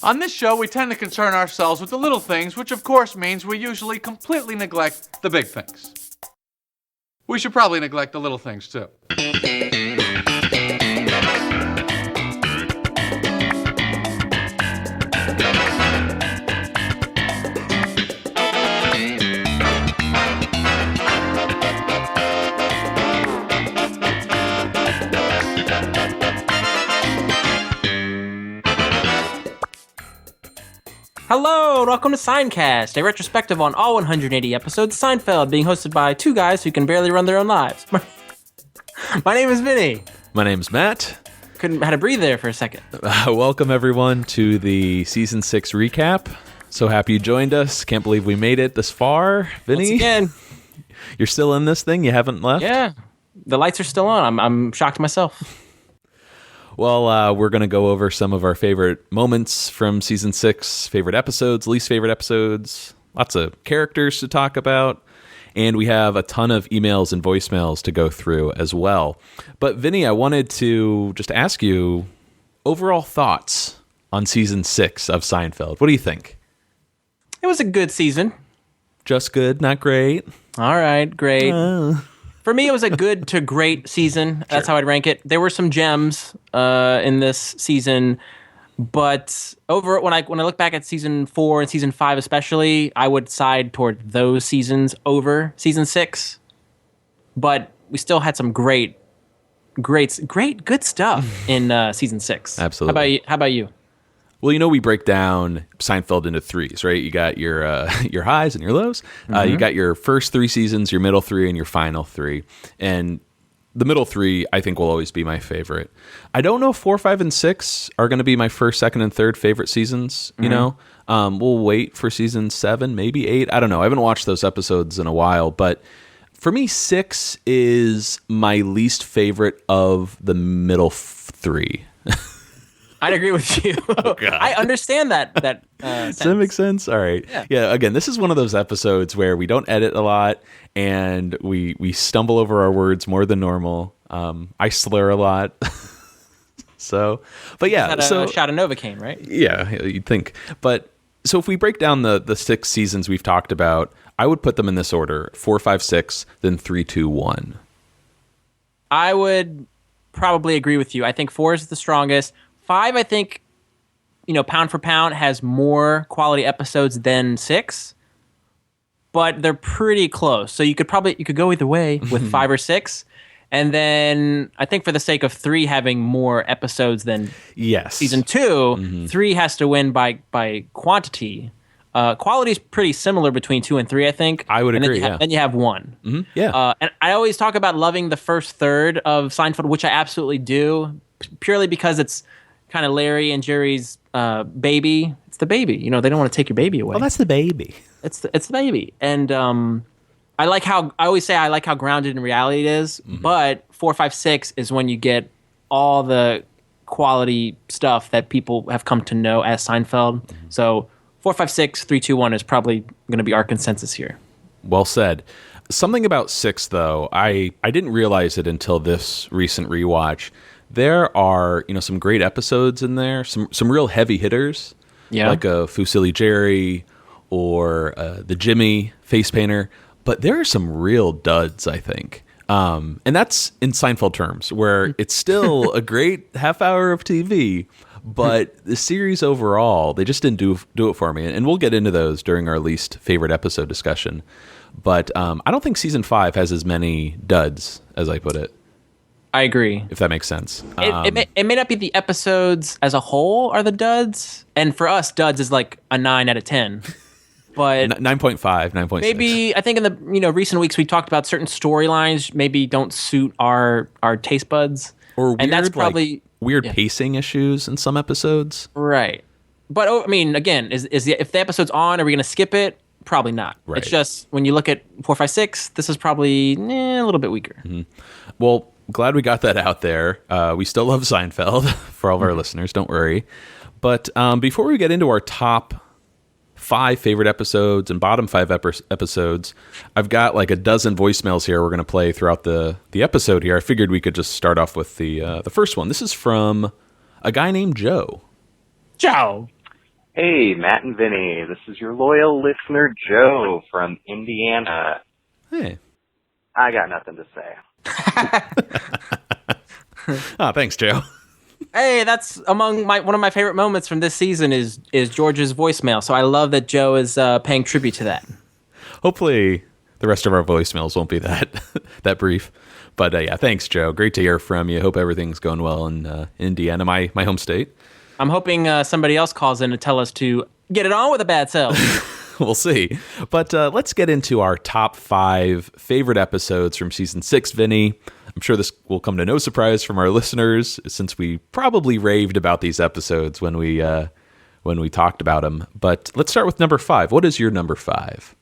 On this show, we tend to concern ourselves with the little things, which of course means we usually completely neglect the big things. We should probably neglect the little things, too. Hello, and welcome to Seincast, a retrospective on all 180 episodes of Seinfeld, being hosted by two guys who can barely run their own lives. My name is Vinnie. My name's Matt. Had to breathe there for a second. Welcome, everyone, to the Season 6 recap. So happy you joined us. Can't believe we made it this far. Vinnie? Once again. You're still in this thing? You haven't left? Yeah. The lights are still on. I'm shocked myself. Well, we're going to go over some of our favorite moments from Season 6, favorite episodes, least favorite episodes, lots of characters to talk about, and we have a ton of emails and voicemails to go through as well. But Vinnie, I wanted to just ask you overall thoughts on Season 6 of Seinfeld. What do you think? It was a good season. Just good, not great? All right, great. For me, it was a good to great season. That's how I'd rank it. There were some gems in this season, but when I look back at season 4 and season 5 especially, I would side toward those seasons over season 6. But we still had some great, good stuff in season 6. Absolutely. How about you? Well, we break down Seinfeld into threes, right? You got your highs and your lows. You got your first 3 seasons, your middle 3, and your final 3. And the middle 3, I think, will always be my favorite. I don't know if 4, 5, and 6 are going to be my first, second, and third favorite seasons. We'll wait for season 7, maybe 8. I don't know. I haven't watched those episodes in a while, but for me, 6 is my least favorite of the middle 3. I'd agree with you. Oh, God. I understand that. Does that make sense? All right. Yeah. Again, this is one of those episodes where we don't edit a lot and we stumble over our words more than normal. I slur a lot. But yeah. So shot of Novocaine, right? Yeah, you'd think. But so if we break down the 6 seasons we've talked about, I would put them in this order: 4, 5, 6, then 3, 2, 1. I would probably agree with you. I think 4 is the strongest. 5, I think, pound for pound, has more quality episodes than 6, but they're pretty close. So you could go either way with 5 or 6. And then I think for the sake of 3 having more episodes than season 2, 3 has to win by quantity. Quality is pretty similar between 2 and 3, I think. I would agree, Then you have 1. Mm-hmm. Yeah. And I always talk about loving the first third of Seinfeld, which I absolutely do, purely because it's kind of Larry and Jerry's baby. It's the baby. They don't want to take your baby away. Well, that's the baby. It's the baby. And I always say I like how grounded in reality it is, but 4, 5, 6 is when you get all the quality stuff that people have come to know as Seinfeld. So 4, 5, 6, 3, 2, 1 is probably going to be our consensus here. Well said. Something about 6, though, I didn't realize it until this recent rewatch. There are, some great episodes in there, some real heavy hitters, like a Fusilli Jerry or the Jimmy face painter. But there are some real duds, I think. And that's in Seinfeld terms, where it's still a great half hour of TV, but the series overall, they just didn't do it for me. And we'll get into those during our least favorite episode discussion. But I don't think season 5 has as many duds, as I put it. I agree. If that makes sense. It may not be the episodes as a whole are the duds. And for us, duds is like a 9 out of 10. But 9.5, 9.6. Maybe, I think in the recent weeks, we talked about certain storylines maybe don't suit our taste buds. Or weird, and that's probably weird pacing issues in some episodes. Right. But, again, if the episode's on, are we going to skip it? Probably not. Right. It's just, when you look at 4, 5, 6, this is probably a little bit weaker. Mm-hmm. Well, glad we got that out there. We still love Seinfeld for all of our listeners. Don't worry. But before we get into our top 5 favorite episodes and bottom 5 episodes, I've got like a dozen voicemails here we're going to play throughout the episode here. I figured we could just start off with the first one. This is from a guy named Joe. Joe. Hey, Matt and Vinnie. This is your loyal listener, Joe, from Indiana. Hey. I got nothing to say. Oh, thanks, Joe. Hey, that's one of my favorite moments from this season is George's voicemail. So I love that Joe is paying tribute to that. Hopefully the rest of our voicemails won't be that brief. But yeah, thanks, Joe. Great to hear from you. Hope everything's going well in Indiana, my home state. I'm hoping somebody else calls in to tell us to get it on with a bad self. We'll see. But let's get into our top 5 favorite episodes from season 6, Vinny. I'm sure this will come to no surprise from our listeners, since we probably raved about these episodes when we talked about them. But let's start with number 5. What is your number 5?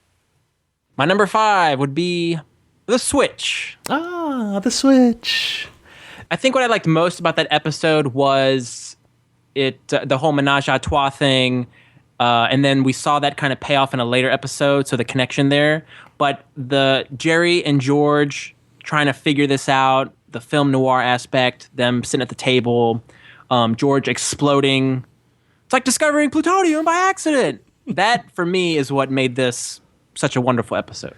My number 5 would be The Switch. Ah, The Switch. I think what I liked most about that episode was the whole menage a trois thing, and then we saw that kind of pay off in a later episode, so the connection there. But the Jerry and George trying to figure this out, the film noir aspect, them sitting at the table, George exploding. It's like discovering plutonium by accident. That, for me, is what made this such a wonderful episode.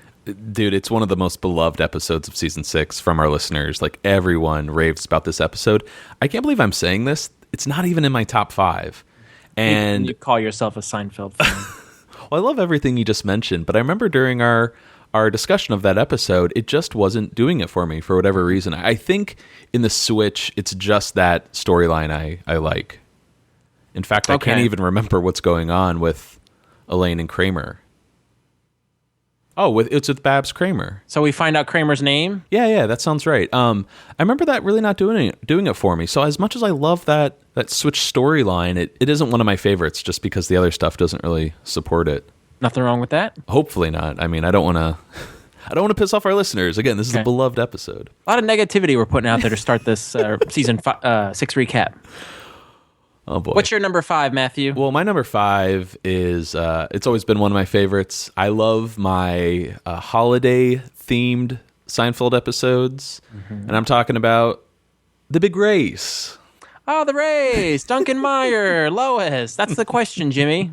Dude, it's one of the most beloved episodes of season 6 from our listeners. Like, everyone raves about this episode. I can't believe I'm saying this. It's not even in my top 5. And you call yourself a Seinfeld fan. Well, I love everything you just mentioned, but I remember during our discussion of that episode, it just wasn't doing it for me for whatever reason. I think in The Switch, it's just that storyline I like. In fact, I can't even remember what's going on with Elaine and Kramer. Oh, it's with Babs Kramer. So we find out Kramer's name? Yeah, that sounds right. I remember that really not doing it for me. So as much as I love that Switch storyline, it isn't one of my favorites just because the other stuff doesn't really support it. Nothing wrong with that? Hopefully not. I mean, I don't want to piss off our listeners. Again, this is a beloved episode. A lot of negativity we're putting out there to start this season 6 recap. Oh boy. What's your number 5, Matthew? Well, my number 5 is it's always been one of my favorites. I love my holiday-themed Seinfeld episodes, and I'm talking about The Big Race. Oh, the race! Duncan Meyer, Lois. That's the question, Jimmy.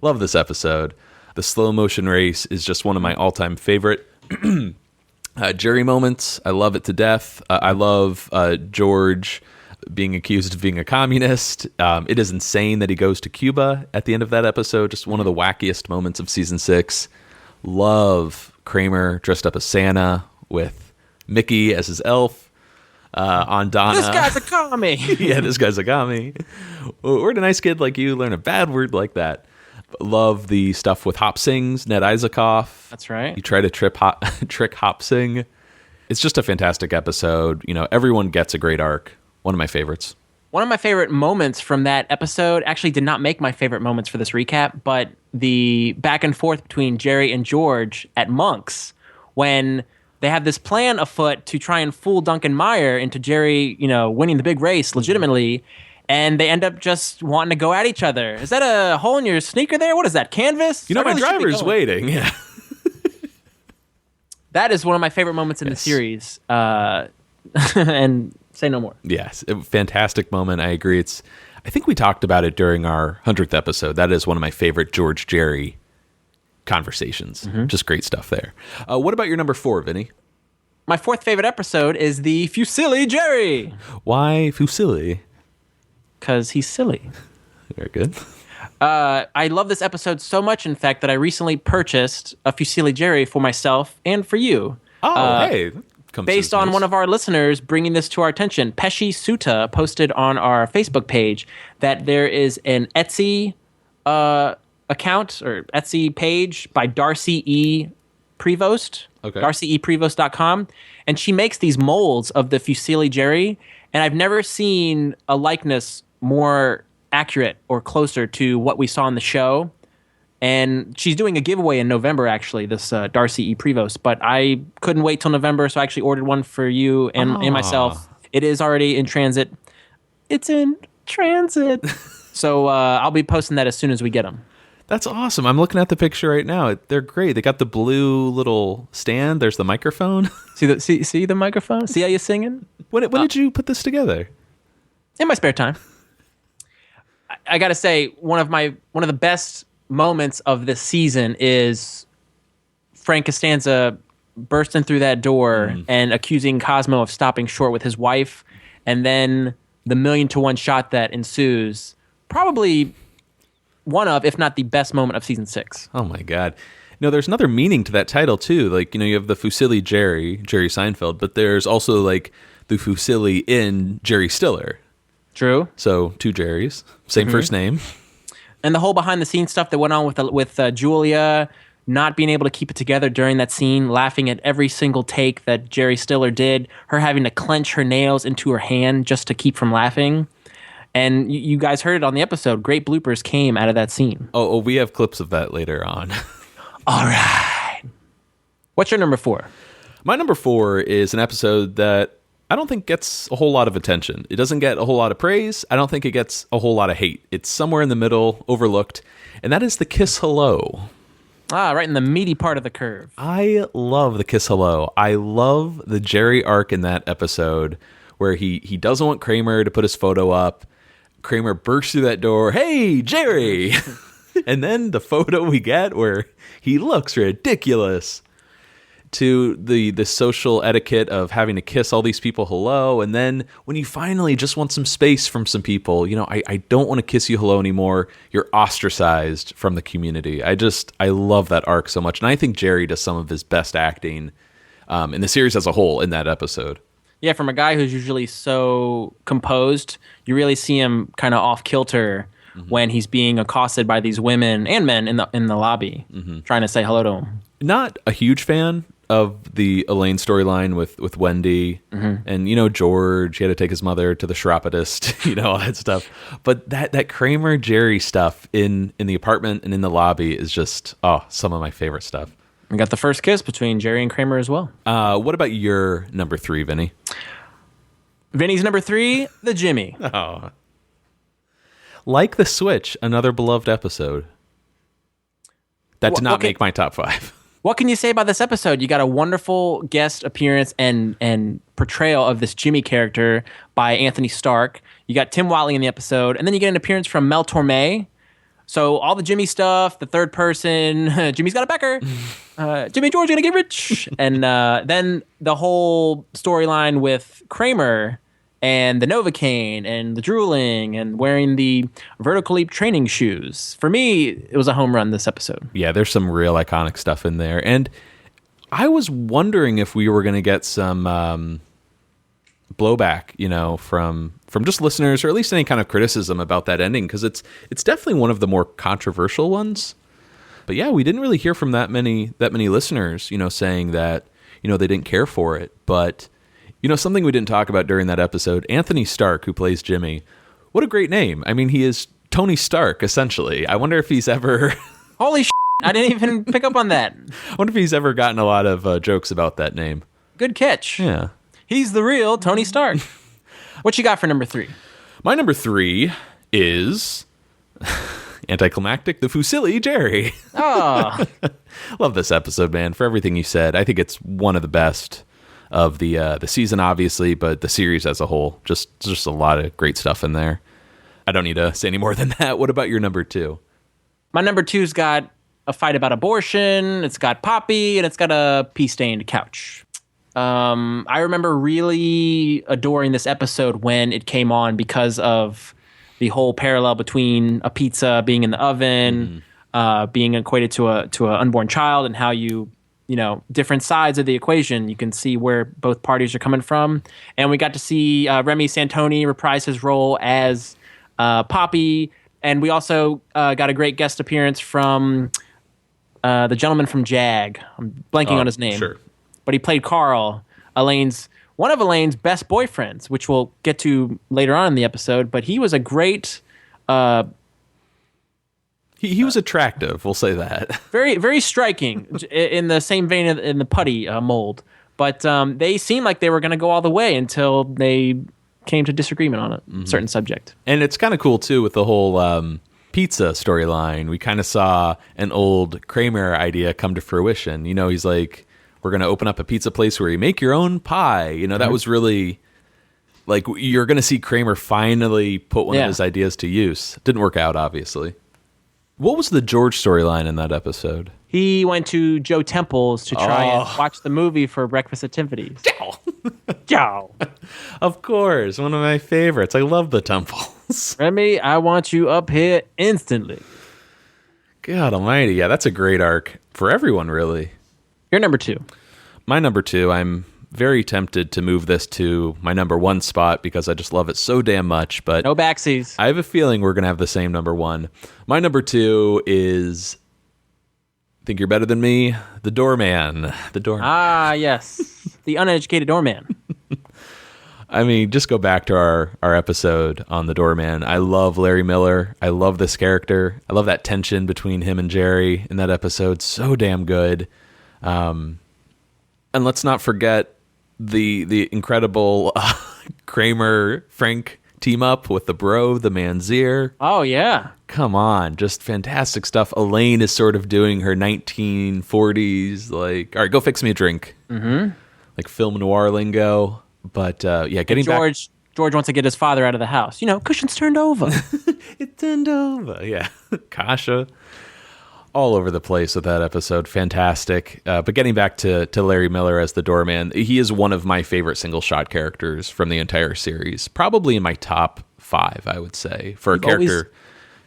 Love this episode. The slow motion race is just one of my all-time favorite Jerry moments. I love it to death. I love George being accused of being a communist. It is insane that he goes to Cuba at the end of that episode. Just one of the wackiest moments of season 6. Love Kramer dressed up as Santa with Mickey as his elf. On Donna. This guy's a commie. Yeah, this guy's a commie. Where'd a nice kid like you learn a bad word like that? Love the stuff with Hop Sings, Ned Isakoff. That's right. You try to trick Hop Sing. It's just a fantastic episode. You know, everyone gets a great arc. One of my favorites. One of my favorite moments from that episode actually did not make my favorite moments for this recap, but the back and forth between Jerry and George at Monk's when they have this plan afoot to try and fool Duncan Meyer into Jerry, winning the big race legitimately, and they end up just wanting to go at each other. Is that a hole in your sneaker there? What is that, canvas? My driver's waiting. Yeah. That is one of my favorite moments in the series. And say no more. Yes, a fantastic moment. I agree. I think we talked about it during our 100th episode. That is one of my favorite George Jerry conversations. Just great stuff there. What about your number 4, Vinny? My 4th favorite episode is the Fusilli Jerry. Why Fusilli? Because he's silly. Very good. I love this episode so much, in fact, that I recently purchased a Fusilli Jerry for myself and for you. Oh, hey. Based on one of our listeners bringing this to our attention, Pesci Suta posted on our Facebook page that there is an Etsy account or Etsy page by Darcy E. Prevost, darcyeprevost.com, and she makes these molds of the Fusilli Jerry, and I've never seen a likeness more accurate or closer to what we saw in the show. And she's doing a giveaway in November, actually, this Darcy E. Prevost. But I couldn't wait till November, so I actually ordered one for you and myself. It is already in transit. It's in transit. So I'll be posting that as soon as we get them. That's awesome. I'm looking at the picture right now. They're great. They got the blue little stand. There's the microphone. See the microphone? See how you're singing? When did you put this together? In my spare time. I got to say, one of the best moments of this season is Frank Costanza bursting through that door and accusing Cosmo of stopping short with his wife, and then the 1,000,000-to-1 shot that ensues. Probably one of, if not the best moment of season 6. Oh my God. There's another meaning to that title too. Like, you have the Fusilli Jerry Seinfeld, but there's also like the Fusilli in Jerry Stiller. True. So 2 Jerrys, same first name. And the whole behind the scenes stuff that went on with Julia not being able to keep it together during that scene, laughing at every single take that Jerry Stiller did, her having to clench her nails into her hand just to keep from laughing. And you guys heard it on the episode. Great bloopers came out of that scene. Oh, we have clips of that later on. All right. What's your number 4? My number 4 is an episode that I don't think gets a whole lot of attention. It doesn't get a whole lot of praise. I don't think it gets a whole lot of hate. It's somewhere in the middle, overlooked, and that is the Kiss Hello. Right in the meaty part of the curve. I love the Kiss Hello. I love the Jerry arc in that episode where he doesn't want Kramer to put his photo up. Kramer bursts through that door. Hey, Jerry! And then the photo we get where he looks ridiculous, to the social etiquette of having to kiss all these people hello. And then when you finally just want some space from some people, I don't want to kiss you hello anymore. You're ostracized from the community. I love that arc so much. And I think Jerry does some of his best acting in the series as a whole in that episode. Yeah, from a guy who's usually so composed, you really see him kind of off kilter when he's being accosted by these women and men in the lobby, trying to say hello to him. Not a huge fan of the Elaine storyline with Wendy and George. He had to take his mother to the chiropodist, all that stuff. But that Kramer Jerry stuff in the apartment and in the lobby is just some of my favorite stuff. We got the first kiss between Jerry and Kramer as well. What about your number 3, Vinny? Vinny's number 3, the Jimmy. Oh. Like the Switch, another beloved episode. That did not make my top 5. What can you say about this episode? You got a wonderful guest appearance and portrayal of this Jimmy character by Anthony Stark. You got Tim Watley in the episode, and then you get an appearance from Mel Torme. So all the Jimmy stuff, the third person, Jimmy's got a Becker, Jimmy and George are gonna get rich, and then the whole storyline with Kramer and the Novocaine and the drooling and wearing the vertical leap training shoes. For me, it was a home run this episode. Yeah, there's some real iconic stuff in there. And I was wondering if we were going to get some blowback, from just listeners, or at least any kind of criticism about that ending, because it's definitely one of the more controversial ones. But yeah, we didn't really hear from that many listeners, saying that, they didn't care for it. But something we didn't talk about during that episode, Anthony Stark, who plays Jimmy, what a great name. I mean, he is Tony Stark, essentially. I wonder if he's ever... Holy shit, I didn't even pick up on that. I wonder if he's ever gotten a lot of jokes about that name. Good catch. Yeah. He's the real Tony Stark. What you got for number 3? My number 3 is... anticlimactic, the Fusilli Jerry. Oh. Love this episode, man, for everything you said. I think it's one of the best of the season, obviously, but the series as a whole. Just a lot of great stuff in there. I don't need to say any more than that. What about your number 2? My number 2's got a fight about abortion, it's got Poppy, and it's got a pee-stained couch. I remember really adoring this episode when it came on because of the whole parallel between a pizza being in the oven, being equated to an unborn child, and how different sides of the equation. You can see where both parties are coming from. And we got to see Remy Santoni reprise his role as Poppy. And we also got a great guest appearance from the gentleman from JAG. I'm blanking on his name. Sure. But he played Carl, one of Elaine's best boyfriends, which we'll get to later on in the episode. But he was a great... He was attractive, we'll say that. Very, very striking, in the same vein in the putty mold. But they seemed like they were going to go all the way until they came to disagreement on a certain subject. And it's kind of cool, too, with the whole pizza storyline. We kind of saw an old Kramer idea come to fruition. He's like, we're going to open up a pizza place where you make your own pie. That was really Like, you're going to see Kramer finally put one of his ideas to use. Didn't work out, obviously. What was the George storyline in that episode? He went to Joe Temple's to try and watch the movie for breakfast activities. Joe. Of course, one of my favorites. I love the Temples. Remy, I want you up here instantly. God almighty. Yeah, that's a great arc for everyone, really. You're number 2. My number 2, I'm very tempted to move this to my number 1 spot because I just love it so damn much. But no backsies. I have a feeling we're going to have the same number 1. My number 2 is... Think You're Better Than Me? The Doorman. The Doorman. Ah, yes. The uneducated doorman. I mean, just go back to our episode on the Doorman. I love Larry Miller. I love this character. I love that tension between him and Jerry in that episode. So damn good. And let's not forget the incredible Kramer Frank team up with the bro, the Manzier. Oh, yeah. Come on, just fantastic stuff. Elaine is sort of doing her 1940s, like, all right, go fix me a drink. Mm-hmm. Like film noir lingo. But getting back. George wants to get his father out of the house. Cushion's turned over. It turned over. Yeah. Kasha. All over the place with that episode. Fantastic. But getting back to Larry Miller as the doorman, he is one of my favorite single shot characters from the entire series. Probably in my top 5, I would say, for a character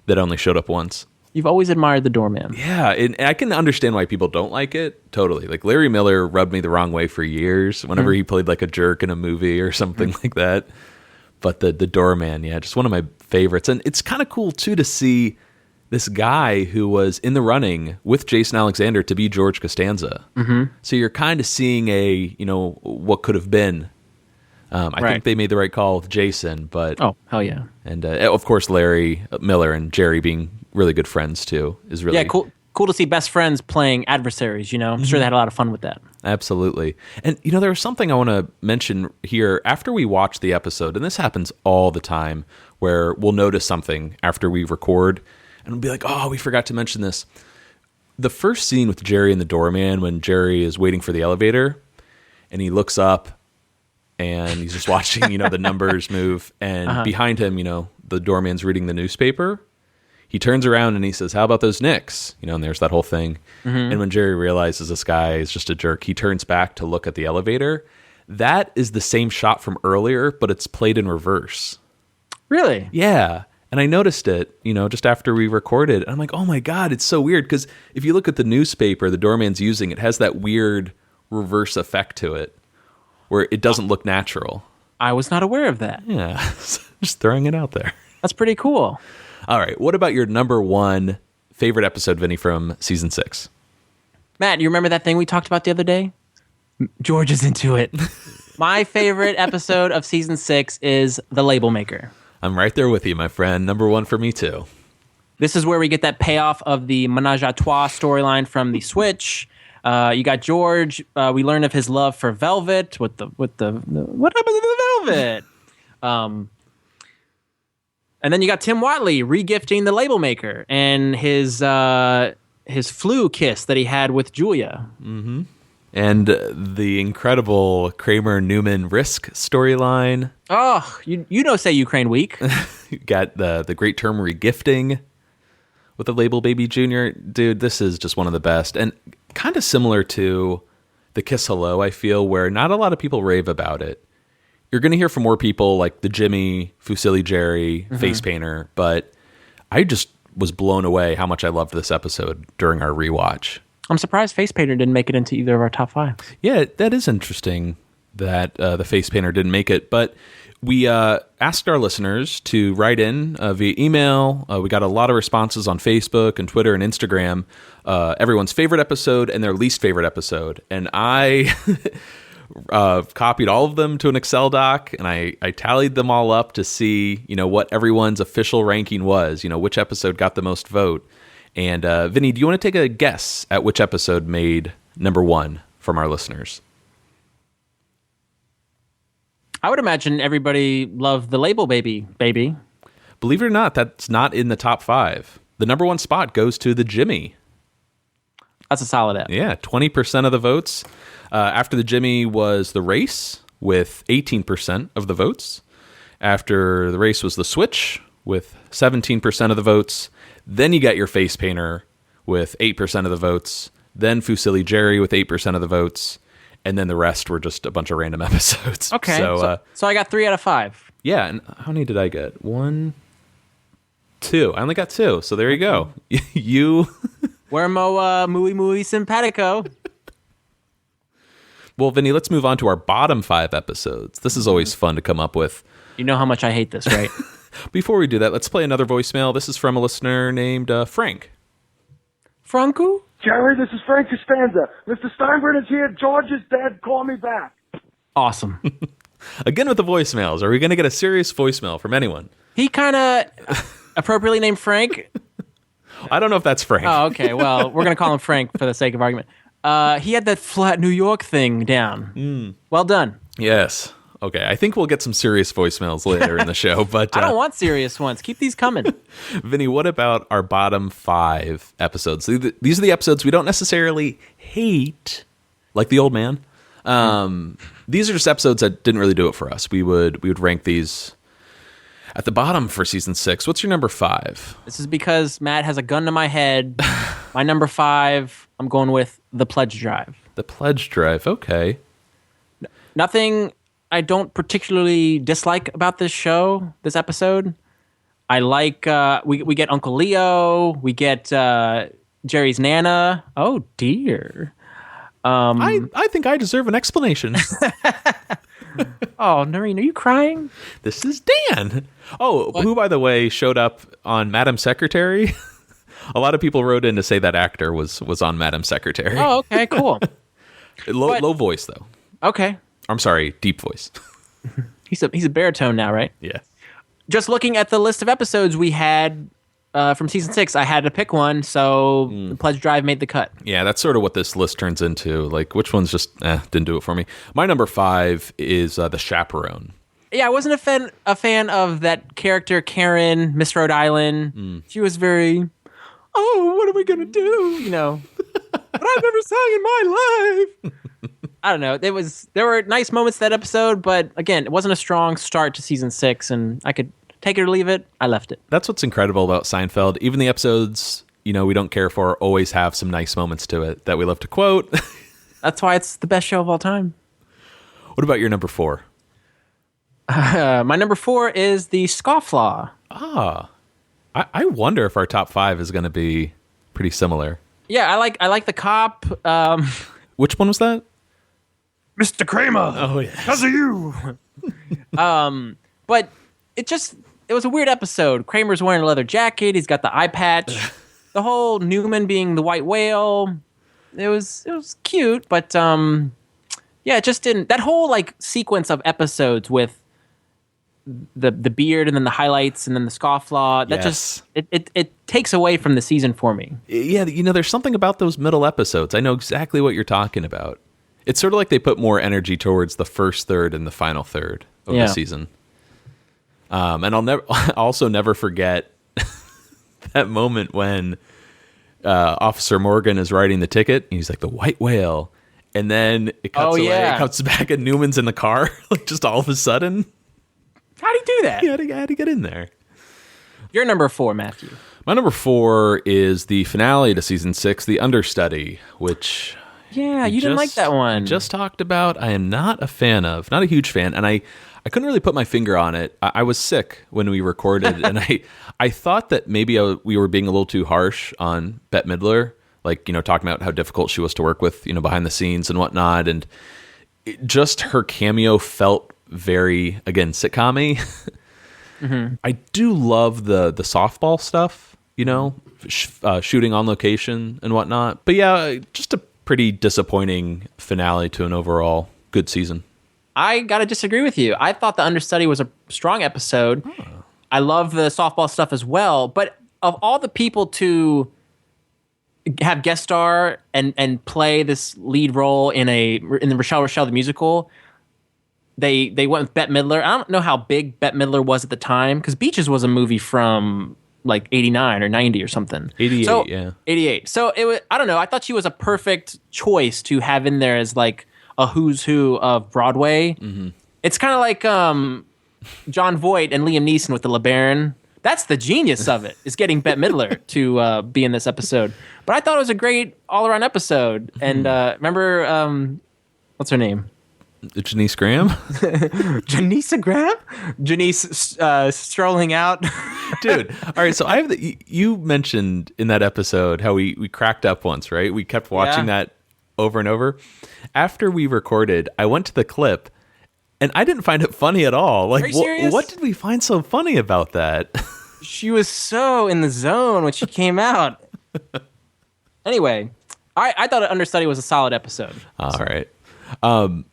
that only showed up once. You've always admired the doorman. Yeah, and I can understand why people don't like it. Totally. Like, Larry Miller rubbed me the wrong way for years whenever he played like a jerk in a movie or something like that. But the doorman, yeah, just one of my favorites. And it's kind of cool, too, to see this guy who was in the running with Jason Alexander to be George Costanza. Mm-hmm. So you're kind of seeing what could have been. I think they made the right call with Jason, but... Oh, hell yeah. And, of course, Larry Miller and Jerry being really good friends, too, is really... Yeah, cool to see best friends playing adversaries, I'm sure they had a lot of fun with that. Absolutely. And, there was something I want to mention here. After we watch the episode, and this happens all the time, where we'll notice something after we record, and we'll be like, oh, we forgot to mention this. The first scene with Jerry and the doorman, when Jerry is waiting for the elevator, and he looks up, and he's just watching, the numbers move. And behind him, the doorman's reading the newspaper. He turns around and he says, how about those Knicks? And there's that whole thing. Mm-hmm. And when Jerry realizes this guy is just a jerk, he turns back to look at the elevator. That is the same shot from earlier, but it's played in reverse. Really? Yeah. And I noticed it, just after we recorded. And I'm like, oh my God, it's so weird. Because if you look at the newspaper the doorman's using, it has that weird reverse effect to it, where it doesn't look natural. I was not aware of that. Yeah, just throwing it out there. That's pretty cool. All right, what about your number 1 favorite episode, Vinnie, from season 6? Matt, you remember that thing we talked about the other day? George is into it. My favorite episode of season 6 is The Label Maker. I'm right there with you, my friend. Number 1 for me, too. This is where we get that payoff of the Menage a Trois storyline from the Switch. You got George. We learn of his love for Velvet with the what happened to the Velvet? And then you got Tim Watley regifting the label maker and his flu kiss that he had with Julia. Mm-hmm. And the incredible Kramer-Newman Risk storyline. Oh, you don't say Ukraine week. You got the great term regifting with the label Baby Junior. Dude, this is just one of the best. And kind of similar to the Kiss Hello, I feel, where not a lot of people rave about it. You're going to hear from more people like the Jimmy, Fusilli Jerry, Face Painter, but I just was blown away how much I loved this episode during our rewatch. I'm surprised Face Painter didn't make it into either of our top 5. Yeah, that is interesting that the Face Painter didn't make it, but we asked our listeners to write in via email. We got a lot of responses on Facebook and Twitter and Instagram. Everyone's favorite episode and their least favorite episode. And I copied all of them to an Excel doc, and I tallied them all up to see, what everyone's official ranking was, which episode got the most vote. And Vinnie, do you want to take a guess at which episode made number 1 from our listeners? I would imagine everybody loved the label baby. Believe it or not, that's not in the top 5. The number 1 spot goes to the Jimmy. That's a solid app. Yeah, 20% of the votes. After the Jimmy was the Race with 18% of the votes. After the race was the Switch with 17% of the votes. Then you got your face painter with 8% of the votes. Then Fusilli Jerry with 8% of the votes. And then the rest were just a bunch of random episodes. Okay. So I got 3 out of 5. Yeah. And how many did I get? 1, 2. I only got 2. So there you go. You. Wermo muy simpatico. Well, Vinny, let's move on to our bottom 5 episodes. This is always fun to come up with. You know how much I hate this, right? Before we do that, let's play another voicemail. This is from a listener named Frank. Franco? Jerry, this is Frank Costanza. Mr. Steinbrenner is here. George is dead. Call me back. Awesome. Again with the voicemails. Are we going to get a serious voicemail from anyone? He kind of appropriately named Frank. I don't know if that's Frank. Oh, okay. Well, we're going to call him Frank for the sake of argument. He had that flat New York thing down. Well done. Yes. Okay. I think we'll get some serious voicemails later in the show. But I don't want serious ones. Keep these coming. Vinny, what about our bottom 5 episodes? These are the episodes we don't necessarily hate, like The Old Man. These are just episodes that didn't really do it for us. We would rank these at the bottom for season 6. What's your number 5? This is because Matt has a gun to my head. My number 5, I'm going with The Pledge Drive. The Pledge Drive. Okay. Nothing I don't particularly dislike about this show, this episode. I like, we get Uncle Leo. We get Jerry's Nana. Oh, dear. I think I deserve an explanation. Oh, Noreen, are you crying? This is Dan. Oh, what? Who, by the way, showed up on Madam Secretary. A lot of people wrote in to say that actor was on Madam Secretary. Oh, okay, cool. Low voice, though. Okay. I'm sorry, deep voice. He's a baritone now, right? Yeah. Just looking at the list of episodes we had from season 6, I had to pick one, so the Pledge Drive made the cut. Yeah, that's sort of what this list turns into. Like, which ones just didn't do it for me. My number 5 is The Chaperone. Yeah, I wasn't a fan of that character, Karen, Miss Rhode Island. She was very, what are we going to do? You know, what I've never sung in my life. I don't know. There were nice moments that episode, but again, it wasn't a strong start to season 6, and I could take it or leave it. I left it. That's what's incredible about Seinfeld. Even the episodes, we don't care for, always have some nice moments to it that we love to quote. That's why it's the best show of all time. What about your number 4? My number 4 is the Scofflaw. I wonder if our top 5 is going to be pretty similar. Yeah, I like the cop. Which one was that? Mr. Kramer. Oh, yeah. Because of you. But it was a weird episode. Kramer's wearing a leather jacket. He's got the eye patch. The whole Newman being the white whale. It was cute, but yeah, it just didn't. That whole sequence of episodes with the beard and then the highlights and then the scofflaw. That yes. it takes away from the season for me. Yeah, there's something about those middle episodes. I know exactly what you're talking about. It's sort of like they put more energy towards the first third and the final third of the season. And I'll also never forget that moment when Officer Morgan is writing the ticket. And he's like, the white whale. And then it cuts away. It cuts back and Newman's in the car, just all of a sudden. How'd he do that? He had to get in there. Your number 4, Matthew. My number 4 is the finale to season 6, The Understudy, which... Yeah, you didn't like that one. Just talked about. I am not a fan of, not a huge fan, and I couldn't really put my finger on it. I was sick when we recorded, and I thought that maybe we were being a little too harsh on Bette Midler, talking about how difficult she was to work with, behind the scenes and whatnot, and just her cameo felt very, again, sitcom-y. Mm-hmm. I do love the softball stuff, shooting on location and whatnot, but yeah, just a pretty disappointing finale to an overall good season. I gotta disagree with you. I thought The Understudy was a strong episode. I love the softball stuff as well, but of all the people to have guest star and play this lead role in the Rochelle the musical, they went with Bette Midler. I don't know how big Bette Midler was at the time, because Beaches was a movie from 89 or 90 or something. 88, yeah. 88. So it was, I don't know, I thought she was a perfect choice to have in there as a who's who of Broadway. Mm-hmm. It's kind of like Jon Voight and Liam Neeson with the LeBaron. That's the genius of it, is getting Bette Midler to be in this episode. But I thought it was a great all-around episode. And remember, what's her name? Janice Graham? Janice Graham? Janice strolling out. Dude, all right, so you mentioned in that episode how we cracked up once, right? We kept watching that over and over. After we recorded, I went to the clip, and I didn't find it funny at all. Like, Are you serious? What did we find so funny about that? She was so in the zone when she came out. Anyway, I thought Understudy was a solid episode. All right.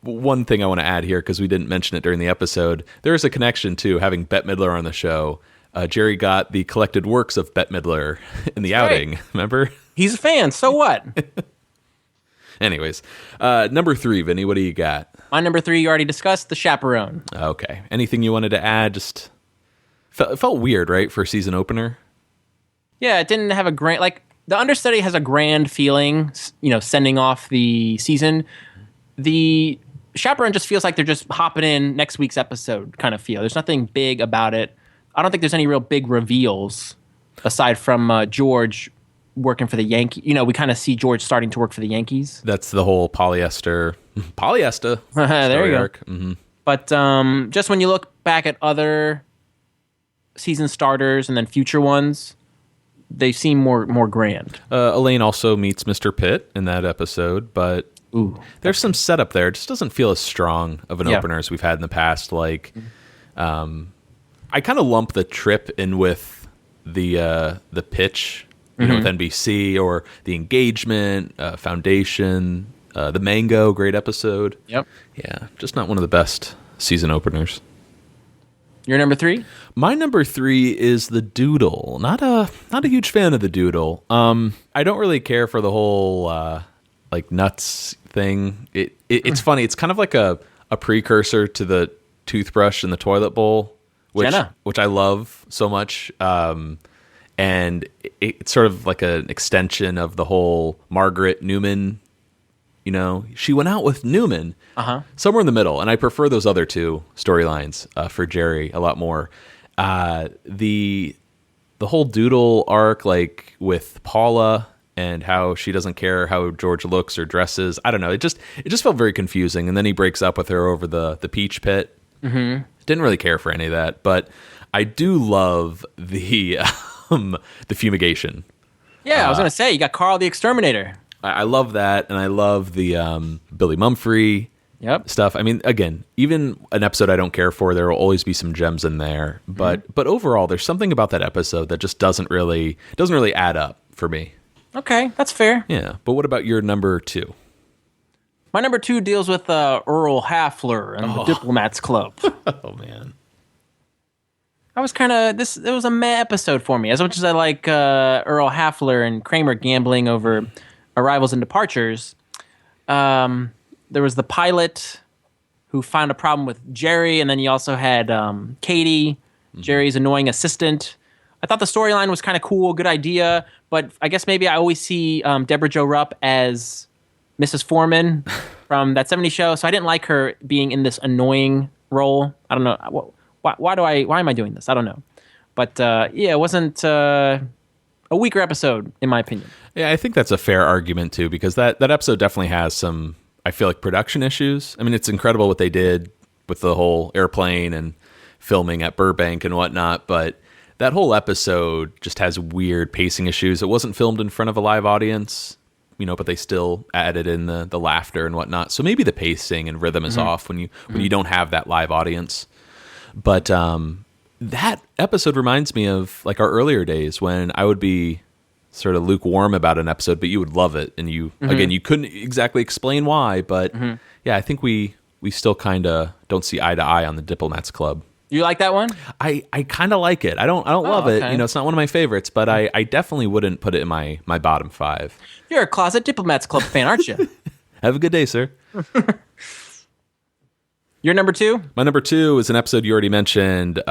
One thing I want to add here, because we didn't mention it during the episode, there is a connection to having Bette Midler on the show. Jerry got the collected works of Bette Midler in the outing. Right. Remember? He's a fan. So what? Anyways, number 3, Vinny, what do you got? My number 3, you already discussed, The Chaperone. Okay. Anything you wanted to add? Just it felt weird, right, for a season opener? Yeah, it didn't have a grand... Like, the Understudy has a grand feeling, sending off the season. The Chaperone just feels like they're just hopping in next week's episode kind of feel. There's nothing big about it. I don't think there's any real big reveals aside from George working for the Yankees. We kind of see George starting to work for the Yankees. That's the whole polyester. There you go. Mm-hmm. But just when you look back at other season starters and then future ones, they seem more grand. Elaine also meets Mr. Pitt in that episode, but there's some setup there. It just doesn't feel as strong of an opener as we've had in the past. Like, I kind of lump the trip in with the pitch, with NBC, or the engagement, Foundation, the Mango, great episode. Yep. Yeah, just not one of the best season openers. Your number 3? My number 3 is the Doodle. Not a huge fan of the Doodle. I don't really care for the whole nuts thing. It's funny. It's kind of like a precursor to the toothbrush in the toilet bowl, which I love so much. And it's sort of like an extension of the whole Margaret Newman. She went out with Newman, somewhere in the middle, and I prefer those other two storylines for Jerry a lot more. The whole Doodle arc, like with Paula and how she doesn't care how George looks or dresses. I don't know. It just felt very confusing. And then he breaks up with her over the peach pit. Mm-hmm. Didn't really care for any of that, but I do love the fumigation. Yeah, I was gonna say you got Carl the Exterminator. I love that, and I love the Billy Mumfree stuff. I mean, again, even an episode I don't care for, there will always be some gems in there. But overall, there's something about that episode that just doesn't really add up for me. Okay, that's fair. Yeah, but what about your number 2? My number 2 deals with Earl Hafler and the Diplomats Club. Oh man, I was it was a meh episode for me. As much as I like Earl Hafler and Kramer gambling over arrivals and departures, there was the pilot who found a problem with Jerry, and then you also had Katie, Jerry's annoying assistant. I thought the storyline was kind of cool, good idea, but I guess maybe I always see Deborah Jo Rupp as Mrs. Foreman from That 70s Show, so I didn't like her being in this annoying role. I don't know. Why am I doing this? I don't know. But it wasn't a weaker episode, in my opinion. Yeah, I think that's a fair argument, too, because that episode definitely has some, I feel like, production issues. I mean, it's incredible what they did with the whole airplane and filming at Burbank and whatnot, but that whole episode just has weird pacing issues. It wasn't filmed in front of a live audience, but they still added in the laughter and whatnot. So maybe the pacing and rhythm is off when you don't have that live audience. But that episode reminds me of like our earlier days when I would be sort of lukewarm about an episode, but you would love it. And you couldn't exactly explain why, but yeah, I think we still kind of don't see eye to eye on the Diplomats Club. You like that one? I kind of like it. I don't love it. Okay. It's not one of my favorites, but I definitely wouldn't put it in my bottom 5. You're a closet Diplomats Club fan, aren't you? Have a good day, sir. Your number 2? My number 2 is an episode you already mentioned.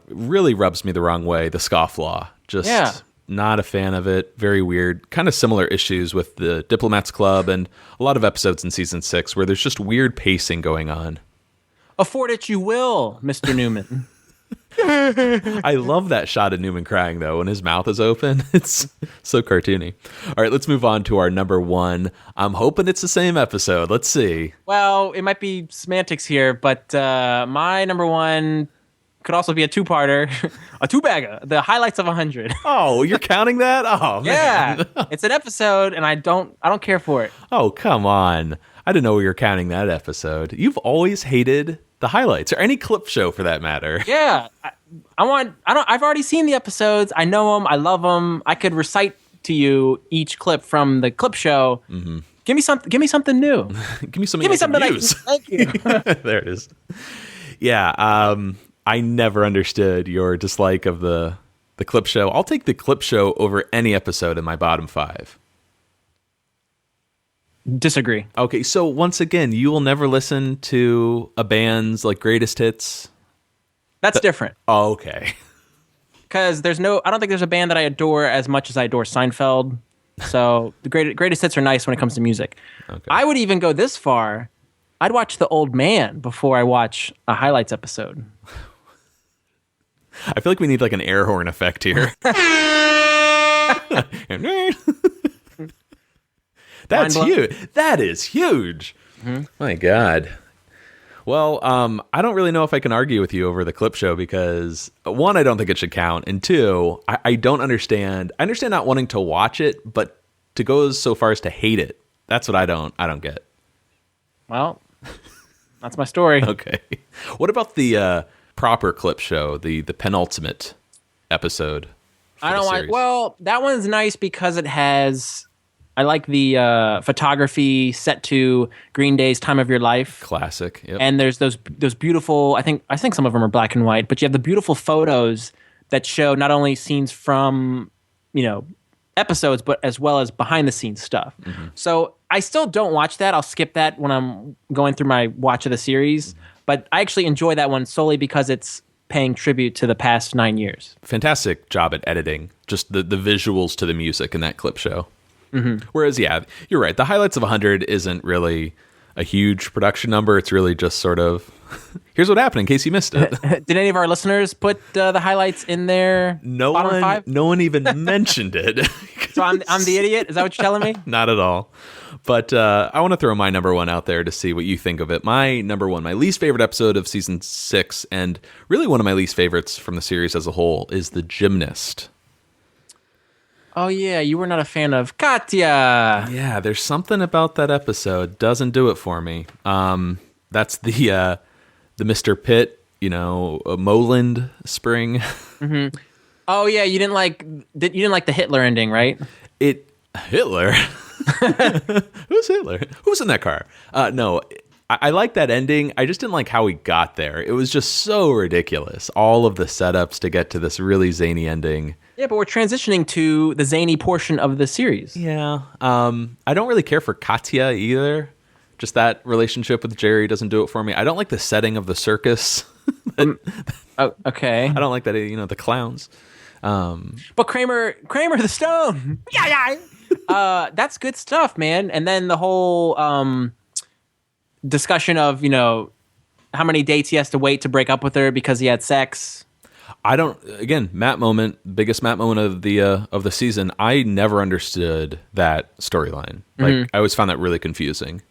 Really rubs me the wrong way. The Scofflaw. Just not a fan of it. Very weird. Kind of similar issues with the Diplomats Club and a lot of episodes in season 6 where there's just weird pacing going on. Afford it you will, Mr. Newman. I love that shot of Newman crying, though, when his mouth is open. It's so cartoony. All right, let's move on to our number one. I'm hoping it's the same episode. Let's see. Well, it might be semantics here, but my number one could also be a two-parter, a two-bagger, the highlights of 100. Oh, you're counting that? Oh, Yeah, man. it's an episode, and I don't care for it. Oh, come on. I didn't know we were counting that episode. You've always hated the highlights, or any clip show for that matter. Yeah, I've already seen the episodes. I know them. I love them. I could recite to you each clip from the clip show. Mm-hmm. Give me something new. Give me something I can use. Thank you. There it is. Yeah, I never understood your dislike of the clip show. I'll take the clip show over any episode in my bottom 5. Disagree. Okay, so once again, you will never listen to a band's like greatest hits. That's different. Oh, okay. Because I don't think there's a band that I adore as much as I adore Seinfeld. So the greatest hits are nice when it comes to music. Okay. I would even go this far. I'd watch The Old Man before I watch a highlights episode. I feel like we need like an air horn effect here. That's huge. That is huge. Mm-hmm. My God. Well, I don't really know if I can argue with you over the clip show because, one, I don't think it should count, and two, I don't understand. I understand not wanting to watch it, but to go so far as to hate it, that's what I don't get. Well, that's my story. Okay. What about the proper clip show, the penultimate episode? I don't want. Well, that one's nice because it has. I like the photography set to Green Day's "Time of Your Life." Classic. Yep. And there's those beautiful. I think some of them are black and white, but you have the beautiful photos that show not only scenes from episodes, but as well as behind the scenes stuff. Mm-hmm. So I still don't watch that. I'll skip that when I'm going through my watch of the series. Mm-hmm. But I actually enjoy that one solely because it's paying tribute to the past 9 years. Fantastic job at editing. Just the visuals to the music in that clip show. Mm-hmm. Whereas, yeah, you're right. The highlights of 100 isn't really a huge production number. It's really just sort of, here's what happened in case you missed it. Did any of our listeners put the highlights in their bottom 5? No one even mentioned it. So I'm the idiot? Is that what you're telling me? Not at all. But I want to throw my number one out there to see what you think of it. My number one, my least favorite episode of season 6, and really one of my least favorites from the series as a whole, is The Gymnast. Oh, yeah, you were not a fan of Katya. Yeah, there's something about that episode. Doesn't do it for me. That's the Mr. Pitt, Moland spring. Mm-hmm. Oh, yeah, you didn't like the Hitler ending, right? Hitler? Who's Hitler? Who's in that car? No, I like that ending. I just didn't like how he got there. It was just so ridiculous. All of the setups to get to this really zany ending. Yeah, but we're transitioning to the zany portion of the series. Yeah. I don't really care for Katya either. Just that relationship with Jerry doesn't do it for me. I don't like the setting of the circus. Okay. I don't like that, the clowns. But Kramer the Stone. Yeah. That's good stuff, man. And then the whole discussion of, how many dates he has to wait to break up with her because he had sex. Matt moment, biggest Matt moment of the season. I never understood that storyline. Like, I always found that really confusing.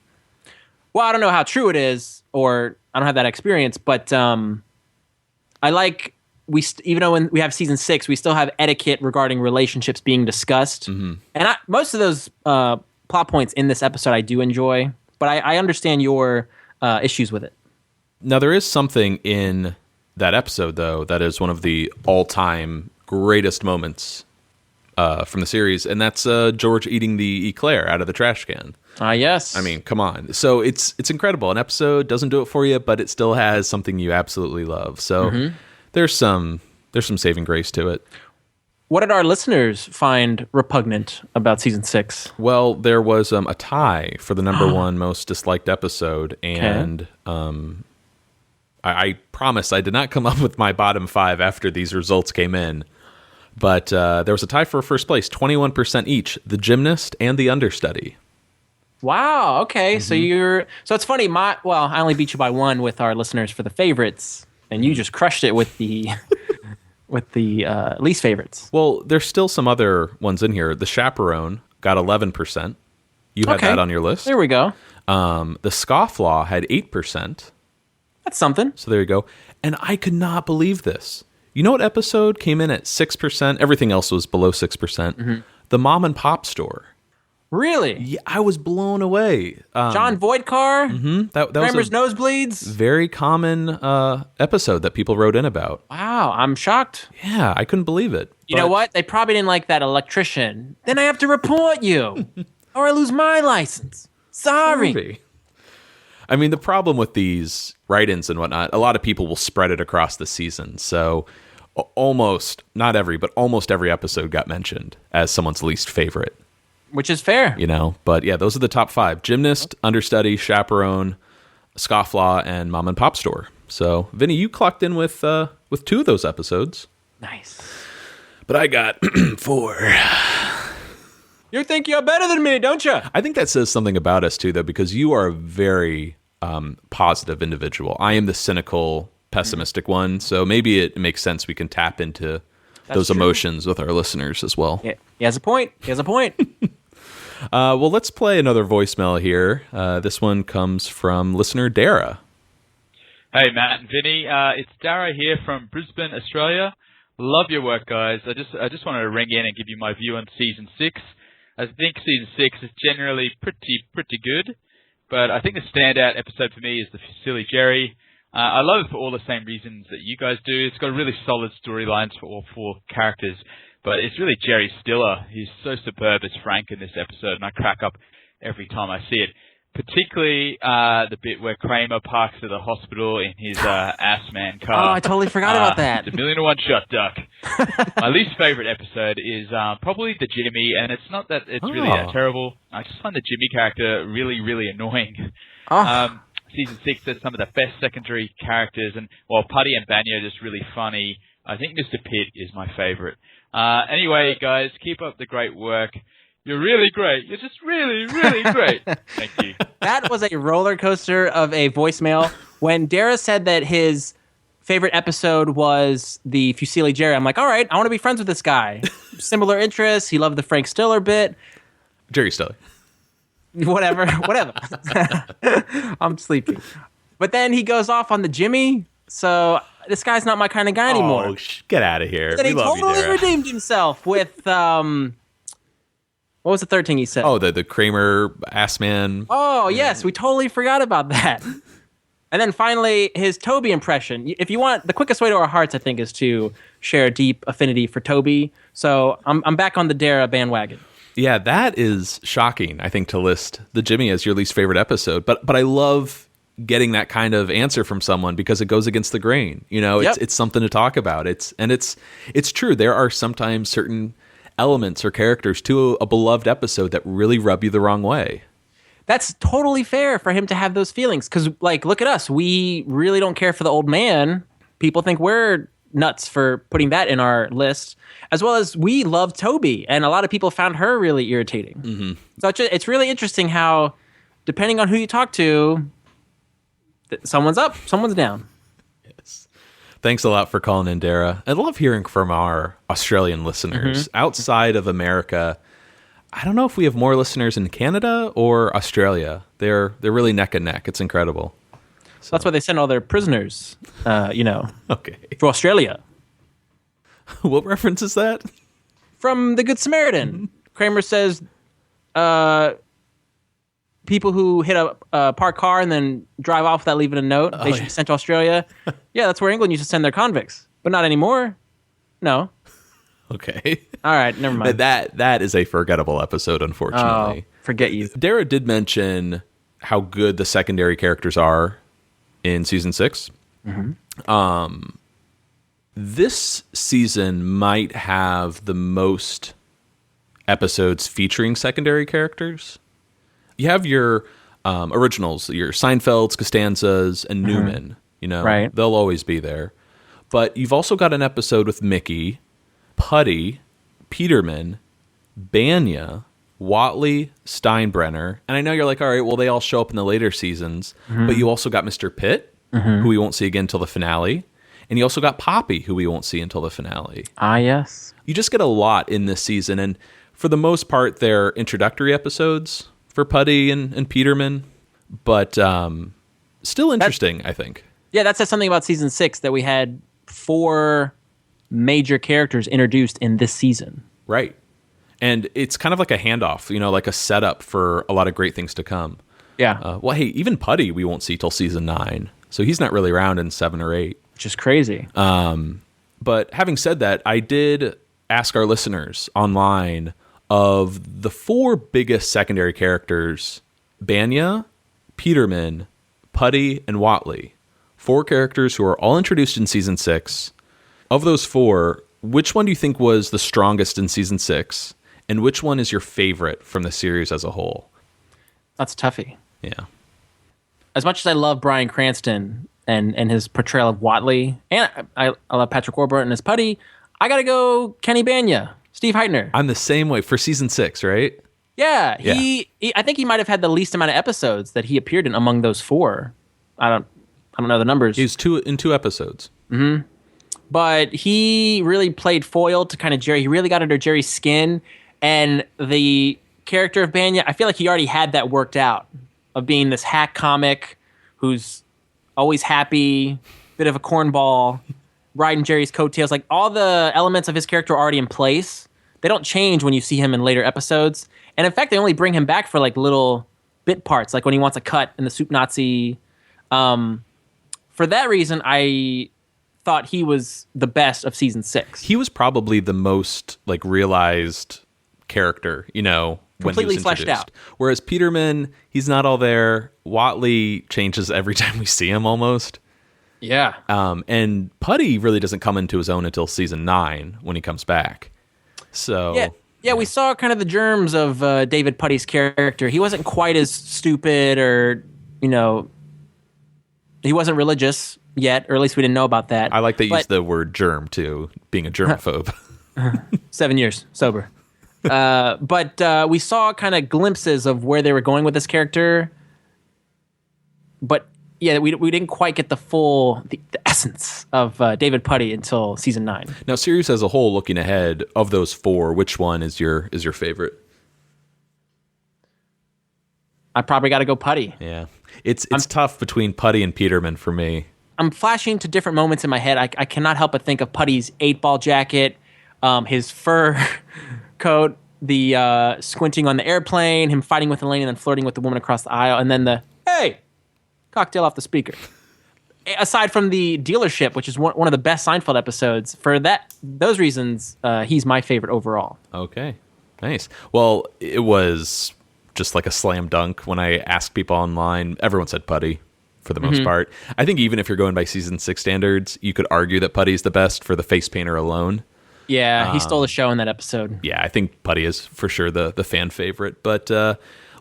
Well, I don't know how true it is, or I don't have that experience, but I like even though when we have season 6, we still have etiquette regarding relationships being discussed, and most of those plot points in this episode I do enjoy, but I understand your issues with it. Now, there is something in that episode, though, that is one of the all-time greatest moments from the series, and that's George eating the eclair out of the trash can. Yes. I mean, come on. So it's incredible. An episode doesn't do it for you, but it still has something you absolutely love. So there's some saving grace to it. What did our listeners find repugnant about season 6? Well, there was a tie for the number one most disliked episode, and I promise I did not come up with my bottom 5 after these results came in. But there was a tie for first place, 21% each, The Gymnast and The Understudy. Wow, okay. So it's funny. I only beat you by 1 with our listeners for the favorites. and you just crushed it with the least favorites. Well, there's still some other ones in here. The Chaperone got 11%. You had that on your list. There we go. The Scofflaw had 8%. That's something. So there you go. And I could not believe this. You know what episode came in at 6%? Everything else was below 6%. Mm-hmm. The Mom and Pop Store. Really? Yeah, I was blown away. John Voidcar? Mm-hmm. That Kramer's was a Nosebleeds? very common episode that people wrote in about. Wow, I'm shocked. Yeah, I couldn't believe it. You know what? They probably didn't like that electrician. Then I have to report you, or I lose my license. Sorry. I mean, the problem with these write-ins and whatnot, a lot of people will spread it across the season. So almost, not every, but almost every episode got mentioned as someone's least favorite. Which is fair. You know, but yeah, those are the top 5. Gymnast, Understudy, Chaperone, Scofflaw, and Mom and Pop Store. So, Vinny, you clocked in with 2 of those episodes. Nice. But I got 4. You think you're better than me, don't you? I think that says something about us, too, though, because you are a very positive individual. I am the cynical, pessimistic one, so maybe it makes sense we can tap into those emotions with our listeners as well. Yeah, he has a point. Well, let's play another voicemail here. This one comes from listener Dara. Hey, Matt and Vinny. It's Dara here from Brisbane, Australia. Love your work, guys. I just wanted to ring in and give you my view on Season 6. I think Season 6 is generally pretty good, but I think the standout episode for me is the Fusilli Jerry. I love it for all the same reasons that you guys do. It's got really solid storylines for all 4 characters, but it's really Jerry Stiller. He's so superb as Frank in this episode, and I crack up every time I see it. Particularly the bit where Kramer parks at the hospital in his ass-man car. Oh, I totally forgot about that. It's a 1-1 shot, Duck. My least favorite episode is probably the Jimmy, and it's not that it's really that terrible. I just find the Jimmy character really annoying. Season 6 has some of the best secondary characters, and while Putty and Banyo are just really funny, I think Mr. Pitt is my favorite. Anyway, guys, keep up the great work. You're really great. You're just really great. Thank you. That was a roller coaster of a voicemail. When Dara said that his favorite episode was the Fusilli Jerry, I'm like, all right, I want to be friends with this guy. Similar interests. He loved the Frank Stiller bit. Jerry Stiller. Whatever. I'm sleepy. But then he goes off on the Jimmy, so this guy's not my kind of guy anymore. Oh, get out of here. Then We he love you, totally Dara. redeemed himself with, what was the third thing he said? Oh, the Kramer ass man. Oh, yes, we totally forgot about that. And then finally, his Toby impression. If you want, the quickest way to our hearts, I think, is to share a deep affinity for Toby. So I'm back on the Dara bandwagon. Yeah, that is shocking, I think, to list the Jimmy as your least favorite episode. But I love getting that kind of answer from someone because it goes against the grain. You know, it's something to talk about. It's true. There are sometimes certain elements or characters to a beloved episode that really rub you the wrong way. That's totally fair for him to have those feelings. Because, like, look at us. We really don't care for the old man. People think we're nuts for putting that in our list. As well as we love Toby. And a lot of people found her really irritating. Mm-hmm. So it's really interesting how, depending on who you talk to, someone's up, someone's down. Yes. Thanks a lot for calling in, Dara. I love hearing from our Australian listeners. Mm-hmm. Outside of America, I don't know if we have more listeners in Canada or Australia. They're really neck and neck. It's incredible. So. That's why they send all their prisoners, okay, to Australia. What reference is that? From The Good Samaritan. Kramer says, people who hit a parked car and then drive off without leaving a note, they should be sent to Australia. Yeah, that's where England used to send their convicts. But not anymore. No. Okay. All right, never mind. That is a forgettable episode, unfortunately. Oh, forget you. Dara did mention how good the secondary characters are in Season 6. Mm-hmm. This season might have the most episodes featuring secondary characters. You have your originals, your Seinfelds, Costanzas, and Newman. You know, right. They'll always be there. But you've also got an episode with Mickey, Putty, Peterman, Banya, Whatley, Steinbrenner. And I know you're like, all right, well, they all show up in the later seasons. Mm-hmm. But you also got Mr. Pitt, who we won't see again until the finale. And you also got Poppy, who we won't see until the finale. Ah, yes. You just get a lot in this season, and for the most part, they're introductory episodes for Putty and Peterman, but still interesting, I think. Yeah, that says something about season 6, that we had 4 major characters introduced in this season. Right. And it's kind of like a handoff, like a setup for a lot of great things to come. Yeah. Well, hey, even Putty we won't see till season 9, so he's not really around in 7 or 8. Which is crazy. But having said that, I did ask our listeners online of the 4 biggest secondary characters: Banya, Peterman, Putty, and Whatley. 4 characters who are all introduced in season 6. Of those 4, which one do you think was the strongest in season 6? And which one is your favorite from the series as a whole? That's toughy. Yeah. As much as I love Bryan Cranston and his portrayal of Whatley, and I love Patrick Warburton as Putty, I gotta go Kenny Banya, Steve Heitner. I'm the same way for season 6, right? Yeah, he I think he might have had the least amount of episodes that he appeared in among those 4. I don't know the numbers. He's in 2 episodes. Mm-hmm. But he really played foil to kind of Jerry. He really got under Jerry's skin, and the character of Banya, I feel like he already had that worked out, of being this hack comic who's always happy, bit of a cornball, riding Jerry's coattails. Like, all the elements of his character are already in place. They don't change when you see him in later episodes. And in fact, they only bring him back for like little bit parts, like when he wants a cut in the Soup Nazi. For that reason, I thought he was the best of season 6. He was probably the most realized character, when completely he was fleshed introduced. out. Whereas Peterman, he's not all there. Whatley changes every time we see him almost. Yeah. And Putty really doesn't come into his own until season 9 when he comes back. So yeah, we saw kind of the germs of David Putty's character. He wasn't quite as stupid, or he wasn't religious yet, or at least we didn't know about that. I like they use the word germ too, being a germaphobe. 7 years sober. But we saw kind of glimpses of where they were going with this character. But yeah, we didn't quite get the full the essence of David Putty until season 9. Now, series as a whole, looking ahead, of those 4, which one is your favorite? I probably got to go Putty. Yeah, it's tough between Putty and Peterman for me. I'm flashing to different moments in my head. I cannot help but think of Putty's 8-ball jacket, his fur coat, the squinting on the airplane, him fighting with Elaine and then flirting with the woman across the aisle, and then the, hey, cocktail off the speaker. Aside from the dealership, which is one of the best Seinfeld episodes, for those reasons, he's my favorite overall. Okay, nice. Well, it was just like a slam dunk when I asked people online. Everyone said Putty for the most part. I think even if you're going by season 6 standards, you could argue that Putty's the best for the face painter alone. Yeah, he stole the show in that episode. Yeah, I think Putty is for sure the fan favorite. But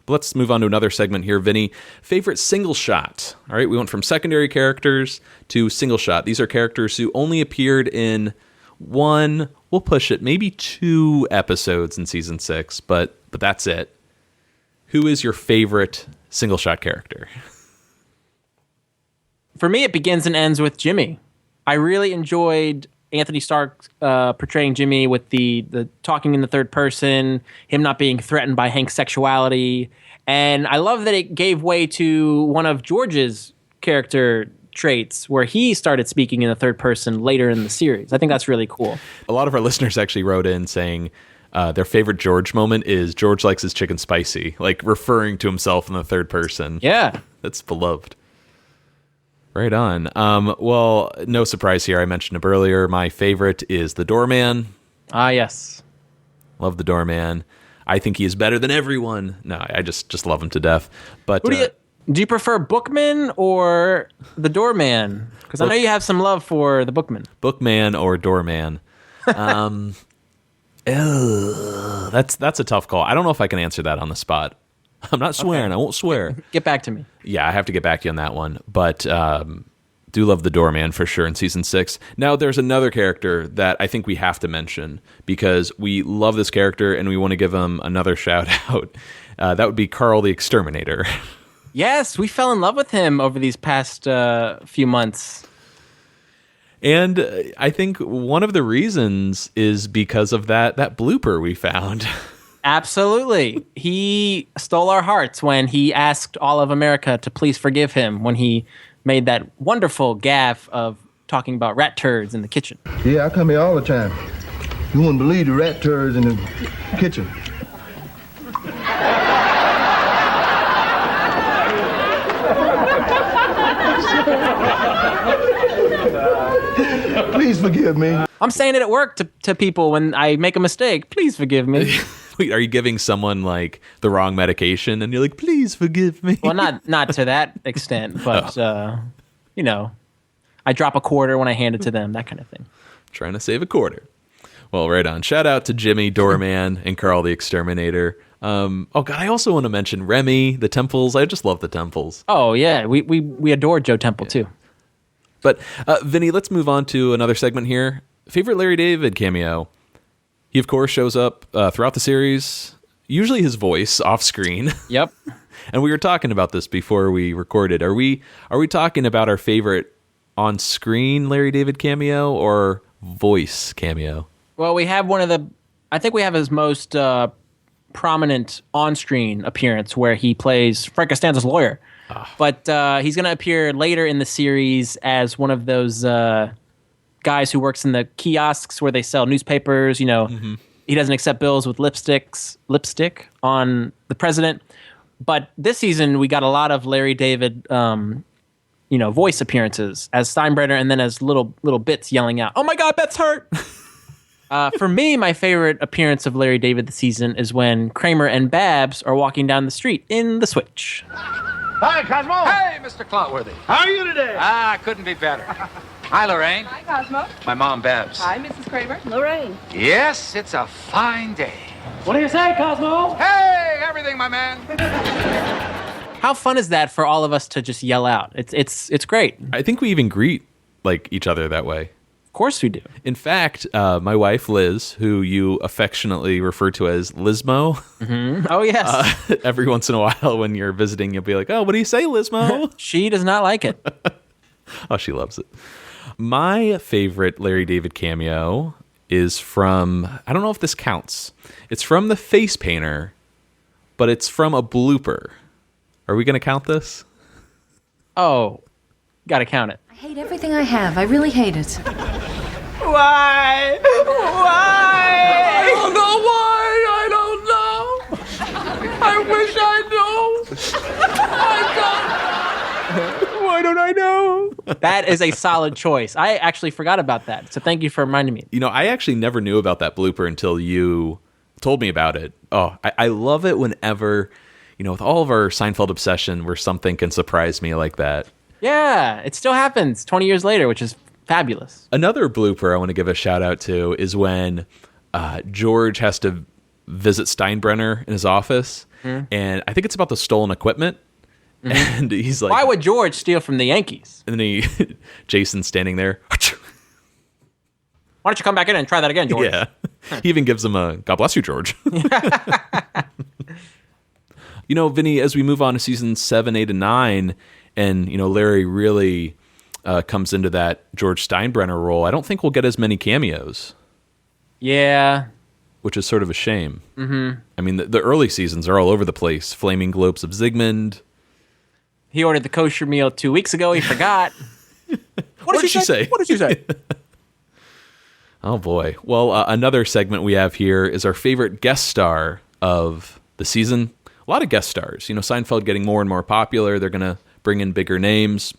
let's move on to another segment here, Vinny. Favorite single shot. All right, we went from secondary characters to single shot. These are characters who only appeared in 1, we'll push it, maybe 2 episodes in season 6, but that's it. Who is your favorite single shot character? For me, it begins and ends with Jimmy. I really enjoyed Anthony Stark portraying Jimmy with the talking in the third person, him not being threatened by Hank's sexuality. And I love that it gave way to one of George's character traits where he started speaking in the third person later in the series. I think that's really cool. A lot of our listeners actually wrote in saying their favorite George moment is George likes his chicken spicy, like referring to himself in the third person. Yeah. That's beloved. Right on. Well, no surprise here. I mentioned him earlier. My favorite is the Doorman. Ah, yes. Love the Doorman. I think he is better than everyone. No, I just love him to death. But do you prefer Bookman or the Doorman? Because I know you have some love for the Bookman. Bookman or Doorman. That's a tough call. I don't know if I can answer that on the spot. I'm not swearing. Okay. I won't swear. Get back to me. Yeah, I have to get back to you on that one. But do love the Doorman for sure in season 6. Now, there's another character that I think we have to mention because we love this character and we want to give him another shout out. That would be Carl the Exterminator. Yes, we fell in love with him over these past few months. And I think one of the reasons is because of that blooper we found. Absolutely. He stole our hearts when he asked all of America to please forgive him when he made that wonderful gaffe of talking about rat turds in the kitchen. Yeah, I come here all the time. You wouldn't believe the rat turds in the kitchen. Please forgive me. I'm saying it at work to people when I make a mistake. Please forgive me. Wait, are you giving someone like the wrong medication and you're like, please forgive me? Well, not to that extent, but you know, I drop a quarter when I hand it to them, that kind of thing. Trying to save a quarter. Well, right on. Shout out to Jimmy, Doorman, and Carl the Exterminator. Oh God, I also want to mention Remy, the Temples. I just love the Temples. Oh yeah, we adore Joe Temple too. But Vinny, let's move on to another segment here. Favorite Larry David cameo. He of course shows up throughout the series. Usually his voice off screen. Yep. And we were talking about this before we recorded. Are we talking about our favorite on screen Larry David cameo or voice cameo? Well, we have I think we have his most prominent on-screen appearance where he plays Frank Costanza's lawyer. But he's going to appear later in the series as one of those guys who works in the kiosks where they sell newspapers. You know, He doesn't accept bills with lipstick on the president. But this season, we got a lot of Larry David, voice appearances as Steinbrenner, and then as little bits yelling out, "Oh my God, Beth's hurt!" For me, my favorite appearance of Larry David this season is when Kramer and Babs are walking down the street in The Switch. Hi, Cosmo. Hey, Mr. Cloutworthy. How are you today? Couldn't be better. Hi, Lorraine. Hi, Cosmo. My mom, Babs. Hi, Mrs. Kramer. Lorraine. Yes, it's a fine day. What do you say, Cosmo? Hey, everything, my man. How fun is that for all of us to just yell out? It's great. I think we even greet like each other that way. Of course we do. In fact, my wife Liz, who you affectionately refer to as Lizmo, Oh yes. every once in a while when you're visiting, you'll be like, "Oh, what do you say, Lizmo?" She does not like it. Oh, she loves it. My favorite Larry David cameo is from, I don't know if this counts. It's from The Face Painter, but it's from a blooper. Are we going to count this? Oh, gotta count it. I hate everything I have. I really hate it. Why? I don't know why. I don't know. I wish I knew. Why don't I know? That is a solid choice. I actually forgot about that, so thank you for reminding me. You know, I actually never knew about that blooper until you told me about it. Oh, I love it whenever, with all of our Seinfeld obsession, where something can surprise me like that. Yeah, it still happens 20 years later, which is fabulous. Another blooper I want to give a shout out to is when George has to visit Steinbrenner in his office, and I think it's about the stolen equipment. And he's like, "Why would George steal from the Yankees?" And then Jason's standing there. "Why don't you come back in and try that again, George?" Yeah. He even gives him a "God bless you, George." Vinny, as we move on to season 7, 8, and 9, and Larry really comes into that George Steinbrenner role, I don't think we'll get as many cameos. Yeah. Which is sort of a shame. Mm-hmm. I mean, the early seasons are all over the place. Flaming Globes of Zygmunt. He ordered the kosher meal 2 weeks ago. He forgot. What did she say? What did she say? Oh, boy. Well, another segment we have here is our favorite guest star of the season. A lot of guest stars. Seinfeld getting more and more popular. They're going to bring in bigger names.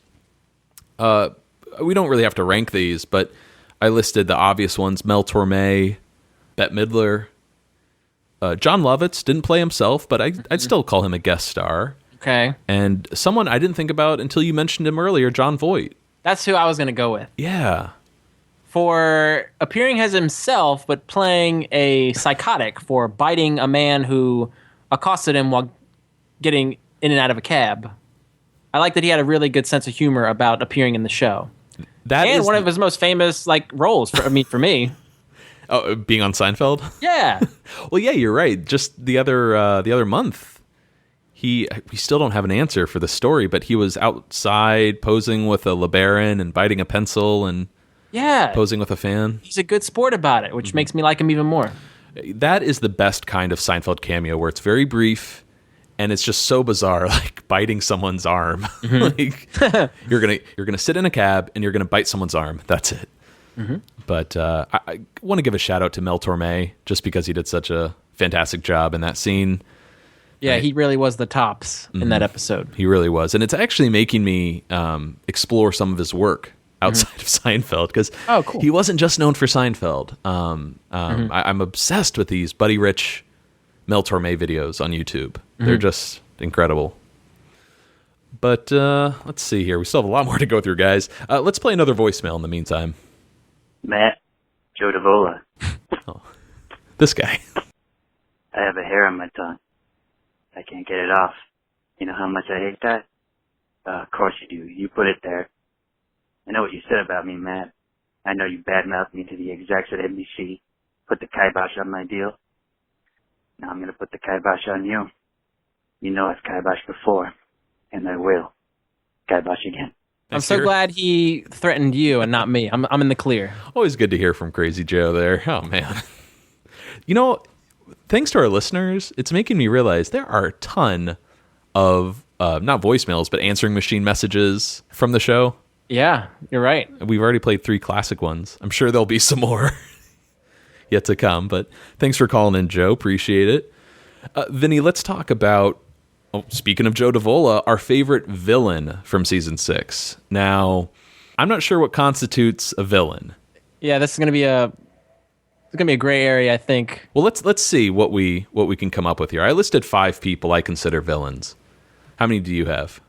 We don't really have to rank these, but I listed the obvious ones. Mel Torme, Bette Midler. John Lovitz didn't play himself, but I'd still call him a guest star. Okay. And someone I didn't think about until you mentioned him earlier, John Voight. That's who I was going to go with. Yeah. For appearing as himself, but playing a psychotic for biting a man who accosted him while getting in and out of a cab. I like that he had a really good sense of humor about appearing in the show. That and is one of his most famous roles for me. Oh, being on Seinfeld? Yeah. Well, yeah, you're right. Just the other month, we still don't have an answer for the story, but he was outside posing with a LeBaron and biting a pencil, and Yeah. posing with a fan. He's a good sport about it, which makes me like him even more. That is the best kind of Seinfeld cameo, where it's very brief and it's just so bizarre, like biting someone's arm. Like, you're gonna sit in a cab and you're gonna bite someone's arm. That's it. But I want to give a shout out to Mel Torme, just because he did such a fantastic job in that scene. Yeah, he really was the tops in that episode. He really was. And it's actually making me explore some of his work outside of Seinfeld, because cool. he wasn't just known for Seinfeld. I'm obsessed with these Buddy Rich, Mel Torme videos on YouTube. They're just incredible. But let's see here. We still have a lot more to go through, guys. Let's play another voicemail in the meantime. Matt, Joe Davola. Oh, this guy. I have a hair on my tongue. I can't get it off. You know how much I hate that? Of course you do. You put it there. I know what you said about me, Matt. I know you badmouthed me to the execs at NBC. Put the kibosh on my deal. Now I'm going to put the kibosh on you. You know I've kiboshed before, and I will kibosh again. I'm so glad he threatened you and not me. I'm in the clear. Always good to hear from Crazy Joe there. Oh, man. You know, thanks to our listeners, it's making me realize there are a ton of, not voicemails, but answering machine messages from the show. Yeah, you're right. We've already played 3 classic ones. I'm sure there'll be some more yet to come, but thanks for calling in, Joe. Appreciate it. Vinny, let's talk about, speaking of Joe Davola, our favorite villain from season 6. Now, I'm not sure what constitutes a villain. Yeah, this is going to be a gray area, I think. Well, let's see what we can come up with here. I listed 5 people I consider villains. How many do you have?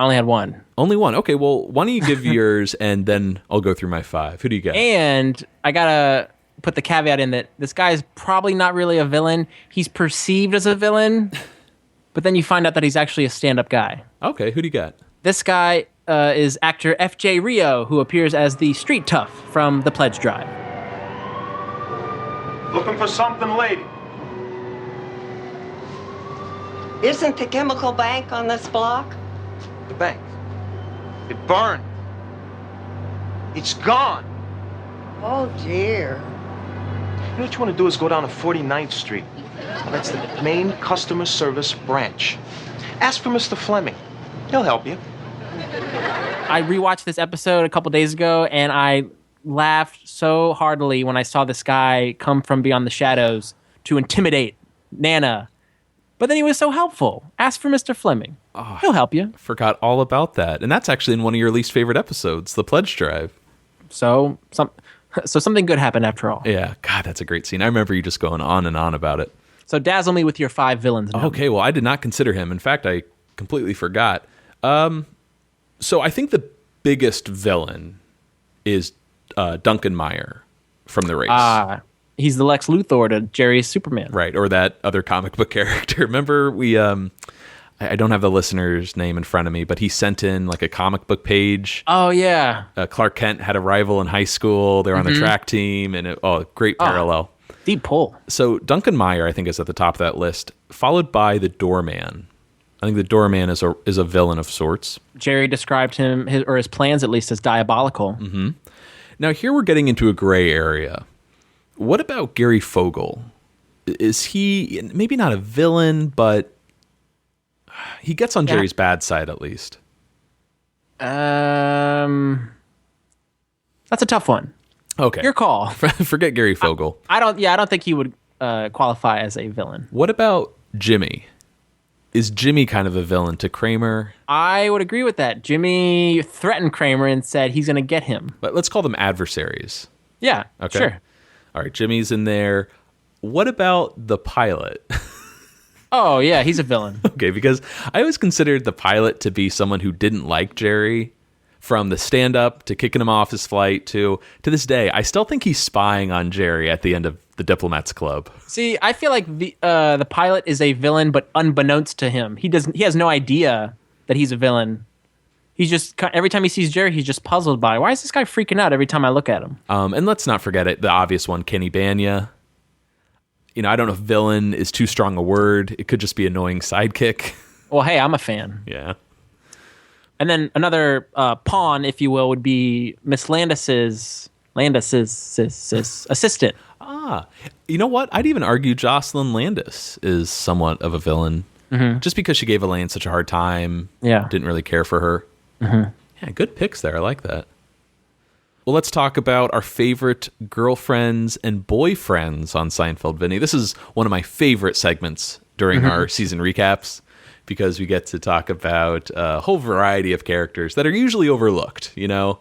I only had 1. Only 1. Okay, well, why don't you give yours, and then I'll go through my 5. Who do you got? And I got to put the caveat in that this guy is probably not really a villain. He's perceived as a villain, but then you find out that he's actually a stand-up guy. Okay, who do you got? This guy is actor F.J. Rio, who appears as the street tough from The Pledge Drive. Looking for something, lady? Isn't the chemical bank on this block? The bank. It burned. It's gone. Oh, dear. You know what you want to do is go down to 49th Street. That's the main customer service branch. Ask for Mr. Fleming. He'll help you. I rewatched this episode a couple days ago, and I laughed so heartily when I saw this guy come from beyond the shadows to intimidate Nana. But then he was so helpful. Ask for Mr. Fleming. Oh, he'll help you. Forgot all about that. And that's actually in one of your least favorite episodes, The Pledge Drive. So something good happened after all. Yeah, God, that's a great scene. I remember you just going on and on about it. So dazzle me with your 5 villains now. Okay, well, I did not consider him. In fact, I completely forgot. So I think the biggest villain is Duncan Meyer from The Race. He's the Lex Luthor to Jerry's Superman. Right, or that other comic book character. Remember, we I don't have the listener's name in front of me, but he sent in like a comic book page. Oh, yeah. Clark Kent had a rival in high school. They were on the track team, and great parallel. Deep pull. So Duncan Meyer, I think, is at the top of that list, followed by the Doorman. I think the Doorman is a villain of sorts. Jerry described him, his plans at least, as diabolical. Mm-hmm. Now here we're getting into a gray area. What about Gary Fogel? Is he maybe not a villain, but he gets on Jerry's bad side at least? That's a tough one. Okay, your call. Forget Gary Fogel. I don't think he would qualify as a villain. What about Jimmy? Is Jimmy kind of a villain to Kramer? I would agree with that. Jimmy threatened Kramer and said he's going to get him. But let's call them adversaries. Yeah, okay. Sure. All right, Jimmy's in there. What about the pilot? Oh, yeah, he's a villain. Okay, because I always considered the pilot to be someone who didn't like Jerry, from the stand-up to kicking him off his flight to this day. I still think he's spying on Jerry at the end of the Diplomats Club. See, I feel like the pilot is a villain, but unbeknownst to him. He has no idea that he's a villain. He's just, every time he sees Jerry, he's just puzzled by, why is this guy freaking out every time I look at him? And let's not forget the obvious one, Kenny Banya. You know, I don't know if villain is too strong a word. It could just be annoying sidekick. Well, hey, I'm a fan. Yeah. And then another pawn, if you will, would be Miss Landis's Landis' assistant. Ah, you know what? I'd even argue Jocelyn Landis is somewhat of a villain, just because she gave Elaine such a hard time. Yeah, didn't really care for her. Yeah, good picks there. I like that. Well, let's talk about our favorite girlfriends and boyfriends on Seinfeld, Vinny. This is one of my favorite segments during our season recaps because we get to talk about a whole variety of characters that are usually overlooked, you know?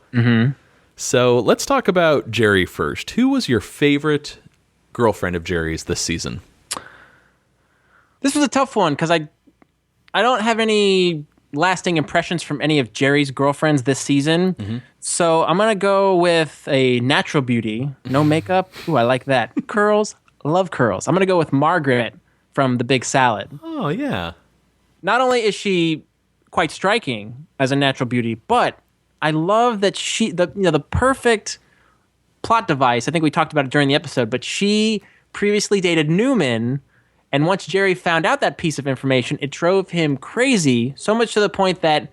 So let's talk about Jerry first. Who was your favorite girlfriend of Jerry's this season? This was a tough one because I don't have any lasting impressions from any of Jerry's girlfriends this season. So I'm going to go with a natural beauty. No makeup. Ooh, I like that. Curls. Love curls. I'm going to go with Margaret from The Big Salad. Oh, yeah. Not only is she quite striking as a natural beauty, but I love that the perfect plot device. I think we talked about it during the episode, but she previously dated Newman, and once Jerry found out that piece of information, it drove him crazy, so much to the point that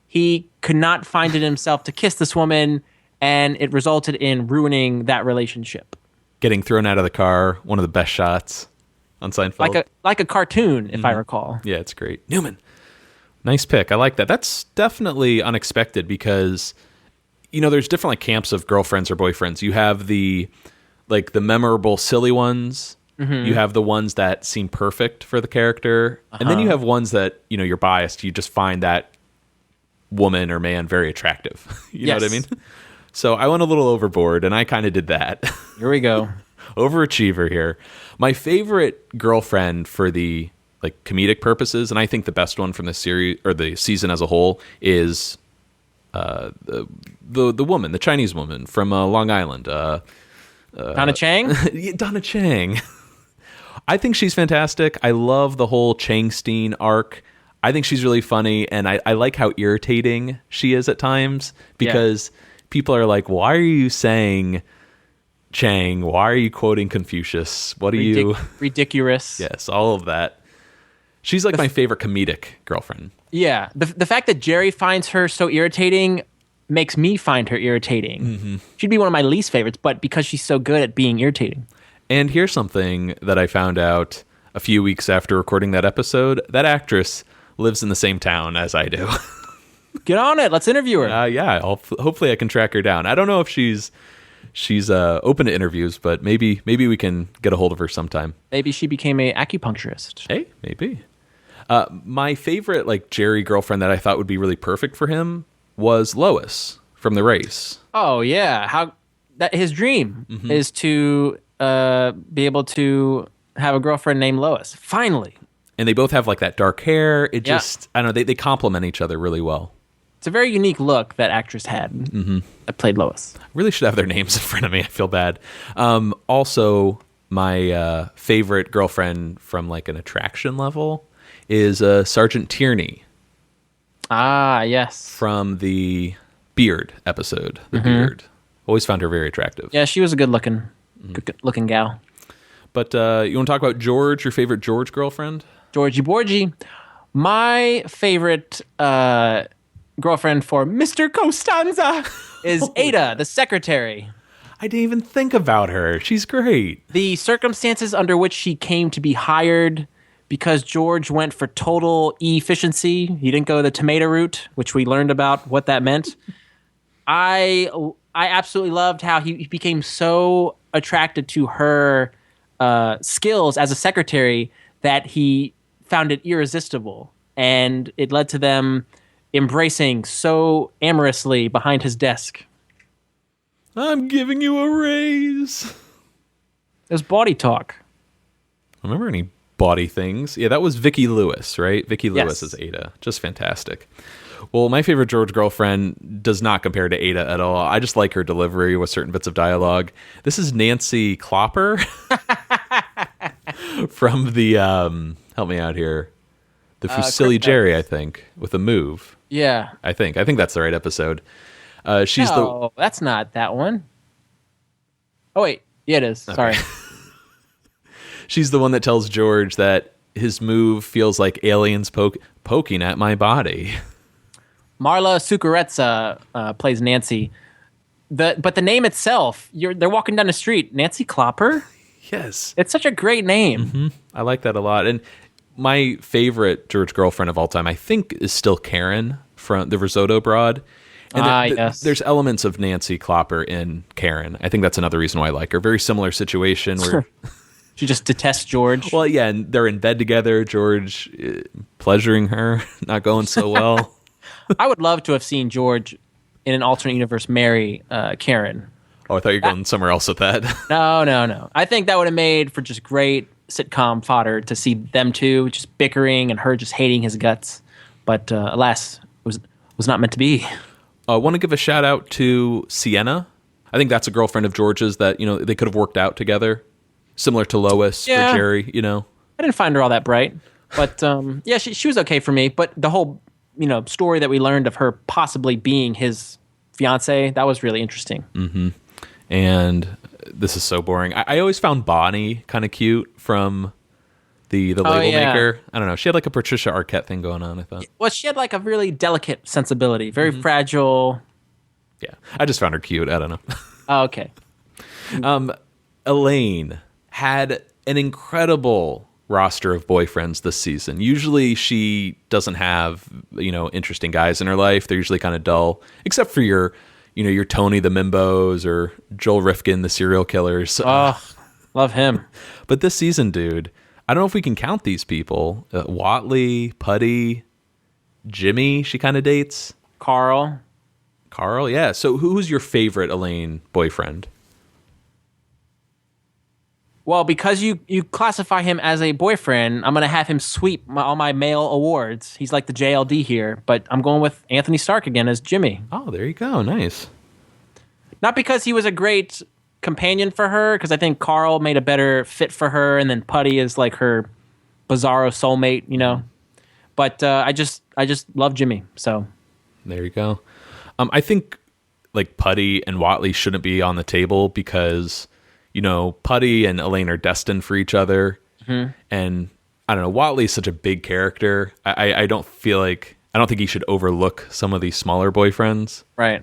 he could not find it himself to kiss this woman, and it resulted in ruining that relationship. Getting thrown out of the car, one of the best shots on Seinfeld. Like a cartoon, if I recall. Yeah, it's great. Newman. Nice pick. I like that. That's definitely unexpected because, you know, there's different like camps of girlfriends or boyfriends. You have the memorable silly ones. You have the ones that seem perfect for the character. And then you have ones that, you know, you're biased. You just find that woman or man very attractive. You know what I mean? So I went a little overboard and I kind of did that. Here we go. Overachiever here. My favorite girlfriend for the like comedic purposes, and I think the best one from the series or the season as a whole is the woman, the Chinese woman from Long Island. Donna Chang? Donna Chang. I think she's fantastic. I love the whole Changstein arc. I think she's really funny, and I like how irritating she is at times because people are like, why are you saying Chang? Why are you quoting Confucius? What are you... Ridiculous. Yes, all of that. She's like my favorite comedic girlfriend. Yeah. The fact that Jerry finds her so irritating makes me find her irritating. She'd be one of my least favorites, but because she's so good at being irritating. And here's something that I found out a few weeks after recording that episode. That actress lives in the same town as I do. Get on it. Let's interview her. Yeah, hopefully I can track her down. I don't know if she's open to interviews, but maybe we can get a hold of her sometime. Maybe she became a acupuncturist. Hey, maybe. My favorite like Jerry girlfriend that I thought would be really perfect for him was Lois from The Race. Oh yeah, his dream is to be able to have a girlfriend named Lois. Finally. And they both have like that dark hair. It just I don't know, they complement each other really well. It's a very unique look that actress had that played Lois. I really should have their names in front of me. I feel bad. Also, my favorite girlfriend from like an attraction level is Sergeant Tierney. Ah, yes. From the Beard episode. The Beard. Always found her very attractive. Yeah, she was a good looking gal. But you want to talk about George, your favorite George girlfriend? Georgie Borgie. My favorite girlfriend for Mr. Costanza is Ada, the secretary. I didn't even think about her. She's great. The circumstances under which she came to be hired because George went for total efficiency. He didn't go the tomato route, which we learned about what that meant. I absolutely loved how he became so attracted to her skills as a secretary that he found it irresistible. And it led to them embracing so amorously behind his desk. I'm giving you a raise. It was body talk. Remember any body things? Yeah, that was Vicki Lewis, right? Vicki Lewis is Ada. Just fantastic. Well, my favorite George girlfriend does not compare to Ada at all. I just like her delivery with certain bits of dialogue. This is Nancy Klopper from the, help me out here, the Fusilli Jerry, I think, with a move. Yeah. I think that's the right episode. No, that's not that one. Oh, wait. Yeah, it is. Okay. Sorry. She's the one that tells George that his move feels like aliens poking at my body. Marla Sucarezza plays Nancy. but the name itself, they're walking down the street. Nancy Klopper? Yes. It's such a great name. Mm-hmm. I like that a lot. And my favorite George girlfriend of all time, I think, is still Karen from the Risotto Broad. And yes. There's elements of Nancy Klopper in Karen. I think that's another reason why I like her. Very similar situation where she just detests George. Well, yeah, and they're in bed together. George pleasuring her, not going so well. I would love to have seen George in an alternate universe marry Karen. Oh, I thought you were going somewhere else with that. No. I think that would have made for just great sitcom fodder to see them two just bickering and her just hating his guts. But alas, it was not meant to be. I want to give a shout out to Sienna. I think that's a girlfriend of George's that, they could have worked out together. Similar to Lois or Jerry, I didn't find her all that bright. But she was okay for me. But the whole, story that we learned of her possibly being his fiance, that was really interesting. Mm-hmm. And this is so boring. I always found Bonnie kind of cute from the label maker. I don't know. She had like a Patricia Arquette thing going on, I thought. Well, she had like a really delicate sensibility, very fragile. Yeah. I just found her cute. I don't know. Oh, okay. Elaine had an incredible roster of boyfriends this season. Usually she doesn't have, interesting guys in her life. They're usually kind of dull, except for your Tony the Mimbos or Joel Rifkin, the serial killers. Oh, love him. But this season, dude, I don't know if we can count these people. Watley, Putty, Jimmy, she kind of dates. Carl, yeah. So who's your favorite Elaine boyfriend? Well, because you classify him as a boyfriend, I'm going to have him sweep all my male awards. He's like the JLD here, but I'm going with Anthony Stark again as Jimmy. Oh, there you go. Nice. Not because he was a great companion for her, because I think Carl made a better fit for her, and then Putty is like her bizarro soulmate, But I just love Jimmy, so. There you go. I think like Putty and Watley shouldn't be on the table because Putty and Elaine are destined for each other. Mm-hmm. And I don't know, Watley's such a big character. I don't think he should overlook some of these smaller boyfriends. Right.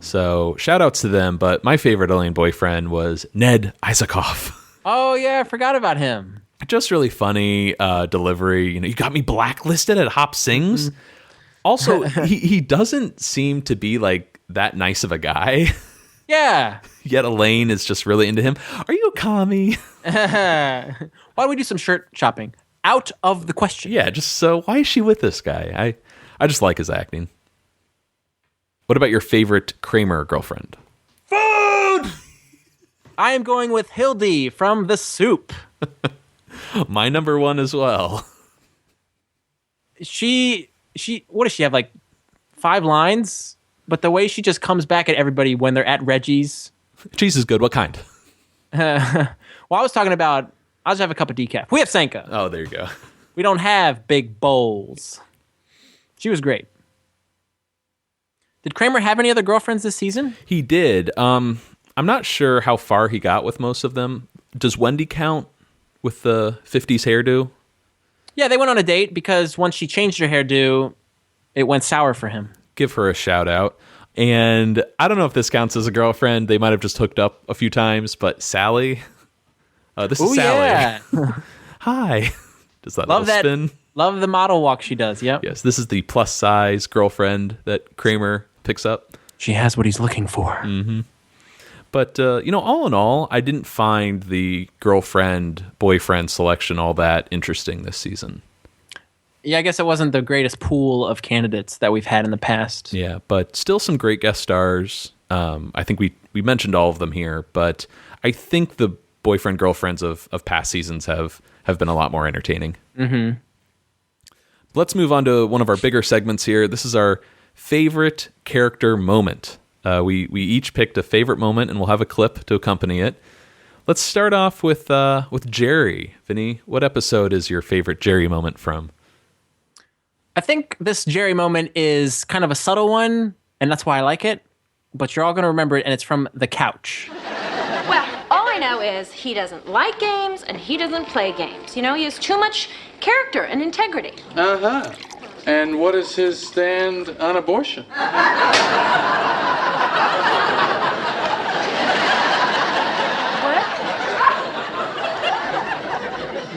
So shout outs to them. But my favorite Elaine boyfriend was Ned Isakoff. Oh yeah, I forgot about him. Just really funny delivery. You got me blacklisted at Hop Sings. Mm-hmm. Also, he doesn't seem to be like that nice of a guy. Yeah. Yet Elaine is just really into him. Are you a commie? Why don't we do some shirt shopping? Out of the question. Yeah, why is she with this guy? I just like his acting. What about your favorite Kramer girlfriend? Food! I am going with Hildy from The Soup. My number one as well. She what does she have, like 5 lines? But the way she just comes back at everybody when they're at Reggie's. Cheese is good. What kind? Well, I was talking about, I'll just have a cup of decaf. We have Senka. Oh, there you go. We don't have big bowls. She was great. Did Kramer have any other girlfriends this season? He did. I'm not sure how far he got with most of them. Does Wendy count with the 50s hairdo? Yeah, they went on a date because once she changed her hairdo, it went sour for him. Give her a shout out. And I don't know if this counts as a girlfriend. They might have just hooked up a few times, but Sally. This is Sally. Yeah. Hi. Does that love that spin? Love the model walk she does. Yep. Yes, this is the plus size girlfriend that Kramer picks up. She has what he's looking for. Mm-hmm. But all in all, I didn't find the girlfriend boyfriend selection all that interesting this season. Yeah, I guess it wasn't the greatest pool of candidates that we've had in the past. Yeah, but still some great guest stars. I think we mentioned all of them here, but I think the boyfriend girlfriends of past seasons have been a lot more entertaining. Mm-hmm. Let's move on to one of our bigger segments here. This is our favorite character moment. We each picked a favorite moment, and we'll have a clip to accompany it. Let's start off with Jerry. Vinnie, what episode is your favorite Jerry moment from? I think this Jerry moment is kind of a subtle one, and that's why I like it. But you're all going to remember it, and it's from The Couch. Well, all I know is he doesn't like games, and he doesn't play games. He has too much character and integrity. Uh-huh. And what is his stand on abortion?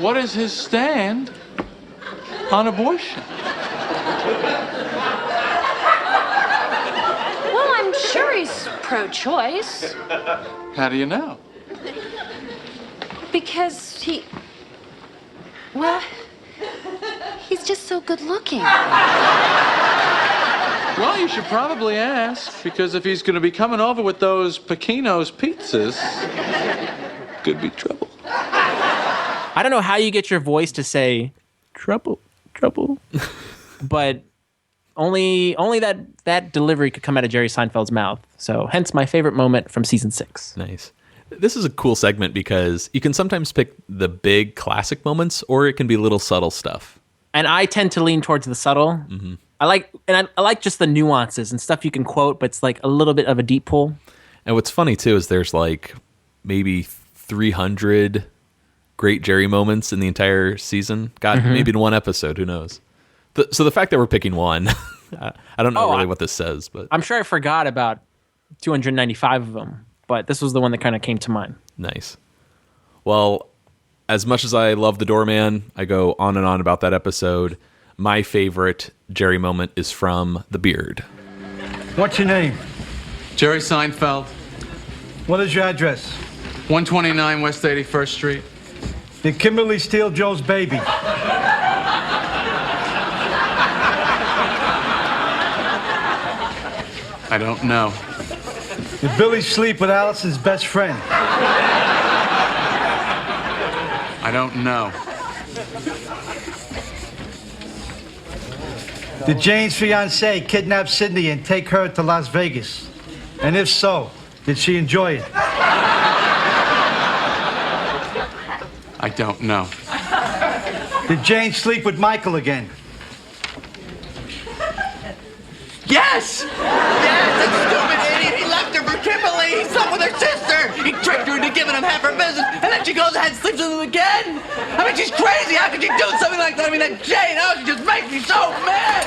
What is his stand on abortion? Well, I'm sure he's pro-choice. How do you know? Because well, he's just so good looking. Well, you should probably ask, because if he's going to be coming over with those Pequino's pizzas, could be trouble. I don't know how you get your voice to say trouble, but only that delivery could come out of Jerry Seinfeld's mouth. So hence my favorite moment from season 6. Nice. This is a cool segment because you can sometimes pick the big classic moments, or it can be little subtle stuff. And I tend to lean towards the subtle. Mm-hmm. I like just the nuances and stuff you can quote, but it's like a little bit of a deep pull. And what's funny too is there's like maybe 300 great Jerry moments in the entire season. God, maybe in one episode, who knows? So the fact that we're picking one, I don't know really what this says, but I'm sure I forgot about 295 of them, but this was the one that kind of came to mind. Nice. Well, as much as I love the Doorman, I go on and on about that episode. My favorite Jerry moment is from The Beard. What's your name? Jerry Seinfeld. What is your address? 129 West 81st Street. Did Kimberly steal Joe's baby? I don't know. Did Billy sleep with Alice's best friend? I don't know. Did Jane's fiancée kidnap Sydney and take her to Las Vegas? And if so, did she enjoy it? I don't know. Did Jane sleep with Michael again? Yes! Yes, that stupid idiot! He left her for Kimberly! He slept with her sister! He tricked her into giving him half her business, and then she goes ahead and sleeps with him again! I mean, she's crazy! How could she do something like that? I mean, that Jane, oh, she just makes me so mad!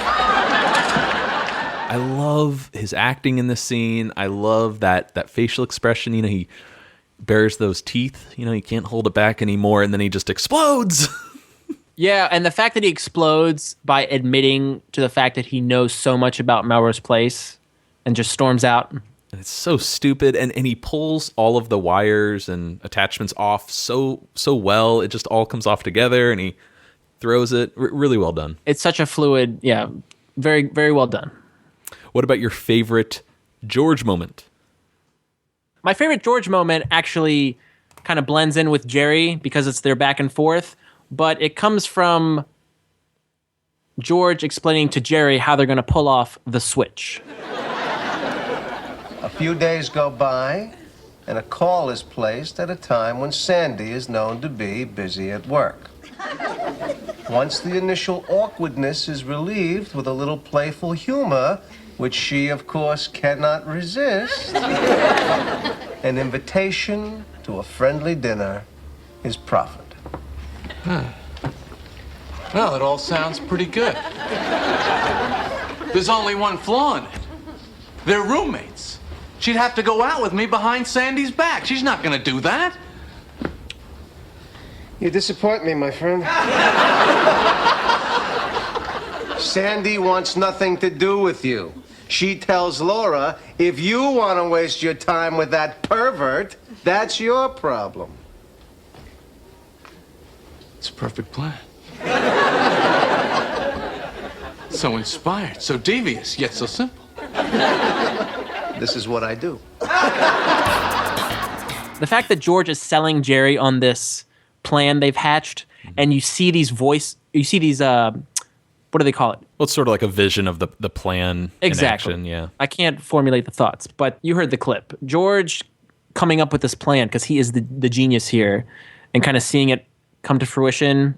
I love his acting in this scene. I love that facial expression. You know, he bares those teeth. You know, he can't hold it back anymore, and then he just explodes. Yeah, and the fact that he explodes by admitting to the fact that he knows so much about Melrose Place and just storms out. And it's so stupid, and he pulls all of the wires and attachments off so well. It just all comes off together, and he throws it. Really well done. It's such a fluid, very, very well done. What about your favorite George moment? My favorite George moment actually kind of blends in with Jerry because it's their back and forth. But it comes from George explaining to Jerry how they're going to pull off the switch. A few days go by, and a call is placed at a time when Sandy is known to be busy at work. Once the initial awkwardness is relieved with a little playful humor, which she, of course, cannot resist, an invitation to a friendly dinner is proffered. Well, it all sounds pretty good. There's only one flaw in it. They're roommates. She'd have to go out with me behind Sandy's back. She's not going to do that. You disappoint me, my friend. Sandy wants nothing to do with you. She tells Laura, if you want to waste your time with that pervert, that's your problem. It's a perfect plan. So inspired, so devious, yet so simple. This is what I do. The fact that George is selling Jerry on this plan they've hatched, and you see these what do they call it? Well, it's sort of like a vision of the plan Exactly. in action, yeah. I can't formulate the thoughts, but you heard the clip. George coming up with this plan, because he is the genius here, and kind of seeing it come to fruition.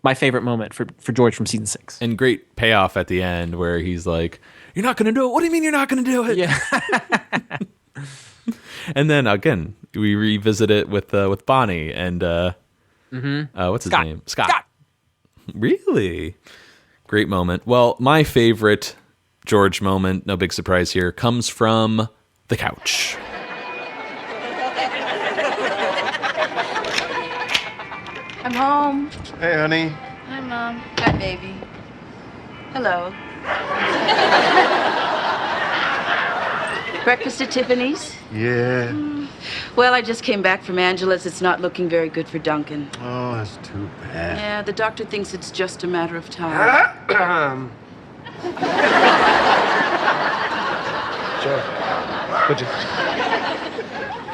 My favorite moment for George from season 6. And great payoff at the end where he's like, "You're not going to do it? What do you mean you're not going to do it?" Yeah. And then again, we revisit it with Bonnie and what's his name? Scott. Really? Great moment. Well, my favorite George moment, no big surprise here, comes from the couch. I'm home. Hey, honey. Hi, Mom. Hi, baby. Hello. Breakfast at Tiffany's? Yeah. Well, I just came back from Angela's. It's not looking very good for Duncan. Oh, that's too bad. Yeah, the doctor thinks it's just a matter of time. Joe, would you?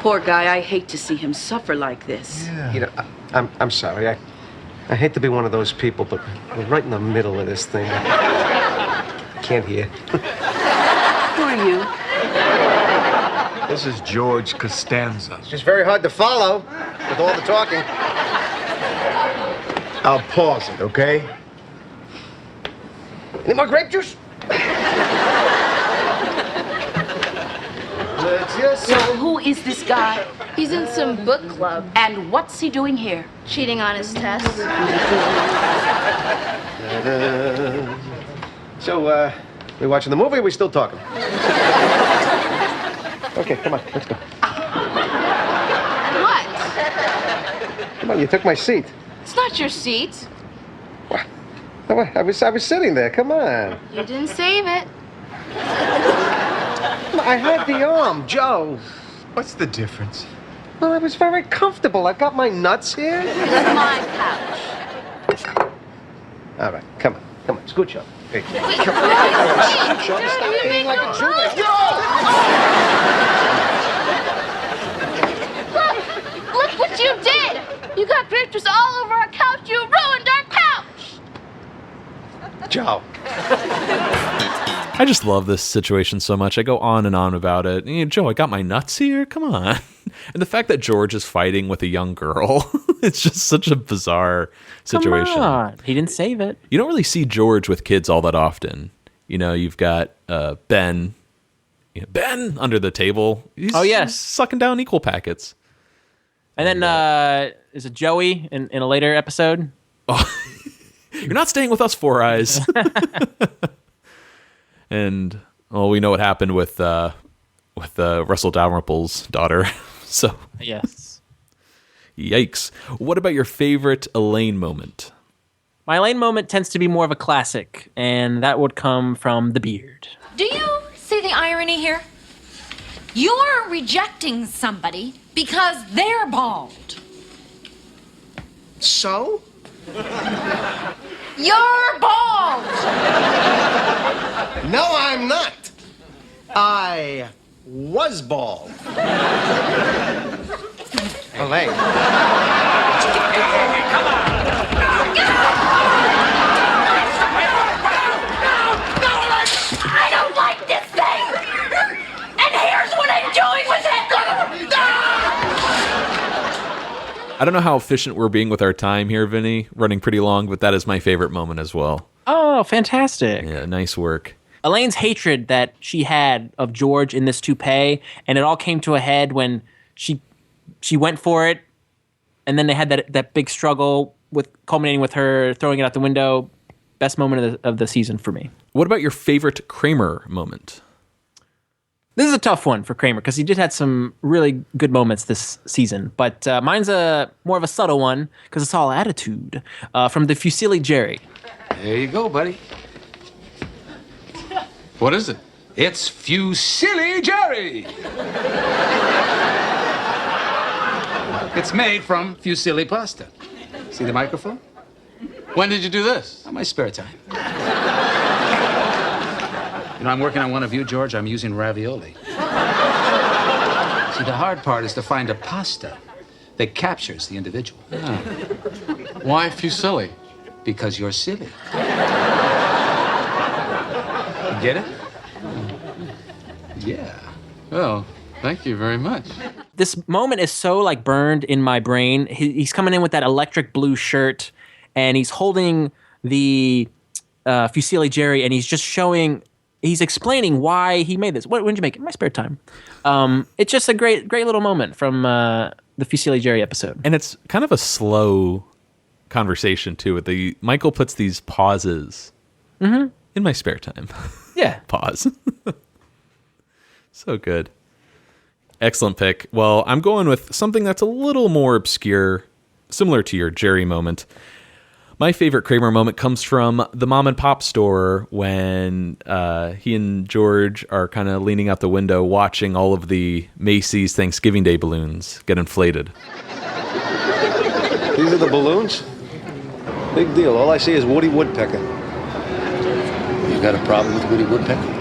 Poor guy, I hate to see him suffer like this. Yeah. You know, I'm sorry. I hate to be one of those people, but we're right in the middle of this thing. I can't hear. Who are you? This is George Costanza. It's just very hard to follow with all the talking. I'll pause it, okay? Any more grape juice? So who is this guy? He's in some book club. And what's he doing here? Cheating on his test. So, we watching the movie or we still talking? Okay, come on, let's go. What? Come on, you took my seat. It's not your seat. I was sitting there, come on. You didn't save it. I had the arm, Joe. What's the difference? Well, I was very comfortable. I got my nuts here. This is my couch. All right, come on, scooch up. Hey, Wait, come on. Scooch up. Stop being like a juvenile. Look what you did! You got pictures all over our couch. You ruined our couch. Joe. I just love this situation so much. I go on and on about it. Joe, I got my nuts here? Come on. And the fact that George is fighting with a young girl, it's just such a bizarre situation. Come on. He didn't save it. You don't really see George with kids all that often. You've got Ben. Ben under the table. He's sucking down equal packets. And then is it Joey in a later episode? Oh, you're not staying with us, Four Eyes. And we know what happened with Russell Dalrymple's daughter. So yes, yikes. What about your favorite Elaine moment? My Elaine moment tends to be more of a classic, and that would come from the beard. Do you see the irony here? You're rejecting somebody because they're bald. So? You're bald! No, I'm not. I was bald. Elaine. I don't like this thing! And here's what I'm doing with it! I don't know how efficient we're being with our time here, Vinny. Running pretty long, but that is my favorite moment as well. Oh, fantastic. Yeah, nice work. Elaine's hatred that she had of George in this toupee, and it all came to a head when she went for it, and then they had that big struggle with culminating with her throwing it out the window. Best moment of the season for me. What about your favorite Kramer moment? This is a tough one for Kramer because he did have some really good moments this season, but mine's more of a subtle one because it's all attitude from the Fusilli Jerry. There you go, buddy. What is it? It's Fusilli Jerry. It's made from fusilli pasta. See the microphone? When did you do this? On my spare time. I'm working on one of you, George. I'm using ravioli. See, the hard part is to find a pasta that captures the individual. Yeah. Why Fusilli? Because you're silly. Get it? Yeah. Well, thank you very much. This moment is so burned in my brain. He's coming in with that electric blue shirt, and he's holding the Fusilli Jerry, and he's just showing. He's explaining why he made this. When did you make it? In my spare time. It's just a great little moment from the Fusilli Jerry episode. And it's kind of a slow conversation too. Michael puts these pauses in my spare time. Yeah. Pause. So good. Excellent pick. Well, I'm going with something that's a little more obscure similar to your Jerry moment, my favorite Kramer moment comes from the mom and pop store when he and George are kind of leaning out the window watching all of the Macy's Thanksgiving Day balloons get inflated. These are the balloons? Big deal. All I see is Woody Woodpecker. You got a problem with Woody Woodpecker?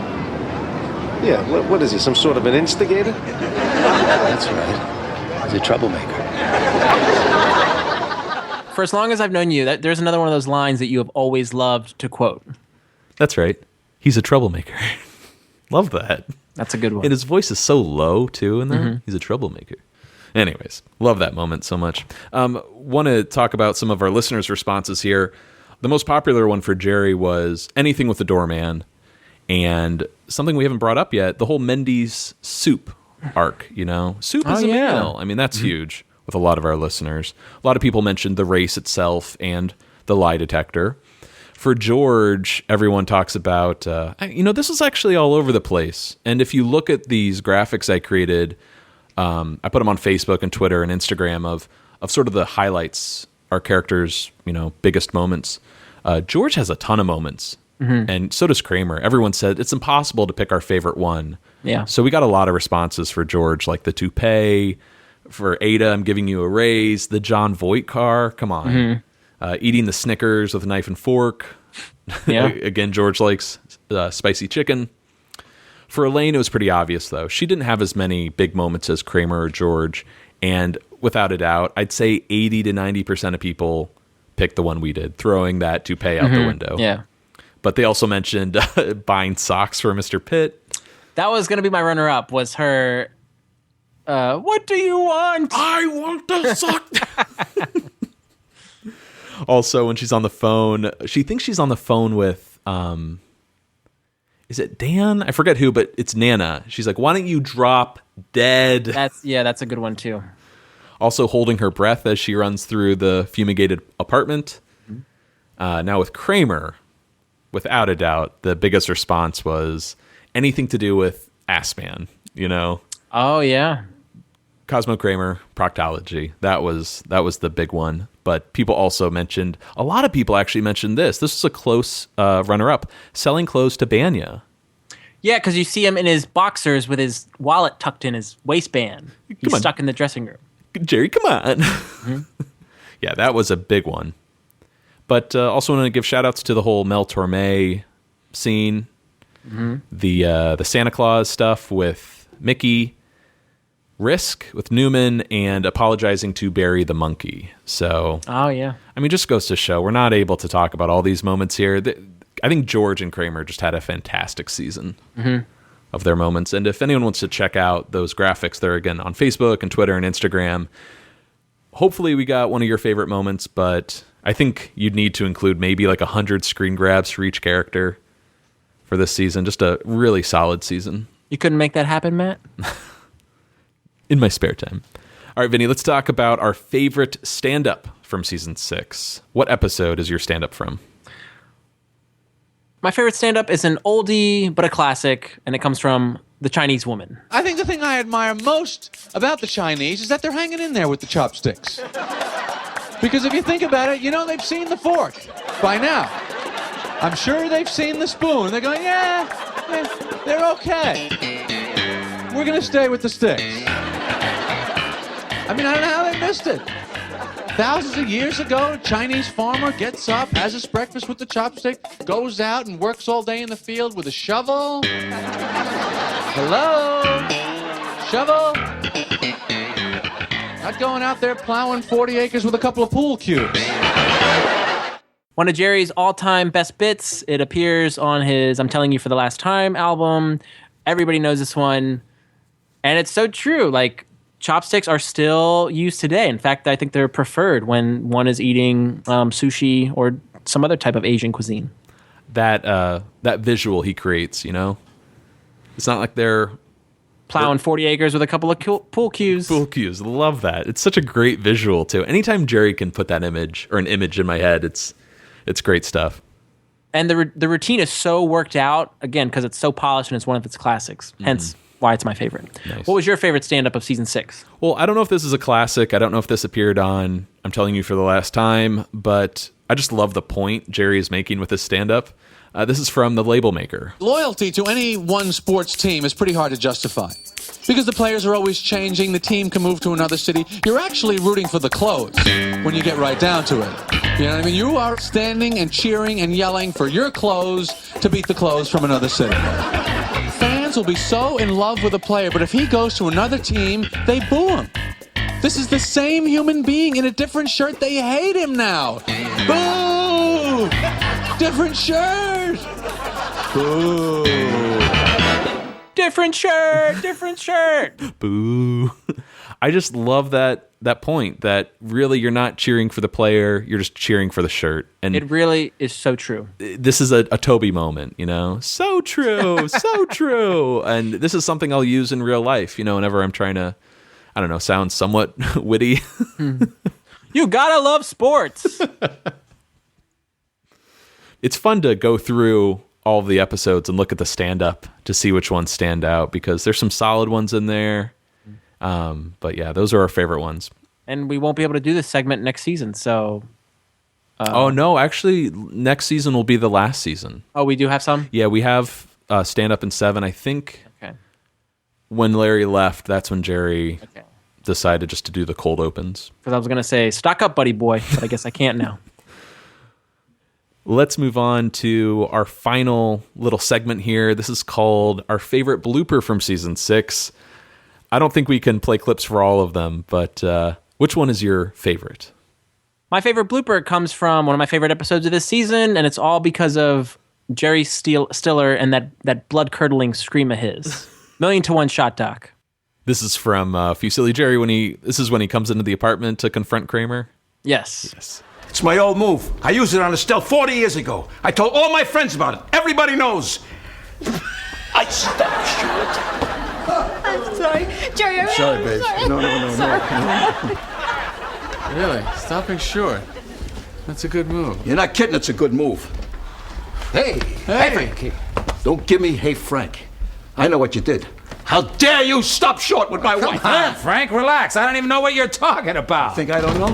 Yeah, what is he, some sort of an instigator? That's right. He's a troublemaker. For as long as I've known you, there's another one of those lines that you have always loved to quote. That's right. He's a troublemaker. Love that. That's a good one. And his voice is so low, too, in there. He's a troublemaker. Anyways, love that moment so much. Want to talk about some of our listeners' responses here. The most popular one for Jerry was anything with the doorman, and something we haven't brought up yet, the whole Mendy's soup arc, you know? Soup is a meal. I mean, that's huge with a lot of our listeners. A lot of people mentioned the race itself and the lie detector. For George, everyone talks about, this is actually all over the place. And if you look at these graphics I created, I put them on Facebook and Twitter and Instagram of sort of the highlights, our characters', biggest moments. George has a ton of moments, and so does Kramer. Everyone said it's impossible to pick our favorite one. Yeah. So we got a lot of responses for George, like the toupee. For Ada, I'm giving you a raise. The John Voight car, come on. Eating the Snickers with a knife and fork. Yeah. Again, George likes spicy chicken. For Elaine, it was pretty obvious, though. She didn't have as many big moments as Kramer or George. And without a doubt, I'd say 80 to 90% of people picked the one we did, throwing that toupee out the window. Yeah. But they also mentioned buying socks for Mr. Pitt. That was going to be my runner-up, was her... what do you want? I want the sock. Also, when she's on the phone, she thinks she's on the phone with, is it Dan? I forget who, but it's Nana. She's like, why don't you drop dead? That's a good one, too. Also holding her breath as she runs through the fumigated apartment. Now with Kramer, without a doubt, the biggest response was anything to do with Ass Man, Oh, yeah. Cosmo Kramer, proctology. That was the big one. But people also mentioned, a lot of people actually mentioned this. This was a close runner-up, selling clothes to Banya. Yeah, because you see him in his boxers with his wallet tucked in his waistband. He's stuck in the dressing room. Jerry, come on. Yeah, that was a big one. But also want to give shout-outs to the whole Mel Torme scene. The Santa Claus stuff with Mickey. Risk with Newman, and apologizing to Barry the monkey. So, oh yeah, I mean, just goes to show we're not able to talk about all these moments here. I think George and Kramer just had a fantastic season of their moments. And if anyone wants to check out those graphics, they're again on Facebook and Twitter and Instagram. Hopefully, we got one of your favorite moments, but I think you'd need to include maybe like 100 screen grabs for each character for this season. Just a really solid season. You couldn't make that happen, Matt? In my spare time. All right, Vinny, let's talk about our favorite stand-up from season 6. What episode is your stand-up from? My favorite stand-up is an oldie, but a classic, and it comes from The Chinese Woman. I think the thing I admire most about the Chinese is that they're hanging in there with the chopsticks. Because if you think about it, they've seen the fork by now. I'm sure they've seen the spoon. They're going, yeah, they're okay. We're going to stay with the sticks. I mean, I don't know how they missed it. Thousands of years ago, a Chinese farmer gets up, has his breakfast with the chopstick, goes out and works all day in the field with a shovel. Hello? Shovel? Not going out there plowing 40 acres with a couple of pool cubes. One of Jerry's all-time best bits. It appears on his I'm Telling You for the Last Time album. Everybody knows this one. And it's so true. Like, chopsticks are still used today. In fact, I think they're preferred when one is eating sushi or some other type of Asian cuisine. That visual he creates, It's not like they're... plowing 40 acres with a couple of pool cues. Pool cues. Love that. It's such a great visual, too. Anytime Jerry can put that image, or an image in my head, it's great stuff. And the routine is so worked out, again, because it's so polished and it's one of its classics. Hence... why it's my favorite. Nice. What was your favorite stand-up of season 6? Well, I don't know if this is a classic. I don't know if this appeared on I'm telling you for the last time, but I just love the point Jerry is making with his stand-up. This is from the label maker. Loyalty to any one sports team is pretty hard to justify. Because the players are always changing, the team can move to another city. You're actually rooting for the clothes when you get right down to it. You know what I mean? You are standing and cheering and yelling for your clothes to beat the clothes from another city. Fans will be so in love with a player, but if he goes to another team, they boo him. This is the same human being in a different shirt. They hate him now. Boo! Different shirt! Boo! Different shirt. Boo. I just love that point that really you're not cheering for the player, you're just cheering for the shirt. And it really is so true. This is a Toby moment, you know? So true, so true. And this is something I'll use in real life, you know, whenever I'm trying to, I don't know, sound somewhat witty. You gotta love sports. It's fun to go through all of the episodes and look at the stand-up to see which ones stand out, because there's some solid ones in there. But yeah, those are our favorite ones. And we won't be able to do this segment next season, so... oh, no, actually, next season will be the last season. Oh, we do have some? Yeah, we have stand-up in 7, I think. Okay. When Larry left, that's when Jerry decided just to do the cold opens. Because I was going to say, stock up, buddy boy, but I guess I can't now. Let's move on to our final little segment here. This is called our favorite blooper from season 6. I don't think we can play clips for all of them, but which one is your favorite? My favorite blooper comes from one of my favorite episodes of this season, and it's all because of Jerry Stiller and that blood-curdling scream of his. 1,000,000-to-1 shot, Doc. This is from Fusilli Jerry this is when he comes into the apartment to confront Kramer? Yes. It's my old move. I used it on Estelle 40 years ago. I told all my friends about it. Everybody knows. I stopped short. I'm sorry. Jerry, I'm Sorry, babe. sorry. No. Really? Stopping short. That's a good move. You're not kidding. It's a good move. Hey, Frank. Don't give me, hey, Frank. I know what you did. How dare you stop short with my wife? Come on, Frank, relax. I don't even know what you're talking about. Think I don't know?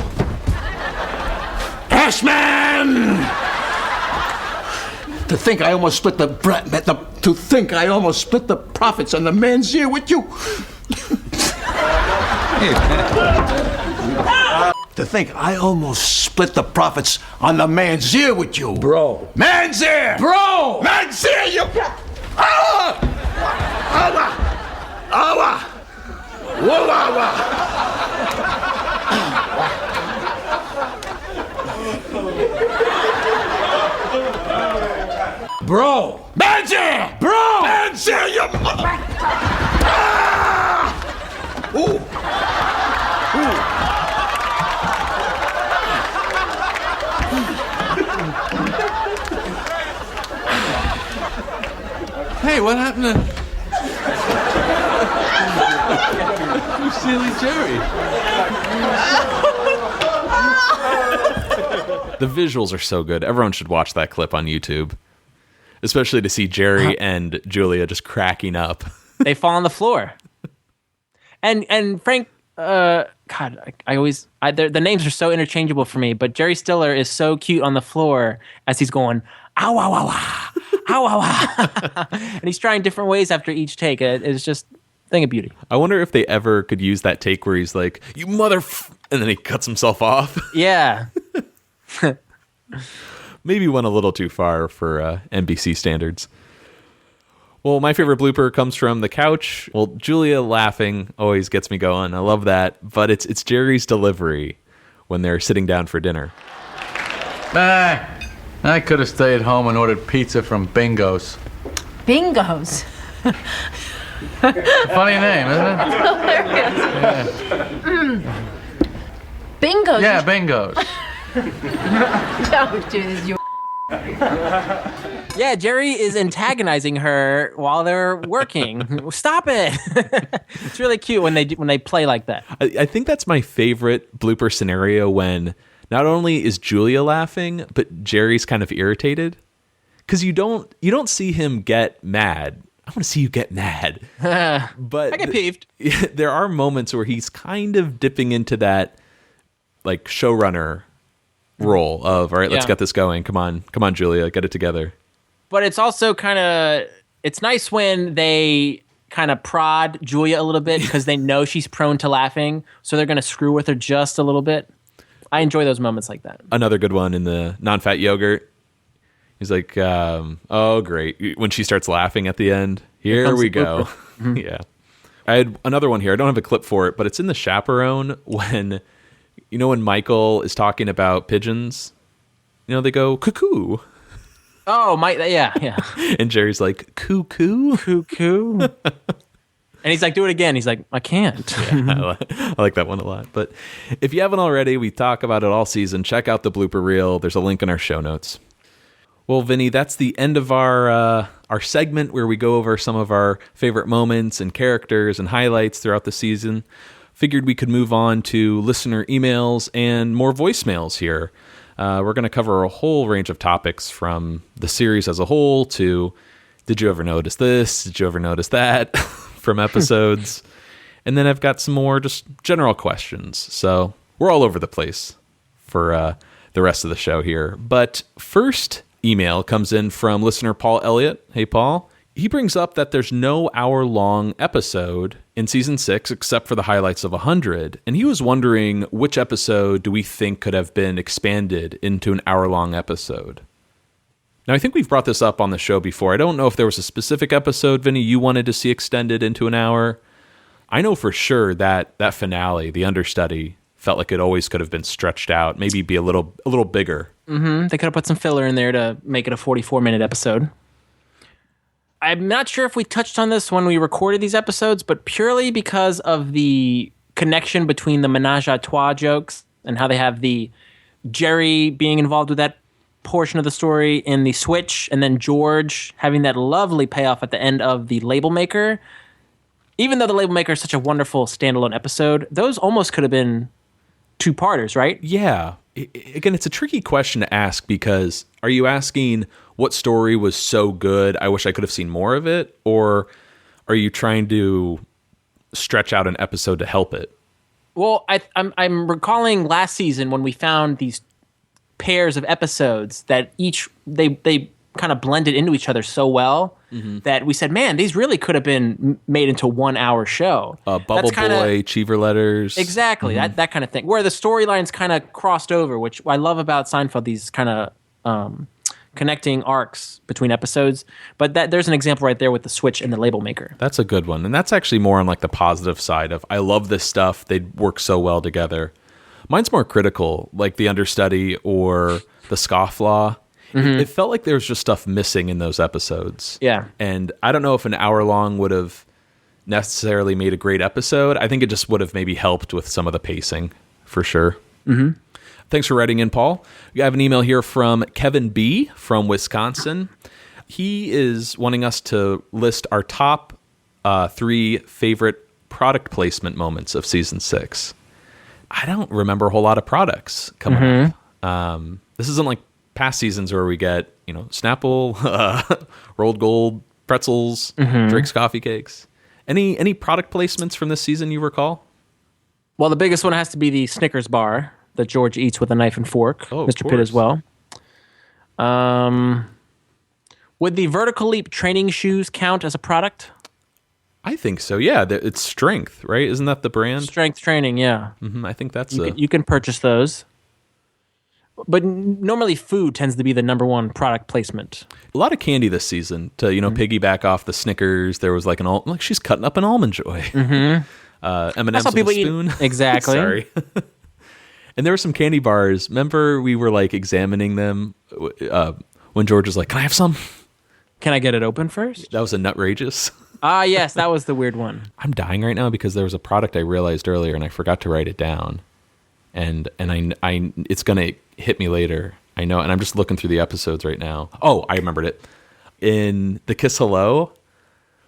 Ashman! To think I almost split the profits on the man's ear with you. To think I almost split the profits on the man's ear with you. Bro. Man's ear! Bro! Man's ear, you... Awa! Awa! Awa! Whoa, awa! Bro! Man's ear! Bro! Man's ear, you mother... Ah! Ooh! Hey, what happened to Fusilli Jerry? The visuals are so good. Everyone should watch that clip on YouTube. Especially to see Jerry and Julia just cracking up. They fall on the floor. And Frank, God, the names are so interchangeable for me, but Jerry Stiller is so cute on the floor as he's going, ow, ow, ow, ow, ow, ow, ow. And he's trying different ways after each take. It's just a thing of beauty. I wonder if they ever could use that take where he's like, you and then he cuts himself off. Yeah. Maybe went a little too far for NBC standards. Well, my favorite blooper comes from the couch. Well, Julia laughing always gets me going. I love that. But it's Jerry's delivery when they're sitting down for dinner. I could have stayed home and ordered pizza from Bingo's. Bingo's. Funny name, isn't it? Hilarious. Bingo's. Yeah, Bingo's. Don't do this, you. Yeah, Jerry is antagonizing her while they're working. Stop it! It's really cute when they play like that. I think that's my favorite blooper scenario when not only is Julia laughing, but Jerry's kind of irritated. Because you don't see him get mad. I want to see you get mad. But I get peeved. There are moments where he's kind of dipping into that like showrunner role of, all right, let's Yeah. get this going. Come on, Julia, get it together. But it's also kind of, it's nice when they kind of prod Julia a little bit because they know she's prone to laughing, so they're going to screw with her just a little bit. I enjoy those moments like that. Another good one in the non-fat yogurt. He's like, oh, great. When she starts laughing at the end, here we go. Yeah. I had another one here. I don't have a clip for it, but it's in The Chaperone when, when Michael is talking about pigeons, they go cuckoo. Oh, yeah. And Jerry's like, cuckoo? Cuckoo? And he's like, do it again. He's like, I can't. Yeah, I like that one a lot. But if you haven't already, we talk about it all season. Check out the blooper reel. There's a link in our show notes. Well, Vinny, that's the end of our segment where we go over some of our favorite moments and characters and highlights throughout the season. Figured we could move on to listener emails and more voicemails here. We're going to cover a whole range of topics from the series as a whole to, did you ever notice this? Did you ever notice that? From episodes. And then I've got some more just general questions. So we're all over the place for the rest of the show here. But first email comes in from listener Paul Elliott. Hey, Paul. He brings up that there's no hour-long episode in season 6 except for the highlights of 100. And he was wondering which episode do we think could have been expanded into an hour-long episode. Now, I think we've brought this up on the show before. I don't know if there was a specific episode, Vinny, you wanted to see extended into an hour. I know for sure that finale, the understudy, felt like it always could have been stretched out, maybe be a little bigger. Mm-hmm. They could have put some filler in there to make it a 44-minute episode. I'm not sure if we touched on this when we recorded these episodes, but purely because of the connection between the menage a trois jokes and how they have the Jerry being involved with that portion of the story in the switch, and then George having that lovely payoff at the end of the label maker. Even though the label maker is such a wonderful standalone episode, those almost could have been two-parters, right? Yeah. Again, it's a tricky question to ask because are you asking what story was so good I wish I could have seen more of it, or are you trying to stretch out an episode to help it? Well, I'm recalling last season when we found these pairs of episodes that each they kind of blended into each other so well that we said, man, these really could have been made into 1 hour show. Bubble Boy, Cheever Letters. Exactly, that kind of thing. Where the storylines kind of crossed over, which I love about Seinfeld, these kind of connecting arcs between episodes. But there's an example right there with the switch and the label maker. That's a good one. And that's actually more on like the positive side of, I love this stuff. They work so well together. Mine's more critical, like the understudy or the scofflaw. It felt like there was just stuff missing in those episodes. Yeah. And I don't know if an hour long would have necessarily made a great episode. I think it just would have maybe helped with some of the pacing, for sure. Mm-hmm. Thanks for writing in, Paul. We have an email here from Kevin B. from Wisconsin. He is wanting us to list our top 3 favorite product placement moments of season 6. I don't remember a whole lot of products coming up. This isn't like past seasons where we get, Snapple, rolled gold, pretzels, Drake's coffee cakes. Any product placements from this season you recall? Well, the biggest one has to be the Snickers bar that George eats with a knife and fork. Oh, Mr. Pitt as well. Would the vertical leap training shoes count as a product? I think so. Yeah, it's Strength, right? Isn't that the brand? Strength training, yeah. I think that's you can purchase those. But normally food tends to be the number one product placement. A lot of candy this season to, piggyback off the Snickers. There was like she's cutting up an Almond Joy. M&M's with a spoon. Exactly. Sorry. And there were some candy bars. Remember we were like examining them when George was like, can I have some? Can I get it open first? That was a Nutrageous. Yes, that was the weird one. I'm dying right now because there was a product I realized earlier and I forgot to write it down. And I it's going to hit me later. I know, and I'm just looking through the episodes right now. Oh, I remembered it. In the Kiss Hello,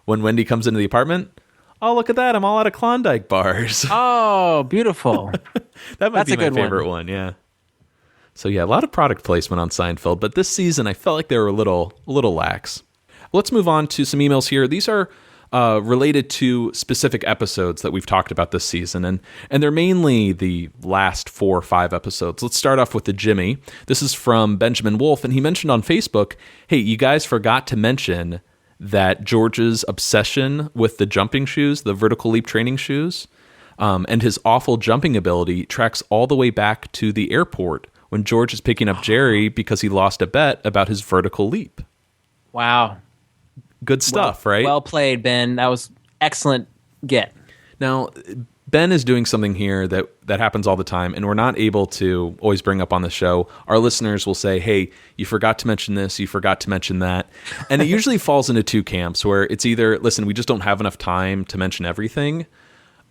when Wendy comes into the apartment, oh, look at that, I'm all out of Klondike bars. Oh, beautiful. That might be my favorite one, yeah. So yeah, a lot of product placement on Seinfeld, but this season I felt like they were a little lax. Let's move on to some emails here. These are related to specific episodes that we've talked about this season, and they're mainly the last 4 or 5 episodes. Let's start off with the Jimmy. This is from Benjamin Wolf, and he mentioned on Facebook, hey, you guys forgot to mention that George's obsession with the jumping shoes, the vertical leap training shoes, and his awful jumping ability tracks all the way back to the airport when George is picking up Jerry because he lost a bet about his vertical leap. Wow. Good stuff, right? Well played, Ben. That was excellent get. Now, Ben is doing something here that happens all the time, and we're not able to always bring up on the show. Our listeners will say, hey, you forgot to mention this, you forgot to mention that. And it usually falls into 2 camps, where it's either, listen, we just don't have enough time to mention everything,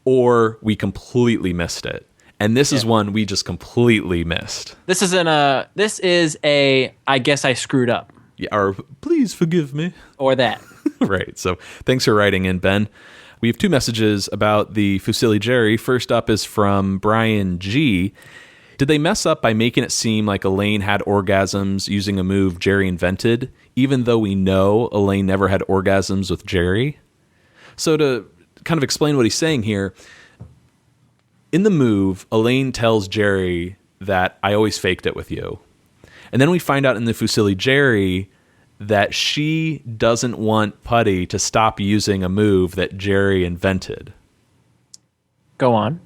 or we completely missed it. And this is one we just completely missed. This is a I guess I screwed up. Yeah, or please forgive me. Or that. Right. So thanks for writing in, Ben. We have 2 messages about the Fusilli Jerry. First up is from Brian G. Did they mess up by making it seem like Elaine had orgasms using a move Jerry invented, even though we know Elaine never had orgasms with Jerry? So to kind of explain what he's saying here, in the move, Elaine tells Jerry that I always faked it with you. And then we find out in the Fusilli Jerry that she doesn't want Putty to stop using a move that Jerry invented. Go on.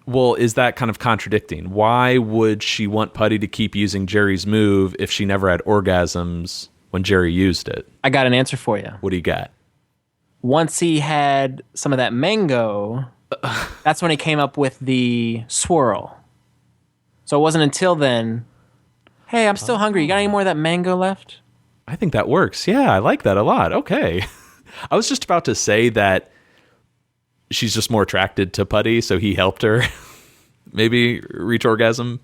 Well, is that kind of contradicting? Why would she want Putty to keep using Jerry's move if she never had orgasms when Jerry used it? I got an answer for you. What do you got? Once he had some of that mango, that's when he came up with the swirl. So it wasn't until then, hey, I'm still hungry. You got any more of that mango left? I think that works. Yeah, I like that a lot. Okay. I was just about to say that she's just more attracted to Putty, so he helped her maybe reach orgasm.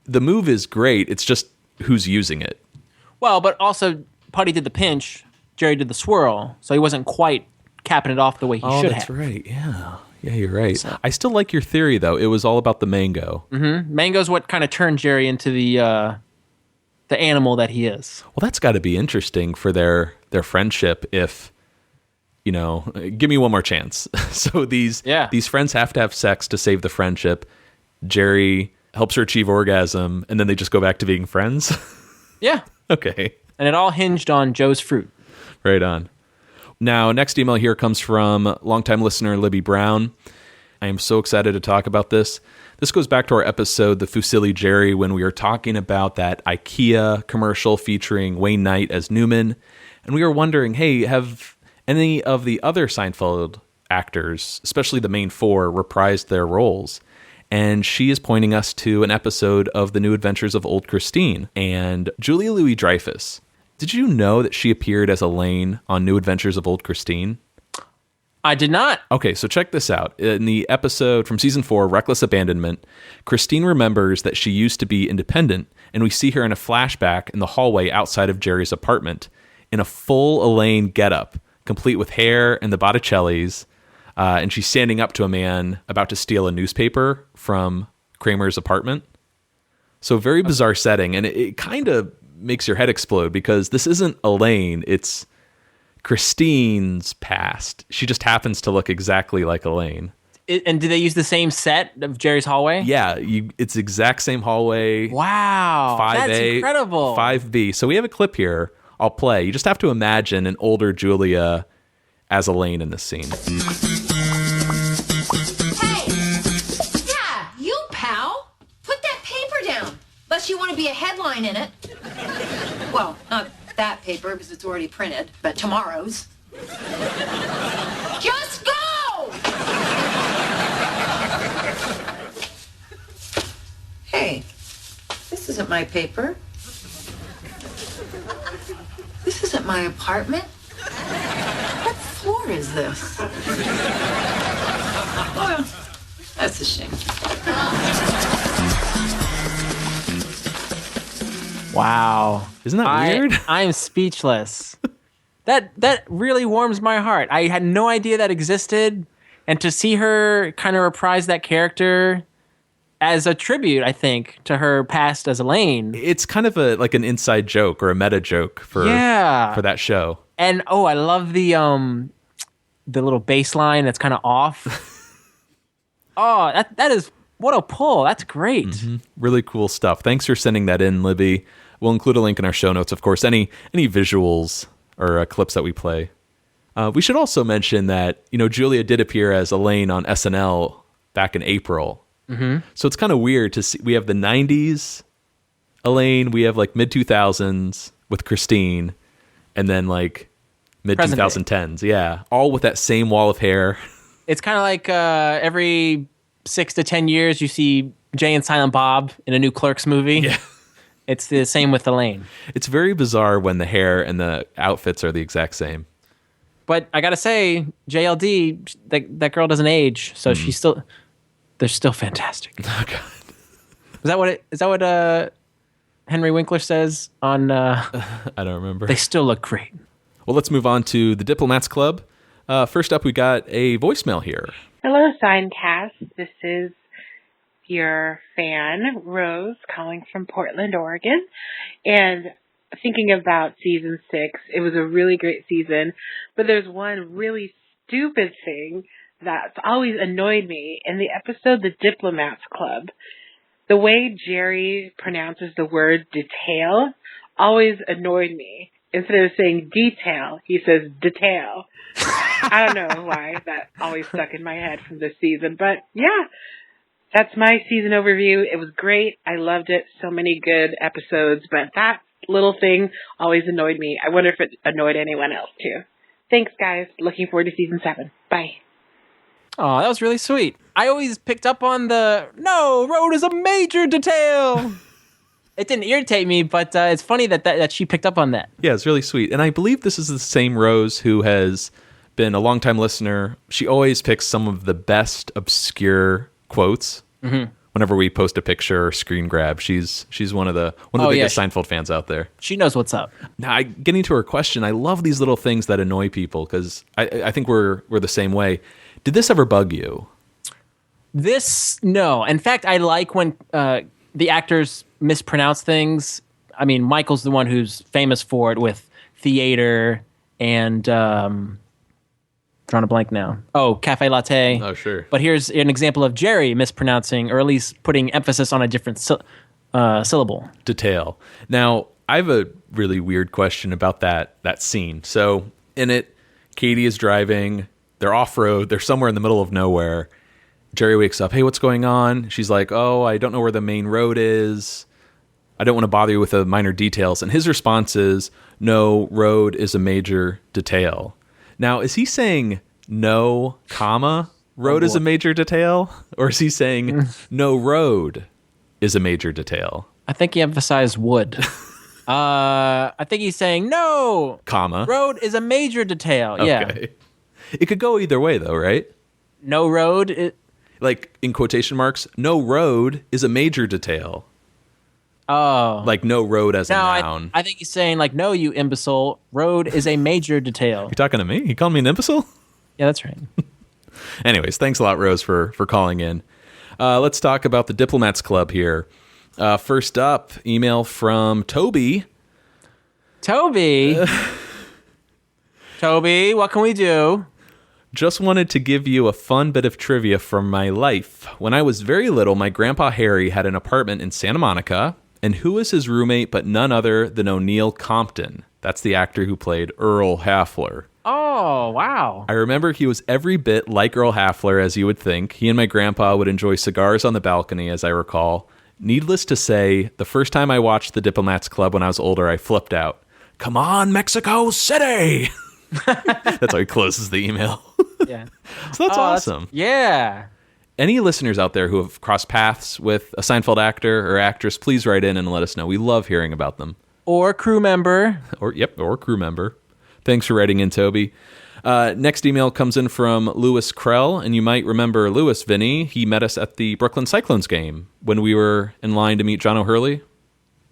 The move is great. It's just who's using it. Well, but also Putty did the pinch, Jerry did the swirl, so he wasn't quite capping it off the way he should have. Oh, that's right. Yeah. Yeah, you're right. So, I still like your theory, though. It was all about the mango. Mm-hmm. Mango's what kind of turned Jerry into the animal that he is. Well, that's got to be interesting for their friendship if, you know, give me one more chance. So these friends have to have sex to save the friendship. Jerry helps her achieve orgasm, and then they just go back to being friends? Yeah. Okay. And it all hinged on Joe's fruit. Right on. Now, next email here comes from longtime listener Libby Brown. I am so excited to talk about this. This goes back to our episode, The Fusilli Jerry, when we were talking about that IKEA commercial featuring Wayne Knight as Newman. And we were wondering, hey, have any of the other Seinfeld actors, especially the main 4, reprised their roles? And she is pointing us to an episode of The New Adventures of Old Christine. And Julia Louis-Dreyfus, did you know that she appeared as Elaine on New Adventures of Old Christine? I did not. Okay, so check this out. In the episode from season 4, Reckless Abandonment, Christine remembers that she used to be independent, and we see her in a flashback in the hallway outside of Jerry's apartment in a full Elaine getup, complete with hair and the Botticellis, and she's standing up to a man about to steal a newspaper from Kramer's apartment. So very bizarre setting, and it kind of makes your head explode because this isn't Elaine, it's Christine's past. She just happens to look exactly like Elaine. And do they use the same set of Jerry's hallway? Yeah, it's exact same hallway. Wow, 5A, that's incredible. 5B. So we have a clip here I'll play. You just have to imagine an older Julia as Elaine in this scene. Hey! Yeah, you, pal! Put that paper down, unless you want to be a headline in it. Well, not that paper, because it's already printed, but tomorrow's. Just go! Hey, this isn't my paper. This isn't my apartment. What floor is this? Well, that's a shame. Wow. Isn't that weird? I'm speechless. That really warms my heart. I had no idea that existed. And to see her kind of reprise that character as a tribute, I think, to her past as Elaine. It's kind of like an inside joke or a meta joke for that show. And I love the the little bass line that's kind of off. Oh, that is, what a pull. That's great. Mm-hmm. Really cool stuff. Thanks for sending that in, Libby. We'll include a link in our show notes, of course, any visuals or clips that we play. We should also mention that, Julia did appear as Elaine on SNL back in April. Mm-hmm. So it's kind of weird to see. We have the 90s Elaine, we have like mid-2000s with Christine, and then like mid-2010s. Yeah, all with that same wall of hair. It's kind of like every 6 to 10 years you see Jay and Silent Bob in a new Clerks movie. Yeah. It's the same with Elaine. It's very bizarre when the hair and the outfits are the exact same. But I gotta say, JLD, that girl doesn't age, so they're still fantastic. Oh God. Is that what Henry Winkler says on I don't remember. They still look great. Well, let's move on to the Diplomats Club. First up, we got a voicemail here. Hello, Seincast. This is your fan, Rose, calling from Portland, Oregon. And thinking about season 6, it was a really great season, but there's one really stupid thing that's always annoyed me in the episode The Diplomats Club. The way Jerry pronounces the word detail always annoyed me. Instead of saying detail, he says detail. I don't know why that always stuck in my head from this season, but yeah, that's my season overview. It was great. I loved it. So many good episodes, but that little thing always annoyed me. I wonder if it annoyed anyone else too. Thanks, guys. Looking forward to season 7. Bye. Oh, that was really sweet. I always picked up on road is a major detail. It didn't irritate me, but it's funny that she picked up on that. Yeah, it's really sweet. And I believe this is the same Rose who has been a longtime listener. She always picks some of the best obscure quotes whenever we post a picture or screen grab. She's one of the biggest Seinfeld fans out there. She knows what's up. Now, getting to her question, I love these little things that annoy people because I think we're the same way. Did this ever bug you? No. In fact, I like when the actors mispronounce things. I mean, Michael's the one who's famous for it with theater and drawing a blank now. Oh, cafe latte. Oh, sure. But here's an example of Jerry mispronouncing, or at least putting emphasis on a different syllable. Detail. Now, I have a really weird question about that scene. So in it, Katie is driving. They're off-road. They're somewhere in the middle of nowhere. Jerry wakes up. Hey, what's going on? She's like, oh, I don't know where the main road is. I don't want to bother you with the minor details. And his response is, no, road is a major detail. Now, is he saying no, comma, road is a major detail? Or is he saying no, road is a major detail? I think he emphasized wood. I think he's saying no, comma, road is a major detail. Yeah. Okay. It could go either way, though, right? No road. Like, in quotation marks, no road is a major detail. Oh. Like, no road as a noun. I think he's saying, like, no, you imbecile. Road is a major detail. You talking to me? You calling me an imbecile? Yeah, that's right. Anyways, thanks a lot, Rose, for calling in. Let's talk about the Diplomats Club here. First up, email from Toby. Toby, what can we do? Just wanted to give you a fun bit of trivia from my life. When I was very little, my grandpa Harry had an apartment in Santa Monica, and who was his roommate but none other than O'Neill Compton? That's the actor who played Earl Hafler. Oh, wow. I remember he was every bit like Earl Hafler, as you would think. He and my grandpa would enjoy cigars on the balcony, as I recall. Needless to say, the first time I watched the Diplomats Club when I was older, I flipped out. Come on, Mexico City! That's how he closes the email. Yeah. So that's awesome. Yeah. Any listeners out there who have crossed paths with a Seinfeld actor or actress, please write in and let us know. We love hearing about them. Or crew member. Or crew member. Thanks for writing in, Toby. Next email comes in from Lewis Krell, and you might remember Lewis, Vinnie. He met us at the Brooklyn Cyclones game when we were in line to meet John O'Hurley.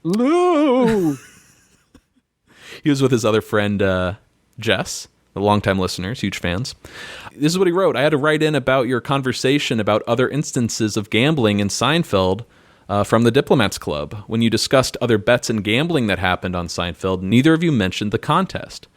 Lou! He was with his other friend, Jess, the longtime listeners, huge fans. This is what he wrote. I had to write in about your conversation about other instances of gambling in Seinfeld from the Diplomats Club. When you discussed other bets and gambling that happened on Seinfeld, neither of you mentioned the contest.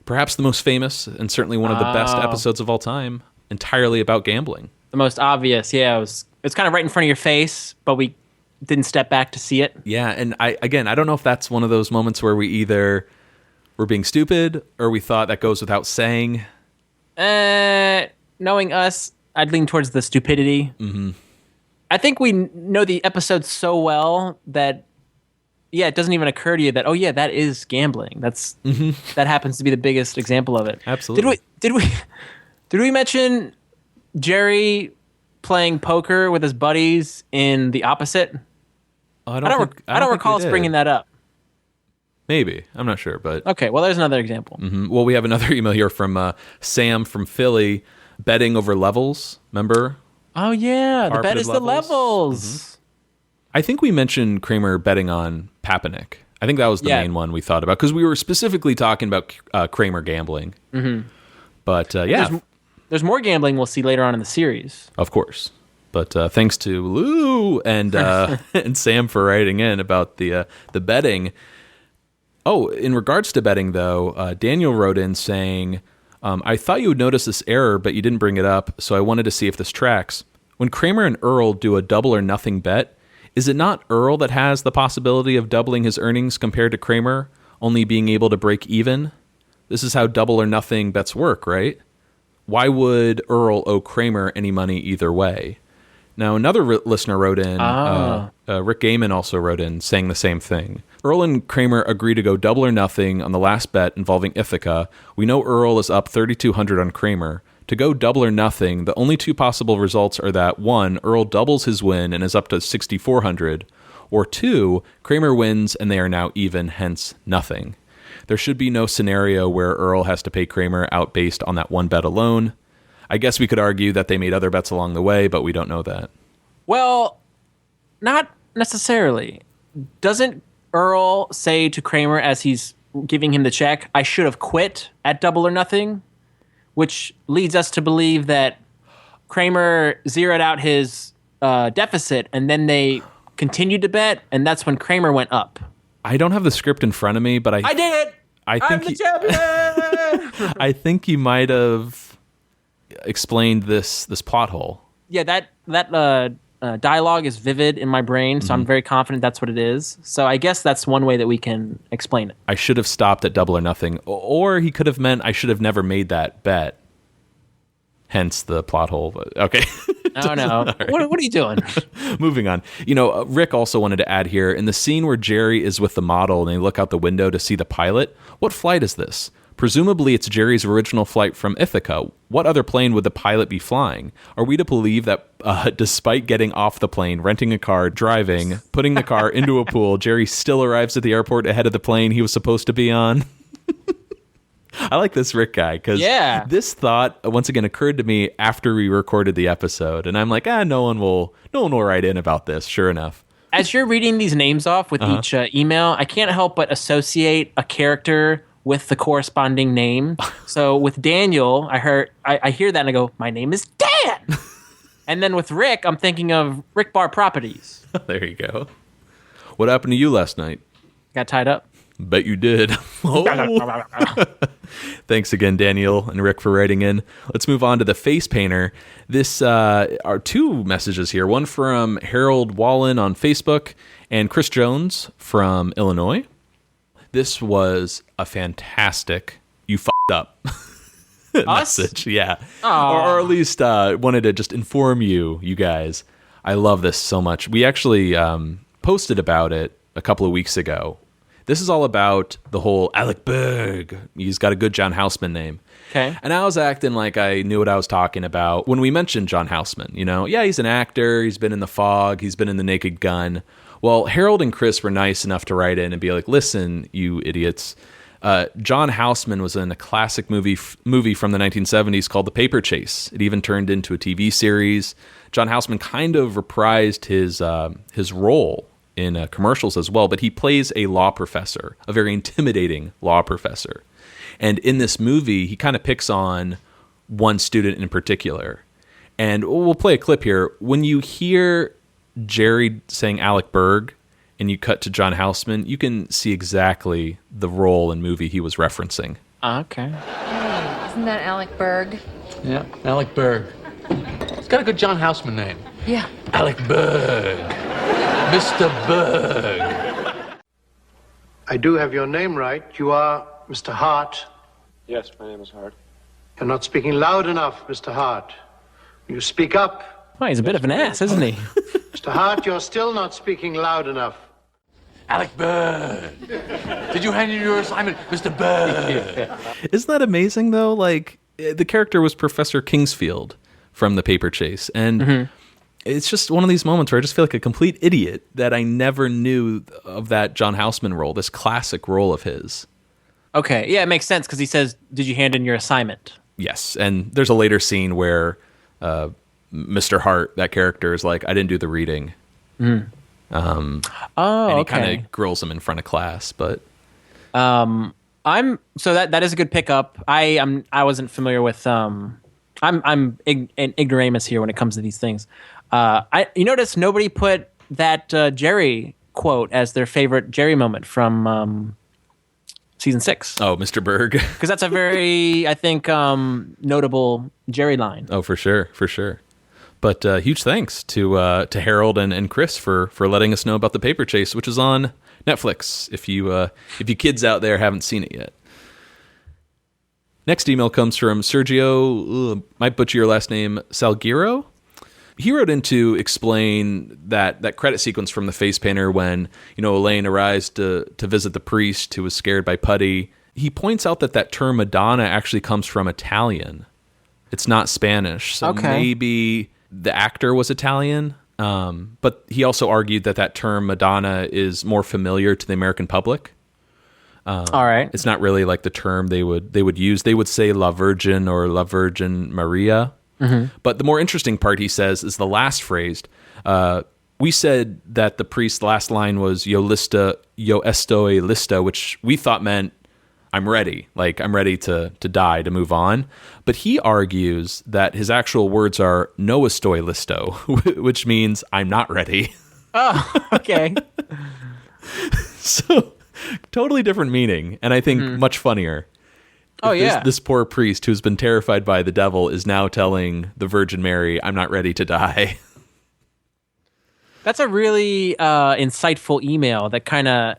perhaps the most famous and certainly one of the best episodes of all time, entirely about gambling. The most obvious, yeah. It's kind of right in front of your face, but we didn't step back to see it. Yeah, and I don't know if that's one of those moments where we either were being stupid or we thought that goes without saying. Knowing us, I'd lean towards the stupidity. Mm-hmm. I think we know the episode so well that, it doesn't even occur to you that, that is gambling. That happens to be the biggest example of it. Absolutely. Did we mention Jerry playing poker with his buddies in The Opposite? I don't recall us bringing that up. Maybe. I'm not sure, but... Okay, well, there's another example. Mm-hmm. Well, we have another email here from Sam from Philly, betting over levels. Remember? Oh, yeah. The bet is the levels. Mm-hmm. I think we mentioned Kramer betting on Papanik. I think that was the main one we thought about, because we were specifically talking about Kramer gambling. Mm-hmm. But, There's more gambling we'll see later on in the series. Of course. But thanks to Lou and and Sam for writing in about the betting. Oh, in regards to betting, though, Daniel wrote in saying, I thought you would notice this error, but you didn't bring it up, so I wanted to see if this tracks. When Kramer and Earl do a double or nothing bet, is it not Earl that has the possibility of doubling his earnings compared to Kramer, only being able to break even? This is how double or nothing bets work, right? Why would Earl owe Kramer any money either way? Now, another listener wrote in, Rick Gaiman also wrote in, saying the same thing. Earl and Kramer agree to go double or nothing on the last bet involving Ithaca. We know Earl is up $3,200 on Kramer. To go double or nothing, the only two possible results are that, 1, Earl doubles his win and is up to $6,400, or 2, Kramer wins and they are now even, hence nothing. There should be no scenario where Earl has to pay Kramer out based on that one bet alone. I guess we could argue that they made other bets along the way, but we don't know that. Well, not necessarily. Doesn't Earl say to Kramer as he's giving him the check, I should have quit at double or nothing? Which leads us to believe that Kramer zeroed out his deficit and then they continued to bet, and that's when Kramer went up. I don't have the script in front of me, but I did it! I'm the champion! I think he might have explained this plot hole. Yeah, that dialogue is vivid in my brain, so I'm very confident that's what it is. So I guess that's one way that we can explain it. I should have stopped at double or nothing, or he could have meant I should have never made that bet. Hence the plot hole. But okay. Oh, no. Right. What are you doing? Moving on. Rick also wanted to add here, in the scene where Jerry is with the model and they look out the window to see the pilot, what flight is this? Presumably it's Jerry's original flight from Ithaca. What other plane would the pilot be flying? Are we to believe that despite getting off the plane, renting a car, driving, putting the car into a pool, Jerry still arrives at the airport ahead of the plane he was supposed to be on? I like this Rick guy because this thought once again occurred to me after we recorded the episode, and I'm like, no one will write in about this. Sure enough. As you're reading these names off with each email, I can't help but associate a character with the corresponding name. So with Daniel, I hear that and I go, my name is Dan. And then with Rick, I'm thinking of Rick Bar Properties. There you go. What happened to you last night? Got tied up. Bet you did. Thanks again, Daniel and Rick, for writing in. Let's move on to the face painter. This are two messages here. One from Harold Wallen on Facebook and Chris Jones from Illinois. This was a fantastic you f***ed up message. Yeah. Or at least wanted to just inform you guys. I love this so much. We actually posted about it a couple of weeks ago. This is all about the whole Alec Berg. He's got a good John Houseman name. Okay. And I was acting like I knew what I was talking about when we mentioned John Houseman. Yeah, he's an actor. He's been in The Fog. He's been in The Naked Gun. Well, Harold and Chris were nice enough to write in and be like, listen, you idiots. John Houseman was in a classic movie from the 1970s called The Paper Chase. It even turned into a TV series. John Houseman kind of reprised his role in commercials as well, but he plays a law professor, a very intimidating law professor. And in this movie, he kind of picks on one student in particular. And we'll play a clip here. When you hear Jerry saying Alec Berg, and you cut to John Houseman, you can see exactly the role and movie he was referencing. Okay. Hey, isn't that Alec Berg? Yeah, Alec Berg. It's got a good John Houseman name. Yeah. Alec Berg. Mr. Berg. I do have your name right. You are Mr. Hart. Yes, my name is Hart. You're not speaking loud enough, Mr. Hart. Will you speak up? Oh, he's a bit of an ass, isn't he? Mr. Hart, you're still not speaking loud enough. Alec Berg. Did you hand in your assignment, Mr. Berg? Isn't that amazing, though? Like, the character was Professor Kingsfield from The Paper Chase, and it's just one of these moments where I just feel like a complete idiot that I never knew of that John Houseman role, this classic role of his. Okay, yeah, it makes sense because he says, "Did you hand in your assignment?" Yes, and there's a later scene where Mr. Hart, that character, is like, "I didn't do the reading." And he kind of grills him in front of class, but so that is a good pickup. I wasn't familiar with I'm ignoramus here when it comes to these things. You notice nobody put that Jerry quote as their favorite Jerry moment from season 6. Oh, Mr. Berg. Because that's a very, I think, notable Jerry line. Oh, for sure. But huge thanks to Harold and Chris for letting us know about The Paper Chase, which is on Netflix, if you kids out there haven't seen it yet. Next email comes from Sergio, might butcher your last name, Salguero. He wrote in to explain that credit sequence from The Face Painter when, Elaine arrives to visit the priest who was scared by Putty. He points out that term Madonna actually comes from Italian. It's not Spanish. So maybe the actor was Italian. But he also argued that term Madonna is more familiar to the American public. All right. It's not really like the term they would use. They would say La Virgin or La Virgin Maria. But the more interesting part, he says, is the last phrase. We said that the priest's last line was "Yo lista, yo estoy lista," which we thought meant I'm ready, like I'm ready to die, to move on. But he argues that his actual words are "No estoy listo," which means I'm not ready. Oh, okay. So totally different meaning, and I think much funnier. Oh, yeah. This poor priest who's been terrified by the devil is now telling the Virgin Mary, I'm not ready to die. That's a really insightful email that kind of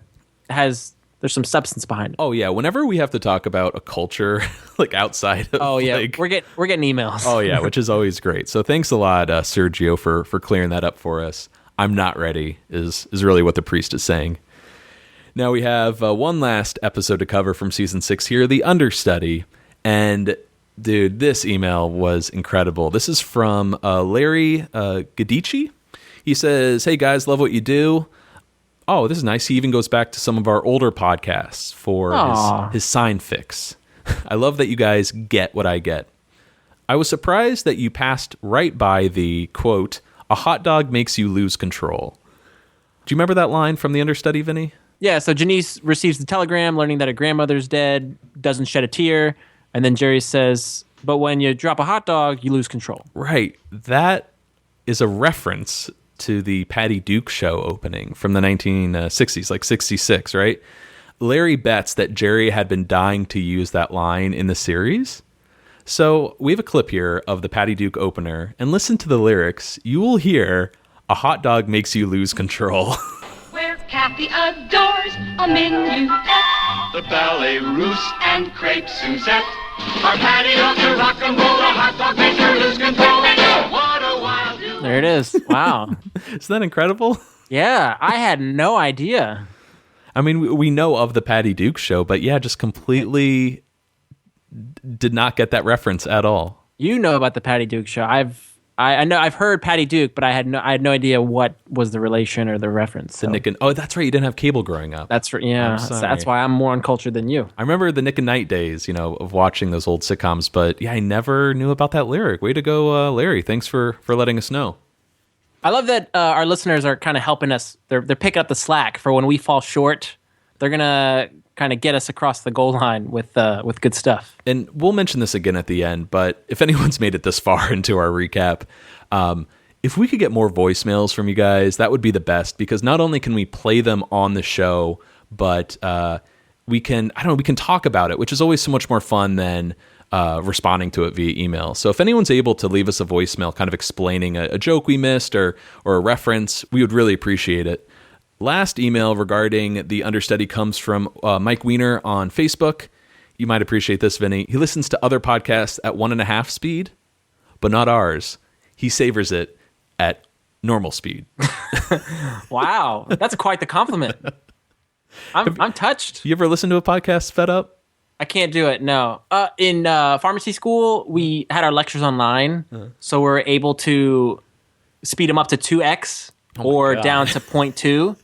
there's some substance behind it. Oh, yeah. Whenever we have to talk about a culture like outside of... Oh, yeah. We're getting emails. Oh, yeah, which is always great. So thanks a lot, Sergio, for clearing that up for us. I'm not ready is really what the priest is saying. Now we have one last episode to cover from season 6 here, The Understudy. And, dude, this email was incredible. This is from Larry Gadici. He says, "Hey, guys, love what you do." Oh, this is nice. He even goes back to some of our older podcasts for his sign fix. I love that you guys get what I get. I was surprised that you passed right by the, quote, "A hot dog makes you lose control." Do you remember that line from The Understudy, Vinnie? Yeah, so Janice receives the telegram learning that her grandmother's dead, doesn't shed a tear, and then Jerry says, "But when you drop a hot dog, you lose control." Right. That is a reference to the Patty Duke show opening from the 1960s, like 66, right? Larry bets that Jerry had been dying to use that line in the series. So we have a clip here of the Patty Duke opener, and listen to the lyrics. You will hear, "A hot dog makes you lose control." Where Kathy adores a minuet, the ballet russe and crepe Suzette. Our Patty loves to rock and roll, a hot dog makes her lose control. What a wild dude. There it is. Wow. Isn't that incredible? Yeah, I had no idea. I mean, we know of the Patty Duke show, but yeah, just completely did not get that reference at all. You know about the Patty Duke show. I know I've heard Patty Duke, but I had no idea what was the relation or the reference. So. Oh, that's right. You didn't have cable growing up. That's right. Yeah, that's why I'm more uncultured than you. I remember the Nick and Night days, of watching those old sitcoms. But yeah, I never knew about that lyric. Way to go, Larry. Thanks for letting us know. I love that our listeners are kind of helping us. They're picking up the slack for when we fall short. They're gonna kind of get us across the goal line with good stuff. And we'll mention this again at the end, but if anyone's made it this far into our recap, If we could get more voicemails from you guys, that would be the best, because not only can we play them on the show, but we can talk about it, which is always so much more fun than responding to it via email. So if anyone's able to leave us a voicemail kind of explaining a joke we missed or a reference, we would really appreciate it. Last email regarding the understudy comes from Mike Weiner on Facebook. You might appreciate this, Vinny. He listens to other podcasts at 1.5 speed, but not ours. He savors it at normal speed. Wow, that's quite the compliment. I'm touched. You ever listen to a podcast sped up? I can't do it, no. In pharmacy school, we had our lectures online, so we're able to speed them up to 2x or down to 0.2.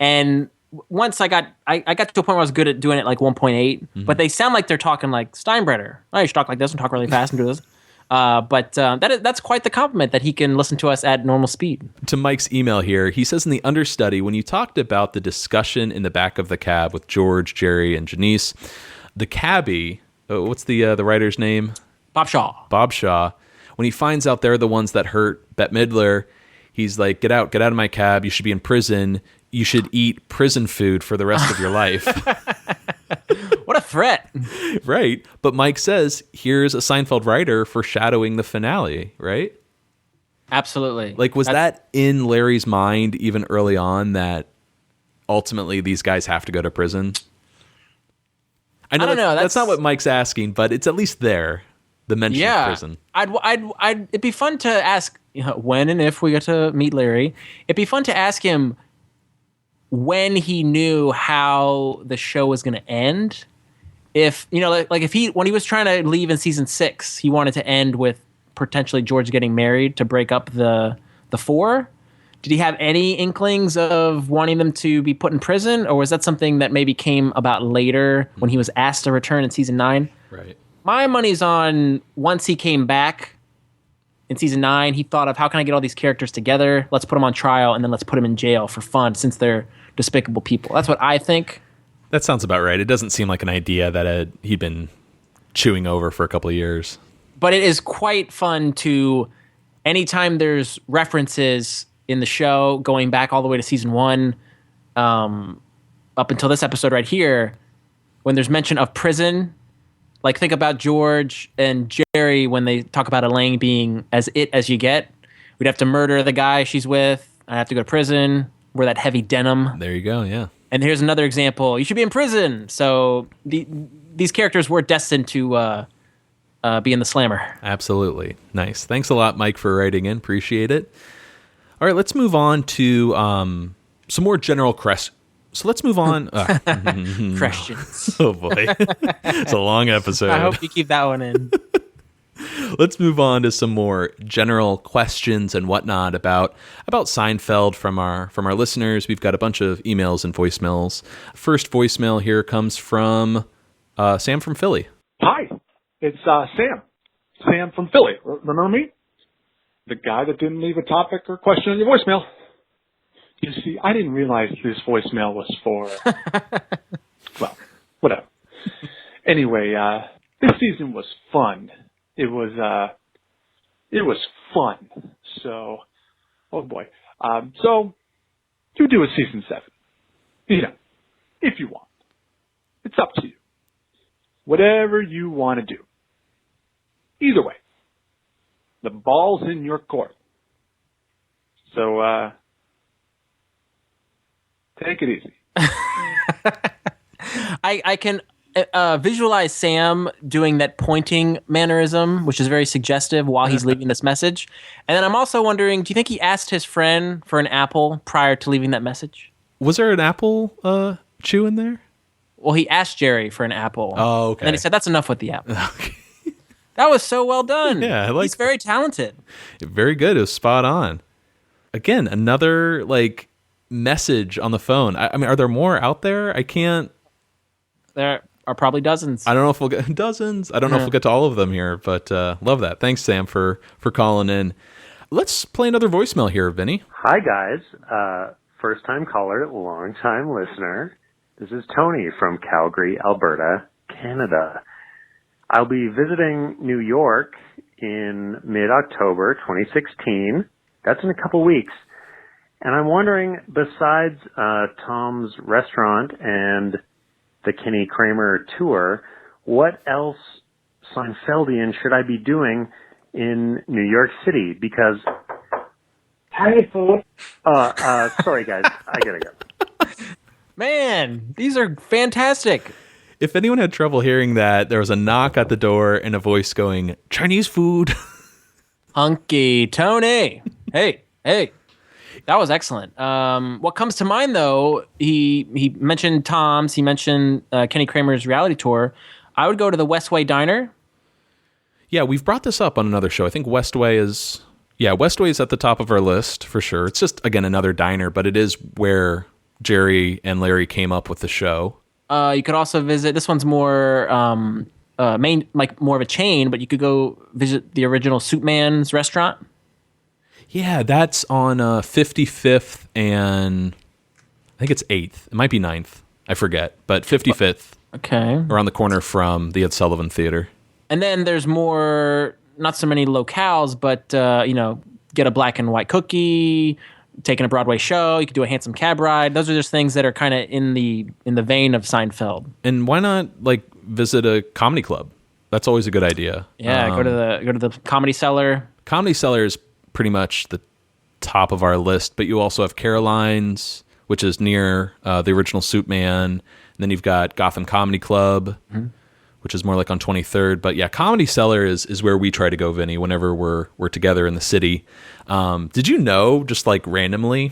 And once I got to a point where I was good at doing it like 1.8, but they sound like they're talking like Steinbrenner. Oh, you should talk like this and talk really fast and do this. But that's quite the compliment that he can listen to us at normal speed. To Mike's email here, he says in the understudy, when you talked about the discussion in the back of the cab with George, Jerry, and Janice, the cabbie, what's the writer's name? Bob Shaw. When he finds out they're the ones that hurt Bette Midler, he's like, get out of my cab. You should be in prison. You should eat prison food for the rest of your life. What a threat. Right. But Mike says, here's a Seinfeld writer foreshadowing the finale, right? Absolutely. Like, was that in Larry's mind even early on, that ultimately these guys have to go to prison? I don't know. That's not what Mike's asking, but it's at least there. The mention of prison. It'd be fun to ask, when and if we get to meet Larry, it'd be fun to ask him when he knew how the show was going to end. If, if when he was trying to leave in season 6, he wanted to end with potentially George getting married to break up the four. Did he have any inklings of wanting them to be put in prison, or was that something that maybe came about later when he was asked to return in season 9? Right. My money's on once he came back in season 9, he thought of, how can I get all these characters together? Let's put them on trial, and then let's put them in jail for fun, since they're despicable people. That's what I think. That sounds about right. It doesn't seem like an idea that he'd been chewing over for a couple of years. But it is quite fun to, anytime there's references in the show going back all the way to season 1, up until this episode right here, when there's mention of prison, like think about George and Jerry when they talk about Elaine being as you get. We'd have to murder the guy she's with. I have to go to prison, wear that heavy denim. There you go, yeah. And here's another example. You should be in prison. So these characters were destined to be in the Slammer. Absolutely. Nice. Thanks a lot, Mike, for writing in. Appreciate it. All right, let's move on to some more general questions. So let's move on. Questions. Oh, boy. It's a long episode. I hope you keep that one in. Let's move on to some more general questions and whatnot about Seinfeld from our listeners. We've got a bunch of emails and voicemails. First voicemail here comes from Sam from Philly. Hi, it's Sam. Sam from Philly. Remember me? The guy that didn't leave a topic or question on your voicemail. You see, I didn't realize this voicemail was for... well, whatever. Anyway, this season was fun. It was fun. So, oh boy. So, you do a season 7. If you want. It's up to you. Whatever you want to do. Either way. The ball's in your court. So, take it easy. I can visualize Sam doing that pointing mannerism, which is very suggestive while he's leaving this message. And then I'm also wondering, do you think he asked his friend for an apple prior to leaving that message? Was there an apple chew in there? Well, he asked Jerry for an apple. Oh, okay. And then he said, that's enough with the apple. Okay. That was so well done. Yeah, he's very talented. Very good. It was spot on. Again, another message on the phone. I mean, are there more out there? I can't. There are probably dozens. I don't know if we'll get dozens. I don't know if we'll get to all of them here, but love that. Thanks, Sam, for calling in. Let's play another voicemail here, Vinny. Hi, guys. First-time caller, long-time listener. This is Tony from Calgary, Alberta, Canada. I'll be visiting New York in mid-October 2016, That's in a couple weeks. And I'm wondering, besides Tom's restaurant and the Kenny Kramer tour, what else Seinfeldian should I be doing in New York City? Because... sorry, guys. I gotta go. Man, these are fantastic. If anyone had trouble hearing that, there was a knock at the door and a voice going, Chinese food. Hunky Tony. Hey. That was excellent. What comes to mind, though, he mentioned Tom's, he mentioned Kenny Kramer's reality tour. I would go to the Westway Diner. Yeah, we've brought this up on another show. I think Westway is at the top of our list for sure. It's just, again, another diner, but it is where Jerry and Larry came up with the show. You could also visit, this one's more more of a chain, but you could go visit the original Soup Man's restaurant. Yeah, that's on 55th and I think it's 8th. It might be 9th. I forget, but 55th. Okay. Around the corner from the Ed Sullivan Theater. And then there's more, not so many locales, but, get a black and white cookie, taking a Broadway show. You could do a handsome cab ride. Those are just things that are kind of in the vein of Seinfeld. And why not visit a comedy club? That's always a good idea. Yeah, go to the Comedy Cellar. Comedy Cellar is pretty much the top of our list, but you also have Caroline's, which is near the original Soup Man. And then you've got Gotham Comedy Club, which is more like on 23rd. But yeah, Comedy Cellar is where we try to go, Vinny, whenever we're together in the city. Did you know, just randomly,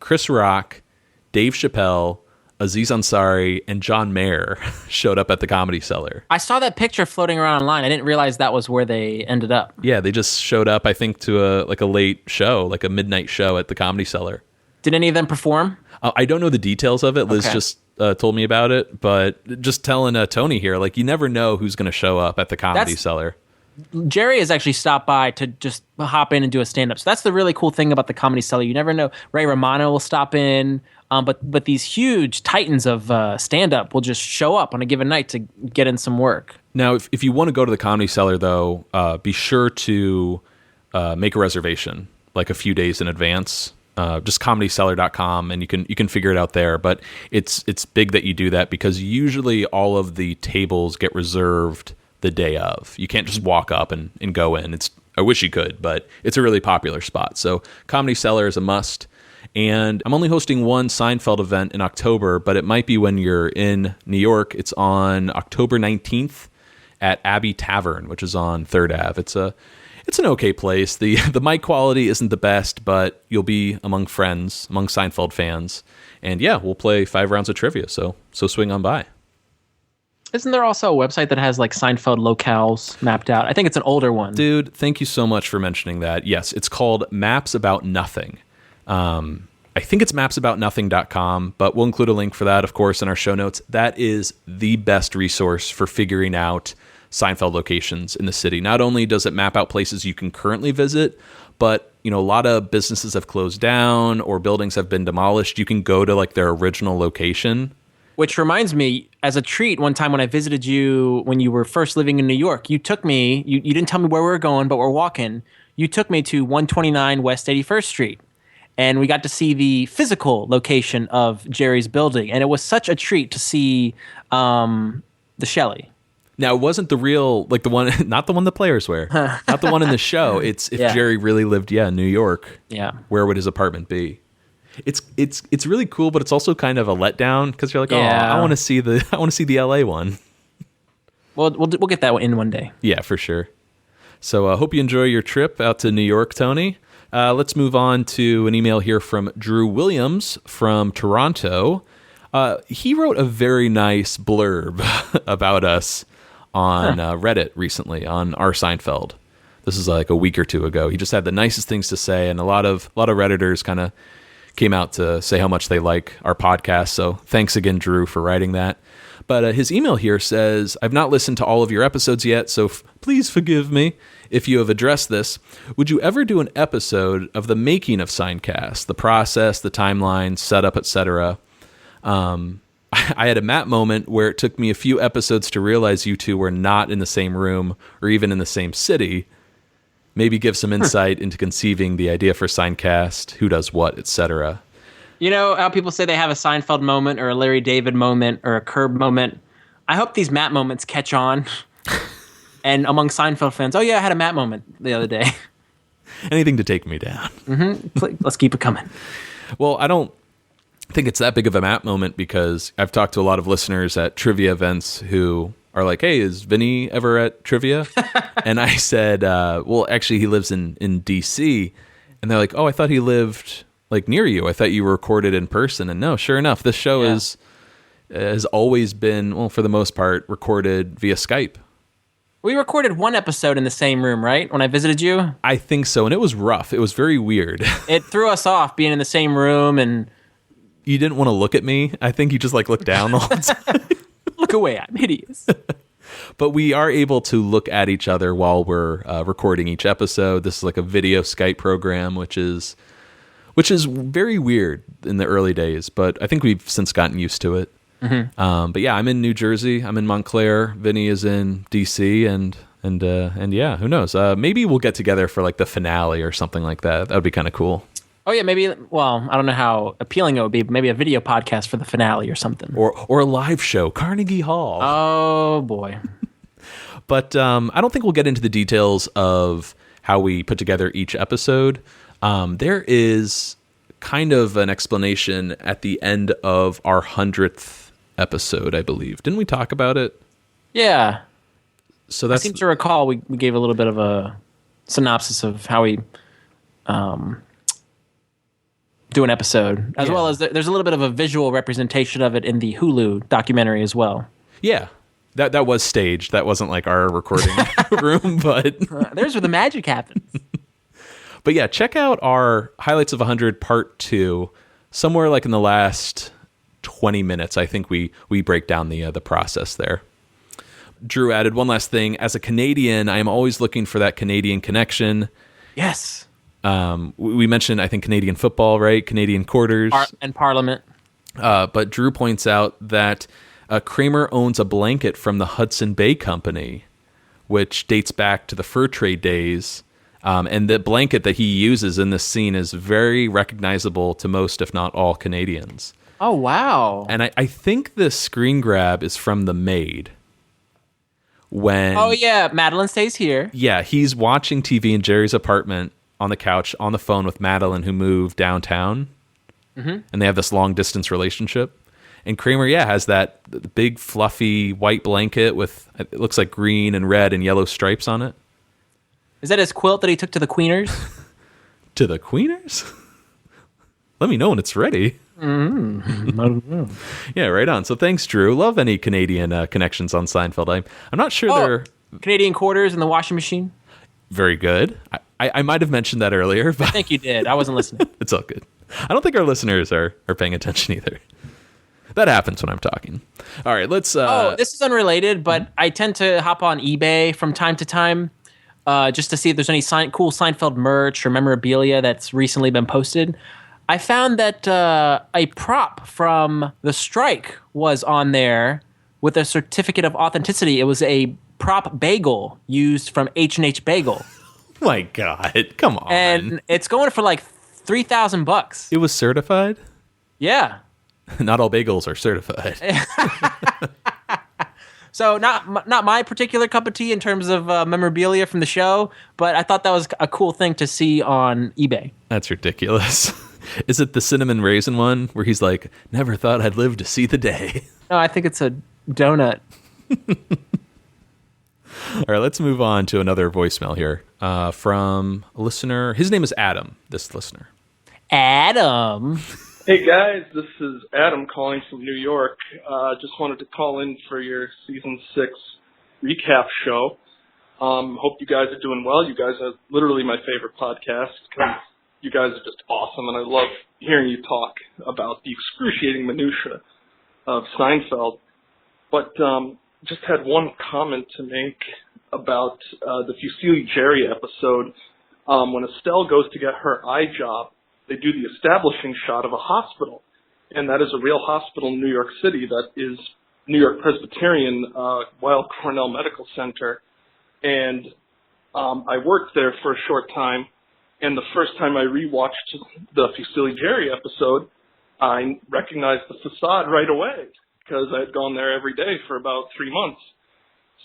Chris Rock, Dave Chappelle, Aziz Ansari, and John Mayer showed up at the Comedy Cellar. I saw that picture floating around online. I didn't realize that was where they ended up. Yeah, they just showed up, I think, to a late show, like a midnight show at the Comedy Cellar. Did any of them perform? I don't know the details of it. Liz just told me about it, but just telling Tony here, you never know who's going to show up at the Comedy Cellar. Jerry has actually stopped by to just hop in and do a stand-up. So that's the really cool thing about the Comedy Cellar. You never know. Ray Romano will stop in, but these huge titans of stand-up will just show up on a given night to get in some work. Now, if you want to go to the Comedy Cellar, though, be sure to make a reservation a few days in advance. Just comedycellar.com, and you can figure it out there. But it's big that you do that because usually all of the tables get reserved the day of. You can't just walk up and go in. I wish you could, but it's a really popular spot. So Comedy Cellar is a must. And I'm only hosting one Seinfeld event in October, but it might be when you're in New York. It's on October 19th at Abbey Tavern, which is on 3rd Ave. It's an okay place. The mic quality isn't the best, but you'll be among friends, among Seinfeld fans. And yeah, we'll play 5 rounds of trivia, so swing on by. Isn't there also a website that has Seinfeld locales mapped out? I think it's an older one. Dude, thank you so much for mentioning that. Yes, it's called Maps About Nothing. I think it's mapsaboutnothing.com, but we'll include a link for that, of course, in our show notes. That is the best resource for figuring out Seinfeld locations in the city. Not only does it map out places you can currently visit, but a lot of businesses have closed down or buildings have been demolished. You can go to their original location. Which reminds me, as a treat, one time when I visited you when you were first living in New York, you took me, you didn't tell me where we were going, but we're walking. You took me to 129 West 81st Street. And we got to see the physical location of Jerry's building. And it was such a treat to see the Shelley. Now, it wasn't the real, the one, not the one the players wear, not the one in the show. It's if Jerry really lived, in New York. Yeah. Where would his apartment be? It's really cool, but it's also kind of a letdown because you're I want to see the LA one. Well, we'll get that one in one day. Yeah, for sure. So I hope you enjoy your trip out to New York, Tony. Let's move on to an email here from Drew Williams from Toronto. He wrote a very nice blurb about us on Reddit recently on our Seinfeld. This is a week or two ago. He just had the nicest things to say, and a lot of Redditors kind of came out to say how much they like our podcast. So thanks again, Drew, for writing that. But his email here says, I've not listened to all of your episodes yet, so please forgive me if you have addressed this. Would you ever do an episode of the making of Seincast, the process, the timeline, setup, etc.? I had a Matt moment where it took me a few episodes to realize you two were not in the same room or even in the same city. maybe give some insight into conceiving the idea for Seincast, who does what, etc. You know how people say they have a Seinfeld moment or a Larry David moment or a Curb moment? I hope these Matt moments catch on. And among Seinfeld fans, oh yeah, I had a Matt moment the other day. Anything to take me down. Let's keep it coming. Well, I don't think it's that big of a Matt moment because I've talked to a lot of listeners at trivia events who are like, hey, is Vinnie ever at trivia? And I said, well, actually, he lives in D.C. And they're like, oh, I thought he lived like near you. I thought you were recorded in person. And no, sure enough, this show has always been, well, for the most part, recorded via Skype. We recorded one episode in the same room, right? When I visited you? I think so. And it was rough. It was very weird. It threw us off being in the same room and... You didn't want to look at me. I think you just like looked down the whole time. Look away, I'm hideous. But we are able to look at each other while we're recording each episode. This is like a video Skype program, which is very weird in the early days, but I think we've since gotten used to it. Mm-hmm. But yeah, I'm in New Jersey. I'm in Montclair. Vinny is in DC, and yeah, who knows? Maybe we'll get together for like the finale or something like that. That would be kind of cool. Oh yeah, maybe. Well, I don't know how appealing it would be, but maybe a video podcast for the finale or something, or a live show, Carnegie Hall. Oh boy. But I don't think we'll get into the details of how we put together each episode. There is kind of an explanation at the end of our 100th episode, I believe. Didn't we talk about it? Yeah. So that's... I seem to recall we gave a little bit of a synopsis of how we do an episode, as well as there's a little bit of a visual representation of it in the Hulu documentary as well. Yeah. That was staged. That wasn't like our recording room, but... There's where the magic happens. But yeah, check out our Highlights of 100 Part 2. Somewhere like in the last 20 minutes, I think we break down the process there. Drew added one last thing. As a Canadian, I am always looking for that Canadian connection. Yes. We mentioned, I think, Canadian football, right? Canadian quarters. And Parliament. But Drew points out that Kramer owns a blanket from the Hudson Bay Company, which dates back to the fur trade days. And the blanket that he uses in this scene is very recognizable to most, if not all, Canadians. Oh, wow. And I think this screen grab is from The Maid. Oh, yeah. Madeline stays here. Yeah, he's watching TV in Jerry's apartment on the couch on the phone with Madeline, who moved downtown. Mm-hmm. And they have this long-distance relationship. And Kramer, has that big, fluffy white blanket with, it looks like green and red and yellow stripes on it. Is that his quilt that he took to the Queeners? To the Queeners? Let me know when it's ready. I don't know. Yeah, right on. So thanks, Drew. Love any Canadian connections on Seinfeld. I'm not sure they're... Canadian quarters in the washing machine? Very good. I might have mentioned that earlier. But I think you did. I wasn't listening. It's all good. I don't think our listeners are paying attention either. That happens when I'm talking. All right, let's... this is unrelated, but I tend to hop on eBay from time to time just to see if there's any cool Seinfeld merch or memorabilia that's recently been posted. I found that a prop from the strike was on there with a certificate of authenticity. It was a prop bagel used from H&H Bagel. Oh my God, come on. And it's going for like $3,000. It was certified? Yeah. Not all bagels are certified. So not my particular cup of tea in terms of memorabilia from the show, but I thought that was a cool thing to see on eBay. That's ridiculous. Is it the cinnamon raisin one where he's like, never thought I'd live to see the day? No, I think it's a donut. All right, let's move on to another voicemail here from a listener. His name is Adam, this listener. Adam. Hey guys, this is Adam calling from New York. Just wanted to call in for your season 6 recap show. Hope you guys are doing well. You guys are literally my favorite podcast because you guys are just awesome, and I love hearing you talk about the excruciating minutia of Seinfeld. But just had one comment to make about the Fusilli Jerry episode. When Estelle goes to get her eye job, they do the establishing shot of a hospital, and that is a real hospital in New York City. That is New York Presbyterian Weill Cornell Medical Center, and I worked there for a short time, and the first time I rewatched the Fusilli Jerry episode, I recognized the facade right away because I had gone there every day for about 3 months.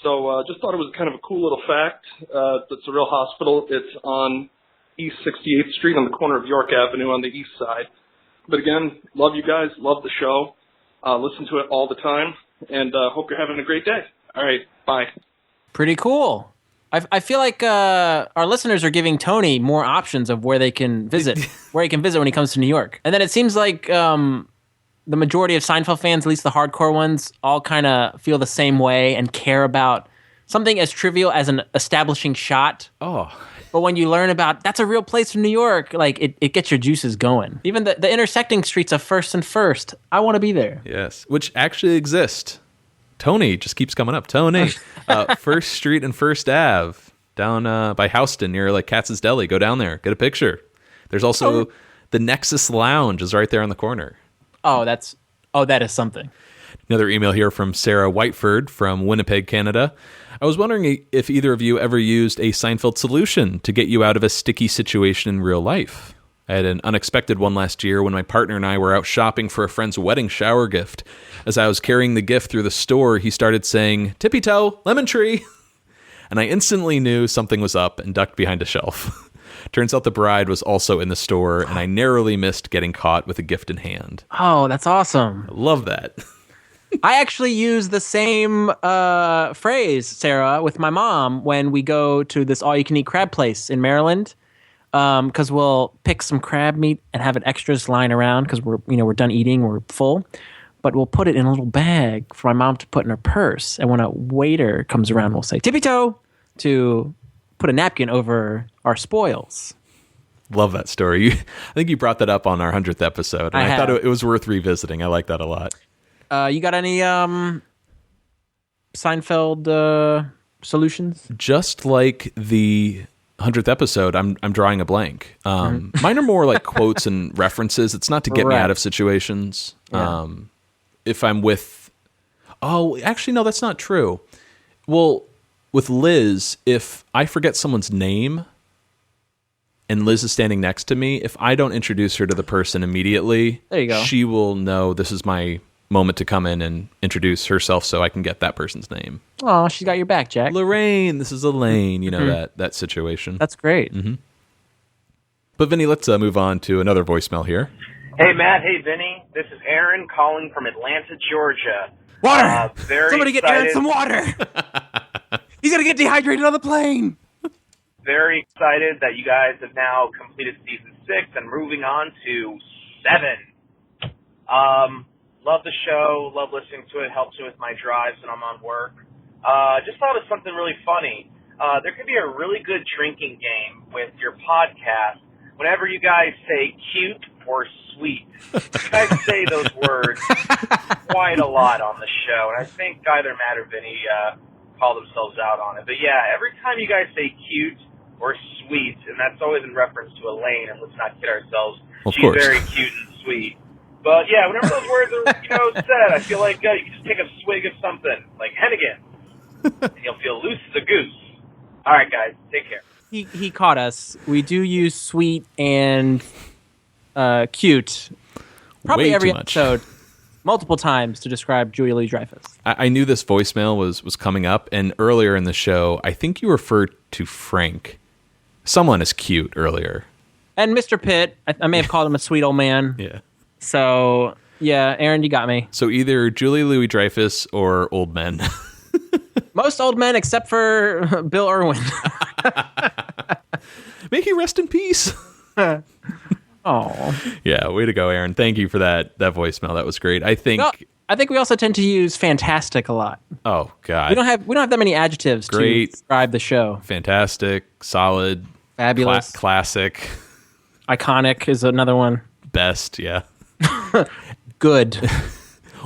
So just thought it was kind of a cool little fact. It's a real hospital. It's on East 68th Street on the corner of York Avenue on the east side. But again, love you guys, love the show, listen to it all the time, and hope you're having a great day. All right, bye. Pretty cool. I feel like our listeners are giving Tony more options of where they can visit, where he can visit when he comes to New York. And then it seems like the majority of Seinfeld fans, at least the hardcore ones, all kind of feel the same way and care about something as trivial as an establishing shot. Oh. But when you learn about that's a real place in New York, like it gets your juices going. Even the intersecting streets of First and First, I want to be there. Yes, which actually exist. Tony just keeps coming up. Tony, First Street and First Ave down by Houston near like Katz's Deli. Go down there, get a picture. There's also the Nexus Lounge is right there on the corner. Oh, that is something. Another email here from Sarah Whiteford from Winnipeg, Canada. I was wondering if either of you ever used a Seinfeld solution to get you out of a sticky situation in real life. I had an unexpected one last year when my partner and I were out shopping for a friend's wedding shower gift. As I was carrying the gift through the store, he started saying, "Tippy toe, lemon tree." And I instantly knew something was up and ducked behind a shelf. Turns out the bride was also in the store, and I narrowly missed getting caught with a gift in hand. Oh, that's awesome. I love that. I actually use the same phrase, Sarah, with my mom when we go to this all-you-can-eat crab place in Maryland. Because we'll pick some crab meat and have it extras lying around because we're done eating, we're full. But we'll put it in a little bag for my mom to put in her purse. And when a waiter comes around, we'll say, "Tippy toe," to put a napkin over our spoils. Love that story. I think you brought that up on our 100th episode. And I thought it was worth revisiting. I like that a lot. You got any Seinfeld solutions? Just like the 100th episode, I'm drawing a blank. Mine are more like quotes and references. It's not to get me out of situations. Yeah. If I'm with... Oh, actually, no, that's not true. Well, with Liz, if I forget someone's name and Liz is standing next to me, if I don't introduce her to the person immediately, there you go. She will know this is my moment to come in and introduce herself so I can get that person's name. Oh, she's got your back, Jack. Lorraine, this is Elaine, that situation. That's great. Mm-hmm. But Vinnie, let's move on to another voicemail here. Hey, Matt. Hey, Vinnie. This is Aaron calling from Atlanta, Georgia. Water! Very Somebody get excited. Aaron some water! He's going to get dehydrated on the plane! Very excited that you guys have now completed season 6 and moving on to 7. Love the show, love listening to it, helps me with my drives when I'm on work. Just thought of something really funny. There could be a really good drinking game with your podcast whenever you guys say cute or sweet. You guys say those words quite a lot on the show, and I think either Matt or Vinnie call themselves out on it. But yeah, every time you guys say cute or sweet, and that's always in reference to Elaine, and let's not kid ourselves, she's very cute and sweet. But yeah, whenever those words are said, I feel like you can just take a swig of something, like Hennigan, and you'll feel loose as a goose. All right, guys, take care. He caught us. We do use sweet and cute probably Way every too much. episode multiple times to describe Julia Louis-Dreyfus. I knew this voicemail was coming up, and earlier in the show, I think you referred to Frank. Someone is cute earlier. And Mr. Pitt, I may have called him a sweet old man. Yeah. So, yeah, Aaron, you got me. So either Julia Louis-Dreyfus or old men. Most old men except for Bill Irwin. May he rest in peace. Oh. Yeah, way to go, Aaron. Thank you for that voicemail. That was great. I think we also tend to use fantastic a lot. Oh God. We don't have that many adjectives to describe the show. Fantastic, solid, fabulous, classic. Iconic is another one. Best, yeah. Good.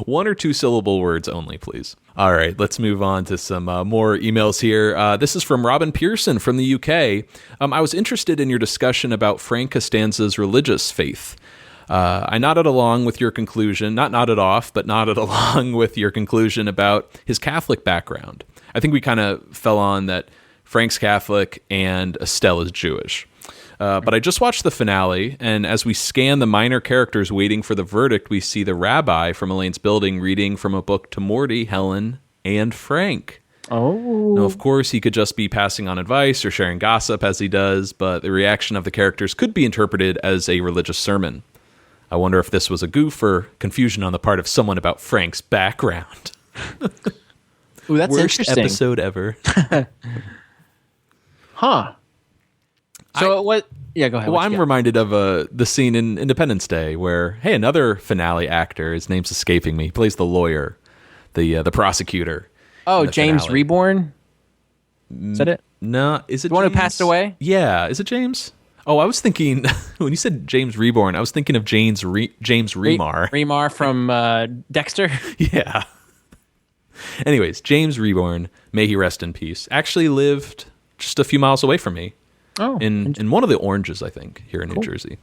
1 or 2 syllable words only, please. All right, let's move on to some more emails here. This is from Robin Pearson from the UK. I was interested in your discussion about Frank Costanza's religious faith. I nodded along with your conclusion, not nodded off, but nodded along with your conclusion about his Catholic background. I think we kind of fell on that Frank's Catholic, and Estelle is Jewish. But I just watched the finale, and as we scan the minor characters waiting for the verdict, we see the rabbi from Elaine's building reading from a book to Morty, Helen, and Frank. Oh. Now, of course, he could just be passing on advice or sharing gossip as he does, but the reaction of the characters could be interpreted as a religious sermon. I wonder if this was a goof or confusion on the part of someone about Frank's background. Ooh, that's Worst interesting. episode ever. Huh. So what? Yeah, go ahead. Well, What you I'm got? reminded of the scene in Independence Day where, hey, another finale actor, his name's escaping me, he plays the lawyer, the prosecutor. Oh, in the James finale. Reborn? Is that it? No, is it The one who James? passed away? Yeah, is it James? Oh, I was thinking, when you said James Reborn, I was thinking of James Remar. Remar from Dexter? Yeah. Anyways, James Reborn, may he rest in peace, actually lived just a few miles away from me. Oh, in one of the Oranges, I think, here in New Jersey.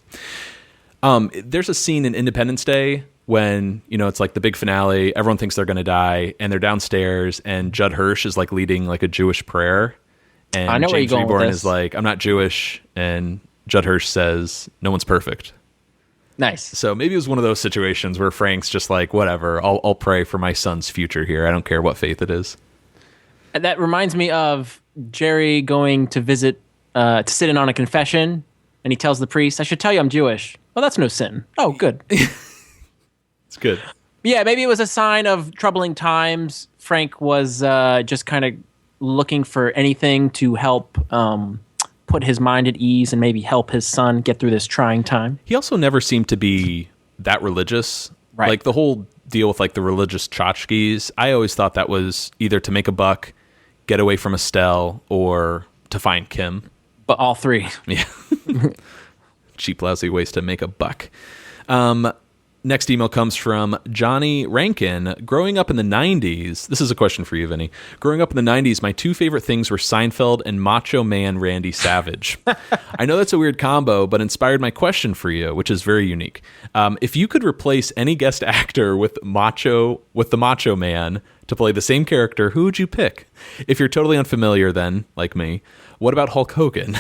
There's a scene in Independence Day when, it's like the big finale, everyone thinks they're going to die, and they're downstairs, and Judd Hirsch is like leading like a Jewish prayer. And I know where James you're going with Reborn this. is like, I'm not Jewish, and Judd Hirsch says, no one's perfect. Nice. So maybe it was one of those situations where Frank's just like, whatever, I'll pray for my son's future here. I don't care what faith it is. And that reminds me of Jerry going to visit, to sit in on a confession, and he tells the priest, I should tell you I'm Jewish. Oh, that's no sin. Oh, good. It's good. Yeah, maybe it was a sign of troubling times. Frank was just kind of looking for anything to help put his mind at ease and maybe help his son get through this trying time. He also never seemed to be that religious. Right. Like the whole deal with like the religious tchotchkes, I always thought that was either to make a buck, get away from Estelle, or to find Kim. But all three. Yeah. Cheap, lousy ways to make a buck. Next email comes from Johnny Rankin. Growing up in the 90s, this is a question for you, Vinny. Growing up in the 90s, my two favorite things were Seinfeld and Macho Man Randy Savage. I know that's a weird combo, but inspired my question for you, which is very unique. If you could replace any guest actor with the Macho Man to play the same character, who would you pick? If you're totally unfamiliar, then, like me, what about Hulk Hogan?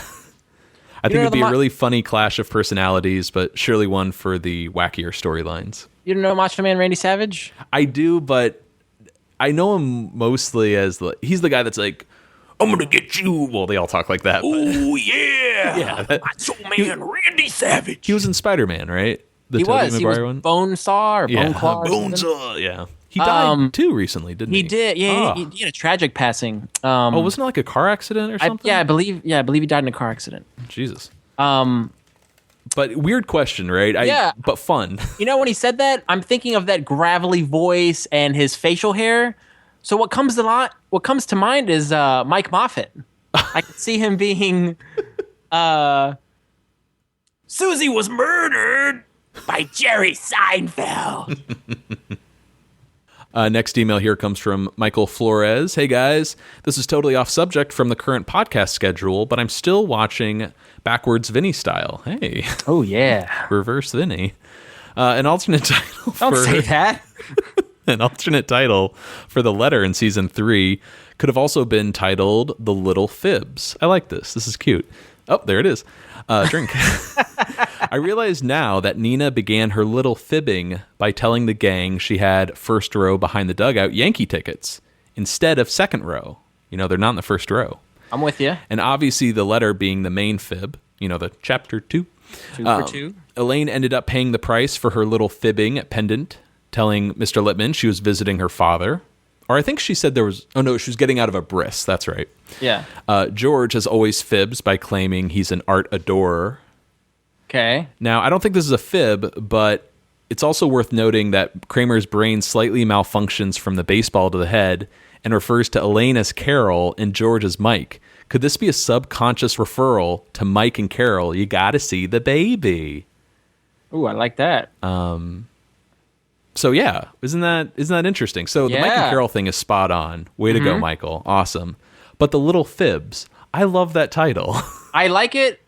I think it'd be a really funny clash of personalities, but surely one for the wackier storylines. You don't know Macho Man Randy Savage? I do, but I know him mostly as he's the guy that's like, I'm gonna get you. Well, they all talk like that. Oh, yeah. Yeah. Macho Man Randy Savage. He was in Spider-Man, right? The He Tobey was. He Maguire was one? Bonesaw or Bone Claw. or something. Bonesaw, yeah. He died too recently, didn't he? He did. Yeah, Ah. he had a tragic passing. Wasn't it like a car accident or something? I believe he died in a car accident. Jesus. But weird question, right? Yeah. But fun. You know, when he said that, I'm thinking of that gravelly voice and his facial hair. So what comes to mind is Mike Moffat. I could see him being Susie was murdered by Jerry Seinfeld. Next email here comes from Michael Flores. Hey guys, this is totally off subject from the current podcast schedule, but I'm still watching backwards Vinnie style. Hey. Oh yeah. Reverse Vinnie. An alternate title Don't say that. An alternate title for the letter in season 3 could have also been titled The Little Fibs. I like this. This is cute. Oh, there it is. Drink. I realize now that Nina began her little fibbing by telling the gang she had first row behind the dugout Yankee tickets instead of second row. They're not in the first row. I'm with you. And obviously the letter being the main fib, the chapter 2. 2 for 2. Elaine ended up paying the price for her little fibbing pendant, telling Mr. Lippman she was visiting her father. Or I think she said she was getting out of a bris. That's right. Yeah. George has always fibs by claiming he's an art adorer. Okay. Now, I don't think this is a fib, but it's also worth noting that Kramer's brain slightly malfunctions from the baseball to the head and refers to Elaine as Carol and George as Mike. Could this be a subconscious referral to Mike and Carol? You gotta see the baby. Ooh, I like that. So yeah, isn't that interesting? So the Mike and Carol thing is spot on. Way to go, Michael. Awesome. But the Little Fibs, I love that title. I like it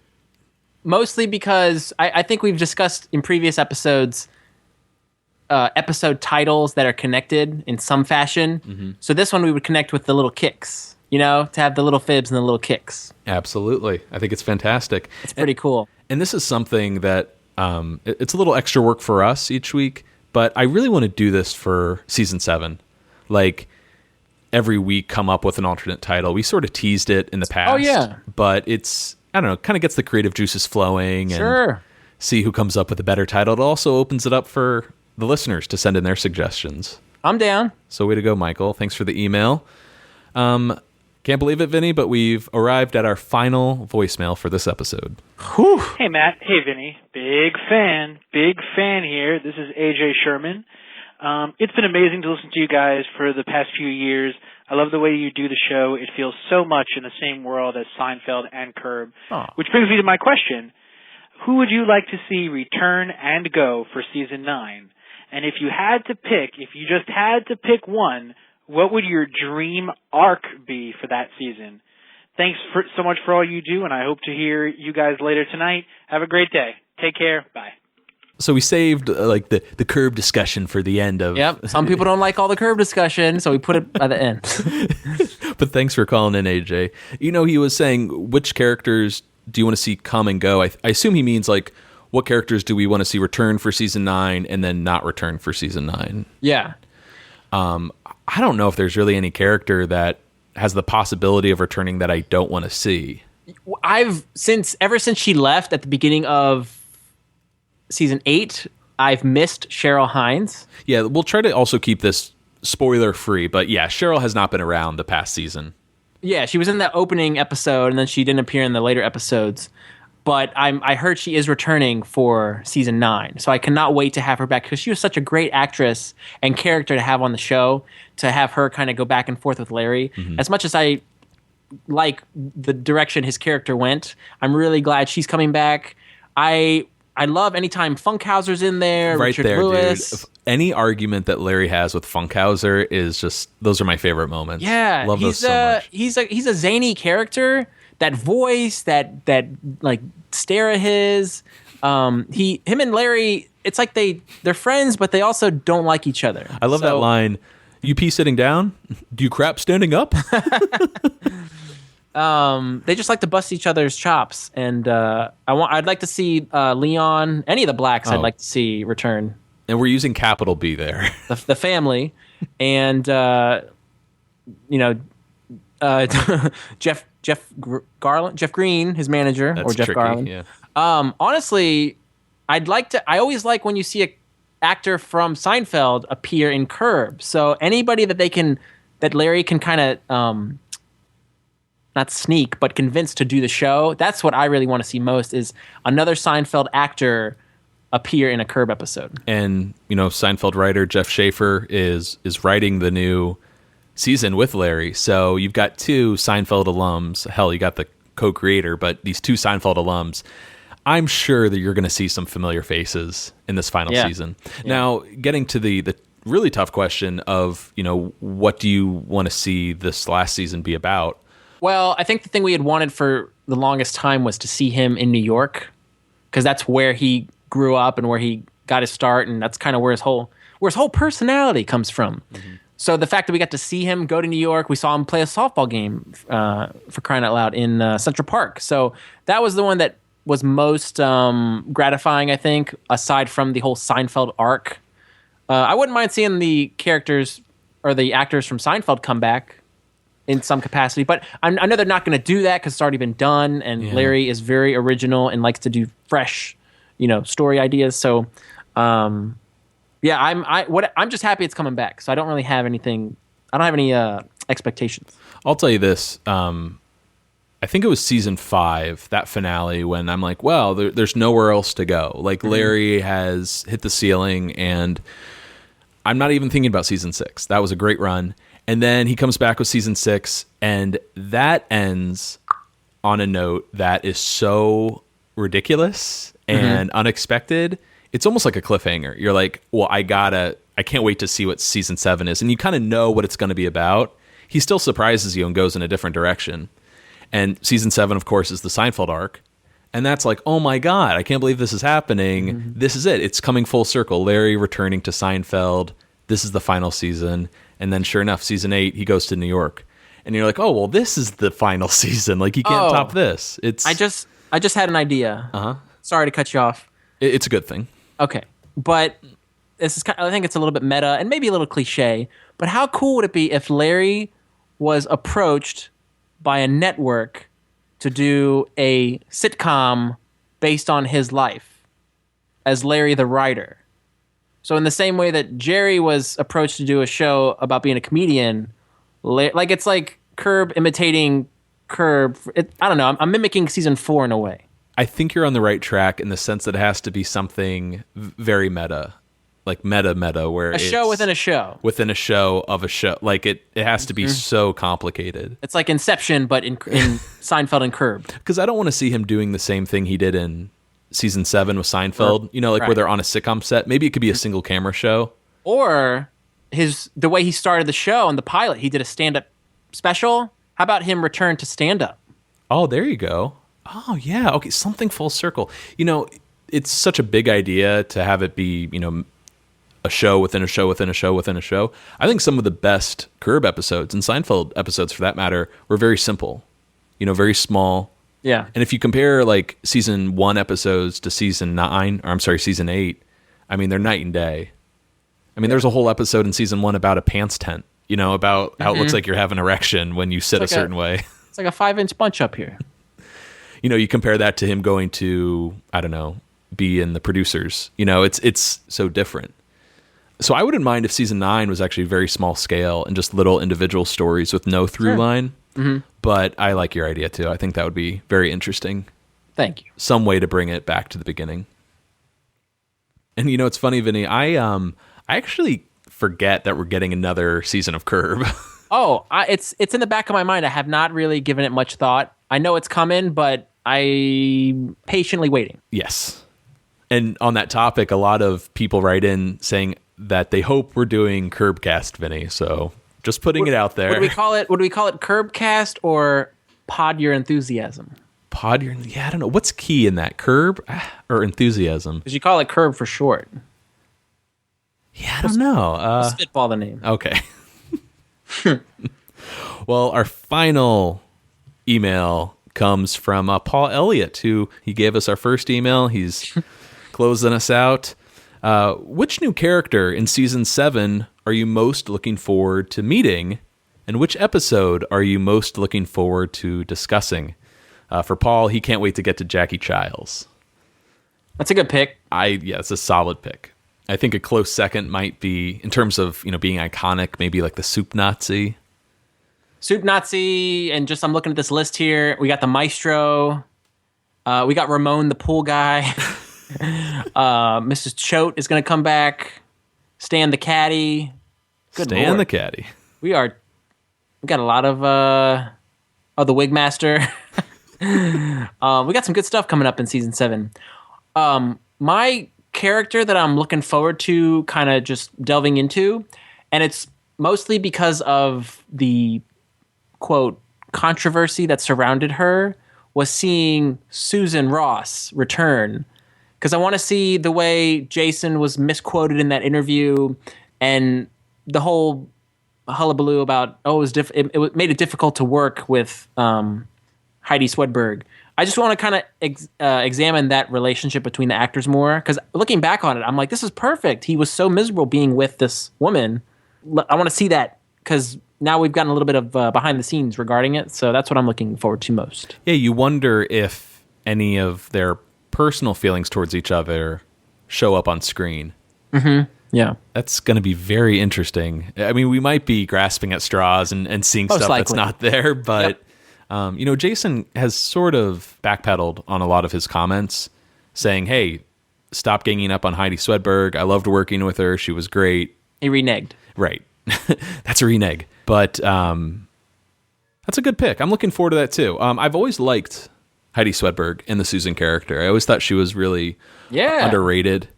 mostly because I think we've discussed in previous episodes episode titles that are connected in some fashion. Mm-hmm. So this one we would connect with the Little Kicks. to have the little fibs and the little kicks. Absolutely. I think it's fantastic. It's pretty cool. And this is something that it's a little extra work for us each week, but I really want to do this for season 7. Like, every week come up with an alternate title. We sort of teased it in the past. Oh, yeah. But it's, I don't know, kind of gets the creative juices flowing and see who comes up with a better title. It also opens it up for the listeners to send in their suggestions. I'm down. So way to go, Michael. Thanks for the email. Can't believe it, Vinny, but we've arrived at our final voicemail for this episode. Whew. Hey, Matt. Hey, Vinny. Big fan here. This is AJ Sherman. It's been amazing to listen to you guys for the past few years. I love the way you do the show. It feels so much in the same world as Seinfeld and Curb. Which brings me to my question. Who would you like to see return and go for season 9? And if you just had to pick one, what would your dream arc be for that season? Thanks so much for all you do, and I hope to hear you guys later tonight. Have a great day. Take care. Bye. So we saved the Curb discussion for the end of... Yep. Some people don't like all the Curb discussion, so we put it at the end. But thanks for calling in, AJ. He was saying, which characters do you want to see come and go? I assume he means, like, what characters do we want to see return for season 9 and then not return for season 9? Yeah. I don't know if there's really any character that has the possibility of returning that I don't want to see. Ever since she left at the beginning of season 8, I've missed Cheryl Hines. Yeah, we'll try to also keep this spoiler free, but yeah, Cheryl has not been around the past season. Yeah, she was in that opening episode, and then she didn't appear in the later episodes. But I heard she is returning for season 9, so I cannot wait to have her back because she was such a great actress and character to have on the show, to have her kind of go back and forth with Larry. Mm-hmm. As much as I like the direction his character went, I'm really glad she's coming back. I love anytime Funkhauser's in there, right Richard there, Lewis. Dude. Any argument that Larry has with Funkhauser is just, those are my favorite moments. Yeah, love those so much. He's a zany character. That voice, that like stare of his, him and Larry, it's like they're friends, but they also don't like each other. I love that line. You pee sitting down? Do you crap standing up? They just like to bust each other's chops, and I'd like to see Leon, any of the blacks. I'd like to see return. And we're using capital B there. The family, and Jeff Green, his manager, That's or Jeff tricky, Garland. Yeah. Honestly, I always like when you see a actor from Seinfeld appear in Curb. So anybody that Larry can kind of not sneak, but convince to do the show. That's what I really want to see most, is another Seinfeld actor appear in a Curb episode. And Seinfeld writer Jeff Schaffer is writing the new season with Larry. So you've got 2 Seinfeld alums. Hell, you got the co-creator, but these 2 Seinfeld alums. I'm sure that you're going to see some familiar faces in this final season. Yeah. Now, getting to the really tough question of, what do you want to see this last season be about? Well, I think the thing we had wanted for the longest time was to see him in New York, because that's where he grew up and where he got his start, and that's kind of where his whole personality comes from. Mm-hmm. So the fact that we got to see him go to New York, we saw him play a softball game, for crying out loud, in Central Park. So that was the one that was most gratifying, I think, aside from the whole Seinfeld arc. I wouldn't mind seeing the characters or the actors from Seinfeld come back in some capacity, but I know they're not going to do that because it's already been done, and Larry is very original and likes to do fresh, story ideas. So, I'm just happy it's coming back. So I don't really have anything. I don't have any expectations. I'll tell you this. I think it was season 5, that finale, when I'm like, well, there's nowhere else to go. Like, Larry has hit the ceiling, and I'm not even thinking about season 6. That was a great run. And then he comes back with season 6, and that ends on a note that is so ridiculous and unexpected. It's almost like a cliffhanger. You're like, well, I can't wait to see what season 7 is. And you kind of know what it's going to be about. He still surprises you and goes in a different direction. And season 7, of course, is the Seinfeld arc. And that's like, oh my God, I can't believe this is happening. Mm-hmm. This is it. It's coming full circle. Larry returning to Seinfeld. This is the final season. And then sure enough, season 8, he goes to New York. and you're like, oh well, this is the final season. Like you can't top this. I just had an idea. Sorry to cut you off. It's a good thing. Okay, but this is I think it's a little bit meta and maybe a little cliche. But how cool would it be if Larry was approached by a network to do a sitcom based on his life as Larry the writer? So in the same way that Jerry was approached to do a show about being a comedian, like it's like Curb imitating Curb. I don't know. I'm mimicking season 4 in a way. I think you're on the right track in the sense that it has to be something very meta, like meta, where A show within a show. Within a show of a show. Like it has to be so complicated. It's like Inception, but in Seinfeld and Curb. Because I don't want to see him doing the same thing he did in season 7 with Seinfeld. You know, like where they're on a sitcom set. Maybe it could be a single camera show. Or the way he started the show in the pilot, he did a stand-up special. How about him return to stand-up? Oh, there you go. Oh, yeah. Okay, something full circle. You know, it's such a big idea to have it be, you know, a show within a show within a show within a show. I think some of the best Curb episodes and Seinfeld episodes, for that matter, were very simple. You know, very small. Yeah. And if you compare like season 1 episodes to season 8, I mean, they're night and day. I mean, there's a whole episode in season 1 about a pants tent, you know, about how it looks like you're having an erection when you sit a certain way. It's like a 5-inch bunch up here. You know, you compare that to him going to, I don't know, be in The Producers. You know, it's so different. So I wouldn't mind if season 9 was actually very small scale and just little individual stories with no through line. But I like your idea too. I think that would be very interesting. Thank you. Some way to bring it back to the beginning. And you know, it's funny, Vinny. I actually forget that we're getting another season of Curb. It's in the back of my mind. I have not really given it much thought. I know it's coming, but I'm patiently waiting. Yes. And on that topic, a lot of people write in saying that they hope we're doing Curbcast, Vinny. So just putting it out there. Would we call it Curbcast or Pod Your Enthusiasm? I don't know. What's key in that? Curb or enthusiasm? Because you call it Curb for short. Yeah, I don't know. Spitball the name. Okay. Well, our final email comes from Paul Elliott, who he gave us our first email. He's closing us out. Which new character in season 7 are you most looking forward to meeting? And which episode are you most looking forward to discussing? For Paul, he can't wait to get to Jackie Childs. That's a good pick. It's a solid pick. I think a close second might be, in terms of, you know, being iconic, maybe like the Soup Nazi. Soup Nazi, and just I'm looking at this list here. We got the Maestro. We got Ramon the pool guy. Mrs. Choate is going to come back. Stan the caddy. Stan the caddy. We got a lot of the Wigmaster. We got some good stuff coming up in season 7. My character that I'm looking forward to kind of just delving into, and it's mostly because of the quote controversy that surrounded her, was seeing Susan Ross return. Because I want to see the way Jason was misquoted in that interview, and the whole hullabaloo about it made it difficult to work with Heidi Swedberg. I just want to kind of examine that relationship between the actors more, because looking back on it, I'm like, this is perfect. He was so miserable being with this woman. I want to see that, because now we've gotten a little bit of behind the scenes regarding it, so that's what I'm looking forward to most. Yeah, you wonder if any of their personal feelings towards each other show up on screen. Mm-hmm. Yeah. That's going to be very interesting. I mean, we might be grasping at straws and seeing stuff that's not there, but you know, Jason has sort of backpedaled on a lot of his comments, saying, hey, stop ganging up on Heidi Swedberg. I loved working with her. She was great. He reneged. Right. That's a renege. But that's a good pick. I'm looking forward to that too. I've always liked Heidi Swedberg in the Susan character. I always thought she was really underrated,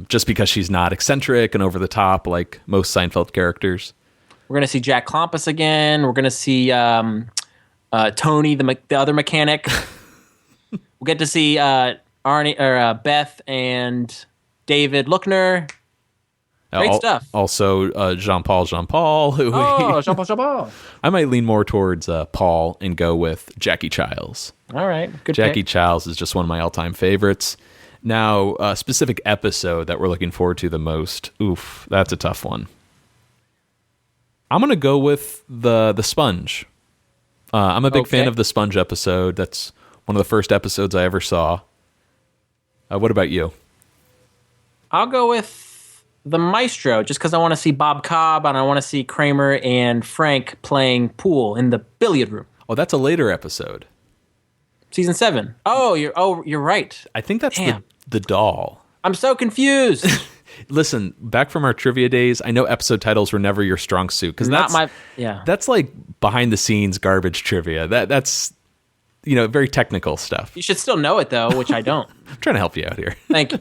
just because she's not eccentric and over the top like most Seinfeld characters. We're going to see Jack Klompus again. We're going to see Tony, the other mechanic. We'll get to see Arnie or Beth and David Lookner. Great stuff. Also, Jean-Paul, who Oh, Jean-Paul. I might lean more towards Paul and go with Jackie Chiles. All right, good Jackie pick. Chiles is just one of my all-time favorites. Now, a specific episode that we're looking forward to the most. Oof, that's a tough one. I'm going to go with the Sponge. I'm a big fan of the Sponge episode. That's one of the first episodes I ever saw. What about you? I'll go with the Maestro, just because I want to see Bob Cobb and I want to see Kramer and Frank playing pool in the billiard room. Oh, that's a later episode. Season 7. Oh, you're right. I think that's the doll. I'm so confused. Listen, back from our trivia days, I know episode titles were never your strong suit because that's like behind the scenes garbage trivia. That's very technical stuff. You should still know it though, which I don't. I'm trying to help you out here. Thank you.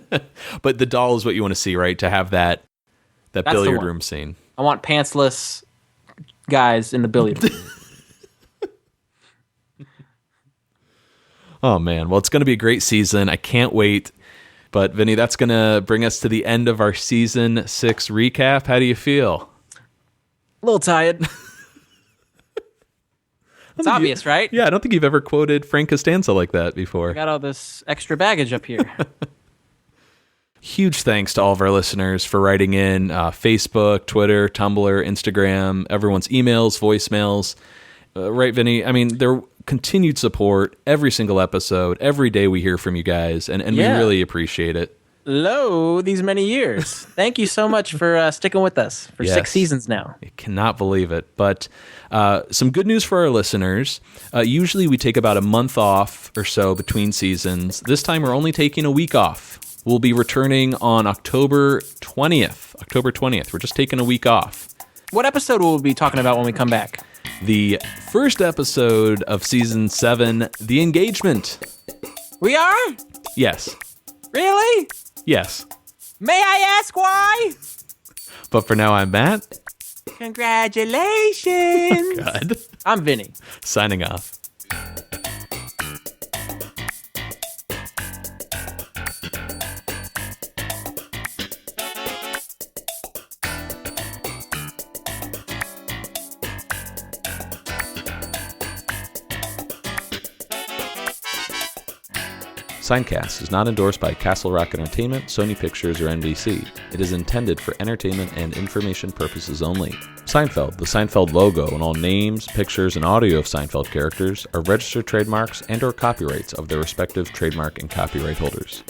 But the doll is what you want to see, right? To have that That's billiard room scene. I want pantsless guys in the billiard room. Oh man, well it's going to be a great season. I can't wait. But Vinny, that's going to bring us to the end of our season 6 recap. How do you feel? A little tired. It's obvious, right? Yeah, I don't think you've ever quoted Frank Costanza like that before. I got all this extra baggage up here. Huge thanks to all of our listeners for writing in Facebook, Twitter, Tumblr, Instagram, everyone's emails, voicemails. Right, Vinny? I mean, their continued support every single episode. Every day we hear from you guys, and we really appreciate it. Lo, these many years. Thank you so much for sticking with us for 6 seasons now. I cannot believe it. But some good news for our listeners. Usually we take about a month off or so between seasons. This time we're only taking a week off. We'll be returning on October 20th. We're just taking a week off. What episode will we be talking about when we come back? The first episode of season 7, The Engagement. We are? Yes. Really? Yes. May I ask why? But for now, I'm Matt. Congratulations. God. I'm Vinny. Signing off. Seincast is not endorsed by Castle Rock Entertainment, Sony Pictures, or NBC. It is intended for entertainment and information purposes only. Seinfeld, the Seinfeld logo, and all names, pictures, and audio of Seinfeld characters are registered trademarks and/or copyrights of their respective trademark and copyright holders.